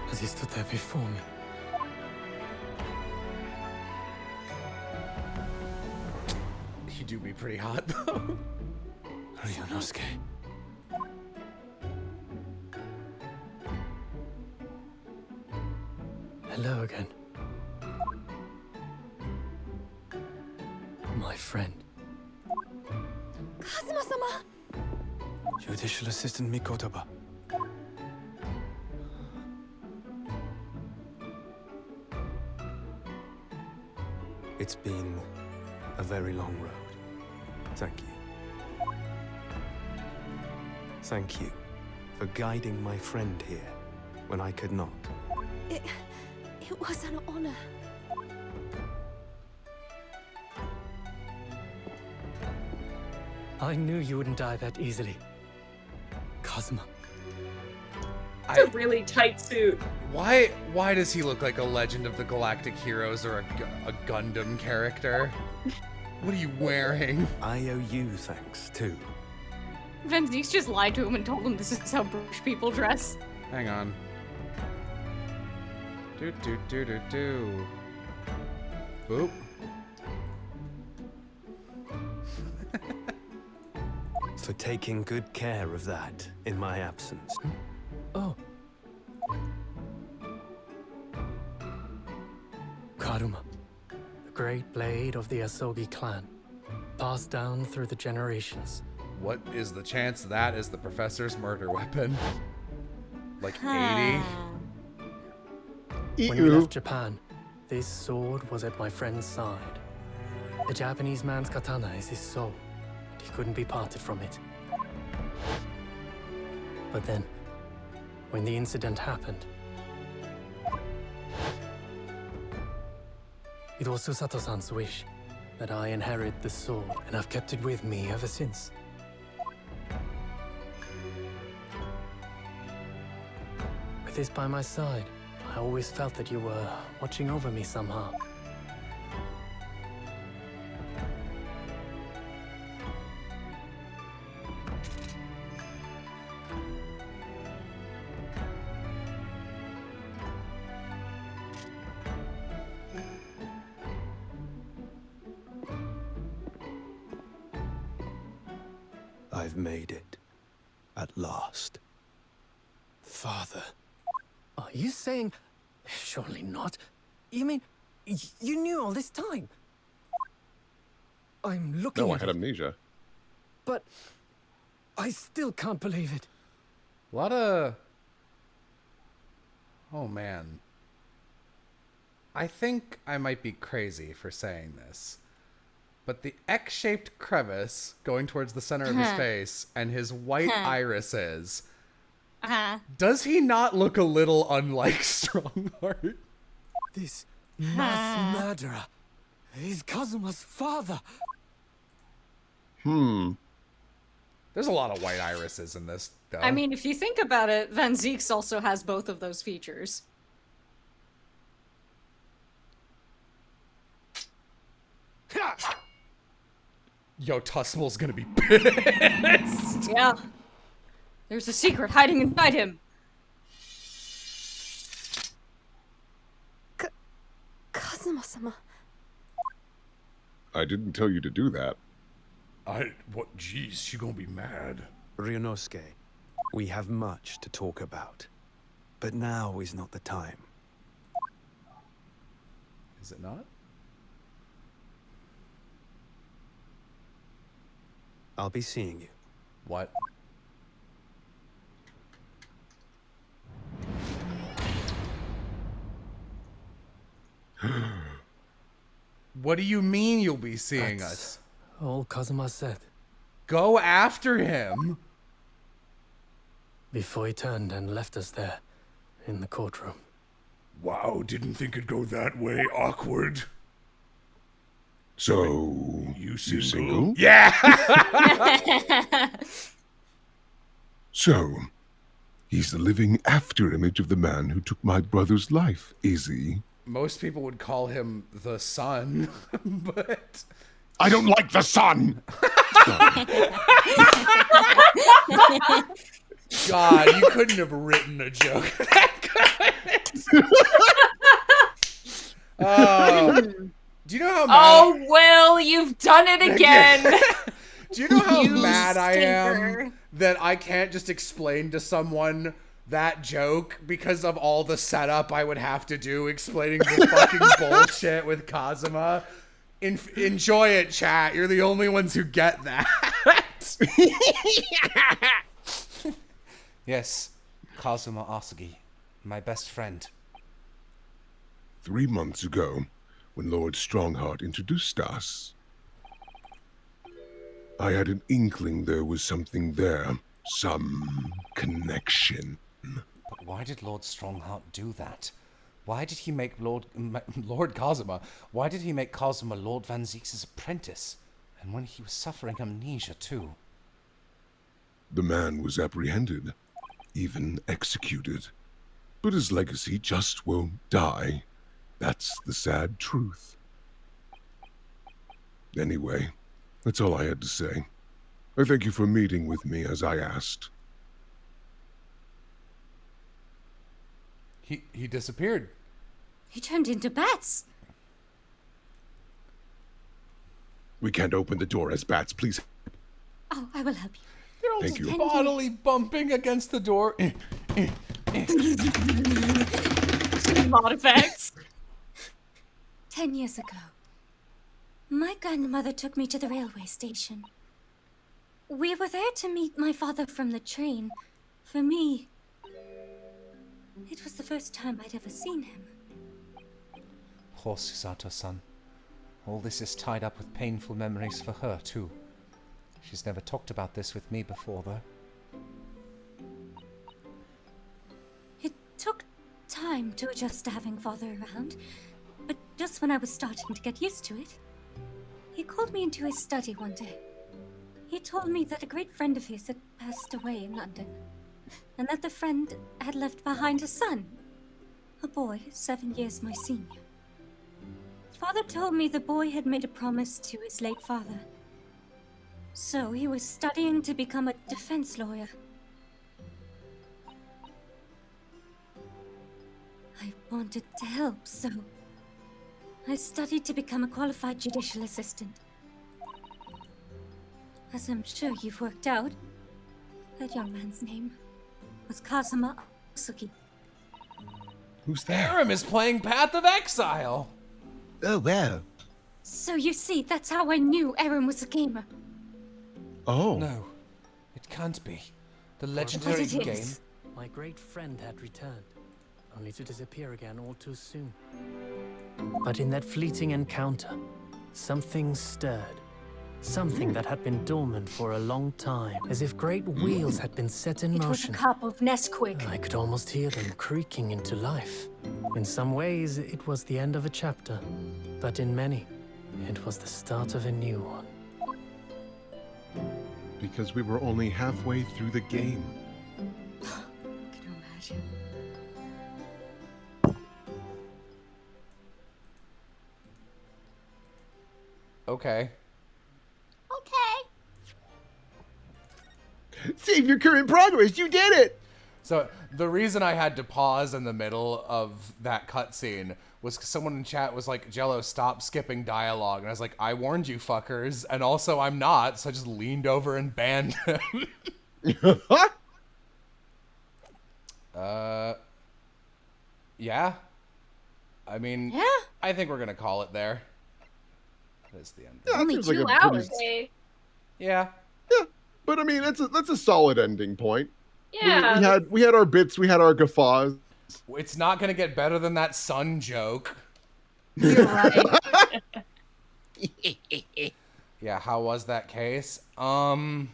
As he stood there before me, You do be pretty hot though. Ryunosuke. Hello again. My friend. Kazuma-sama! Judicial Assistant Mikotoba. It's been a very long road. Thank you. Thank you for guiding my friend here when I could not. It was an honor. I knew you wouldn't die that easily. Kazuma. It's a really tight suit. Why does he look like a Legend of the Galactic Heroes or a Gundam character? What are you wearing? I owe you thanks, too. Van Zeeks just lied to him and told him this is how British people dress. Hang on. Do. Boop. For taking good care of that in my absence. Oh. Karuma, the great blade of the Asogi clan, passed down through the generations. What is the chance that is the professor's murder weapon? Like 80? When we left Japan, this sword was at my friend's side. The Japanese man's katana is his soul, and he couldn't be parted from it. But then, when the incident happened, it was Susato-san's wish that I inherit the sword, and I've kept it with me ever since. With this by my side, I always felt that you were watching over me somehow. I've made it. At last. Father. Are you saying... Surely not. You mean... You knew all this time? I'm looking No, I at had it, amnesia. but... I still can't believe it. A lot of... Oh, man. I think I might be crazy for saying this, but the X-shaped crevice going towards the center of his face and his white irises... Does he not look a little unlike Strongheart? This mass murderer is Kazuma's father. There's a lot of white irises in this, though. I mean, if you think about it, Van Zieks also has both of those features. Yo, Tusmel's gonna be pissed. Yeah. There's a secret hiding inside him. Kazuma-sama. I didn't tell you to do that. What? Jeez, she gonna be mad. Ryunosuke, we have much to talk about. But now is not the time. Is it not? I'll be seeing you. What? What do you mean you'll be seeing us? All Kazuma said. Go after him! Before he turned and left us there, in the courtroom. Wow, didn't think it'd go that way. Awkward. So, You you single? Yeah! So, he's the living after-image of the man who took my brother's life, is he? Most people would call him the son, but... I don't like the sun! God, you couldn't have written a joke that good. Do you know how mad Oh, Will, you've done it again. Do you know how You mad I stinker. am that I can't just explain to someone that joke because of all the setup I would have to do explaining the fucking bullshit with Kazuma? Enjoy it, chat. You're the only ones who get that. Yes, Kazuma Asagi, my best friend. 3 months ago, when Lord Strongheart introduced us, I had an inkling there was something there. Some connection. But why did Lord Strongheart do that? Why did he make Lord Kazuma? Why did he make Kazuma Lord Van Zieks' apprentice? And when he was suffering amnesia too. The man was apprehended, even executed. But his legacy just won't die. That's the sad truth. Anyway, that's all I had to say. I thank you for meeting with me as I asked. He disappeared. He turned into bats. We can't open the door as bats, please. Oh, I will help you. They're all Thank just you. bodily bumping against the door. Mod effects. 10 years ago, my grandmother took me to the railway station. We were there to meet my father from the train. For me, it was the first time I'd ever seen him. Poor Susato-san. All this is tied up with painful memories for her, too. She's never talked about this with me before, though. It took time to adjust to having father around, but just when I was starting to get used to it, he called me into his study one day. He told me that a great friend of his had passed away in London, and that the friend had left behind a son, a boy 7 years my senior. Father told me the boy had made a promise to his late father, so he was studying to become a defense lawyer. I wanted to help, so I studied to become a qualified judicial assistant. As I'm sure you've worked out, that young man's name was Kazuma Suki. Who's that? Aram is playing Path of Exile. Oh, wow. So you see, that's how I knew Aaron was a gamer. Oh. No, it can't be. The But legendary it game. is. My great friend had returned, only to disappear again all too soon. But in that fleeting encounter, something stirred. Something that had been dormant for a long time, as if great wheels had been set in It was a motion. cup of Nesquik. I could almost hear them creaking into life. In some ways, it was the end of a chapter, but in many, it was the start of a new one. Because we were only halfway through the game. Can you imagine? Okay. Save your current progress. You did it. So the reason I had to pause in the middle of that cutscene was 'cause someone in chat was like, Jello, stop skipping dialogue. And I was like, I warned you fuckers. And also I'm not. So I just leaned over and banned him. Yeah. I mean, Yeah. I think we're going to call it there. That's the end. Yeah, that Only seems like 2 a pretty- hours. Yeah. Yeah, but I mean, that's a solid ending point. Yeah. We had our bits, we had our guffaws. It's not going to get better than that sun joke. You're right. Yeah, how was that case? I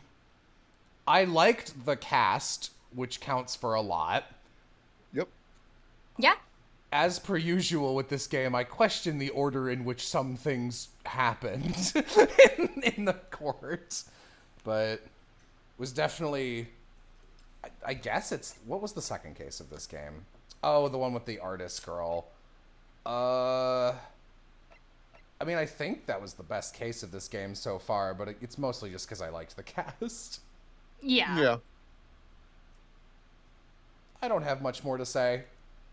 liked the cast, which counts for a lot. Yep. Yeah. As per usual with this game, I question the order in which some things happened in the court. But was definitely... I guess it's... What was the second case of this game? Oh, the one with the artist girl. I mean, I think that was the best case of this game so far, but it's mostly just because I liked the cast. Yeah. Yeah. I don't have much more to say.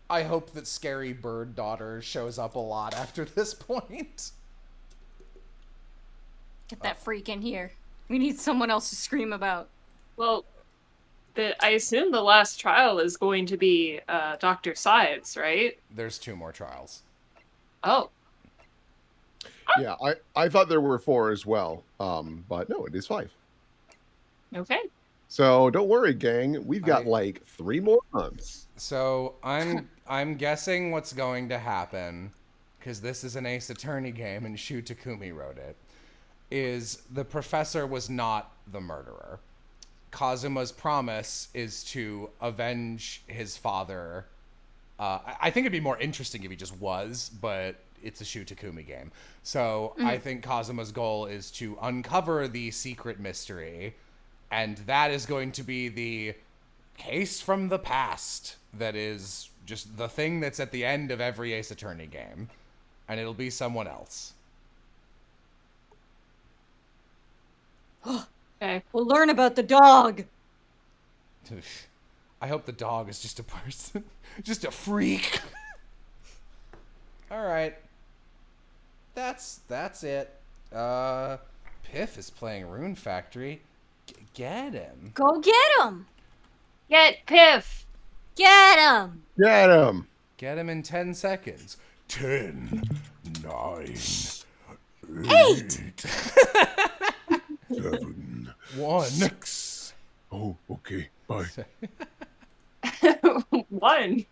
I hope that Scary Bird Daughter shows up a lot after this point. Get that freak in here. We need someone else to scream about. Well, I assume the last trial is going to be Dr. Sides, right? There's 2 more trials. Oh. Yeah, I thought there were 4 as well. But no, it is 5. Okay. So don't worry, gang. We've got like 3 more months. So I'm guessing what's going to happen, because this is an Ace Attorney game and Shu Takumi wrote it, is the professor was not the murderer. Kazuma's promise is to avenge his father. I think it'd be more interesting if he just was, but it's a Shu Takumi game. So I think Kazuma's goal is to uncover the secret mystery, and that is going to be the case from the past that is just the thing that's at the end of every Ace Attorney game, and it'll be someone else. Okay. We'll learn about the dog. I hope the dog is just a person. Just a freak. Alright. That's it. Piff is playing Rune Factory. Get him. Go get him. Get Piff. Get him. Get him. Get him in 10 seconds. 10, 9, 8, 7, 1. 6. Oh, okay. Bye. 1.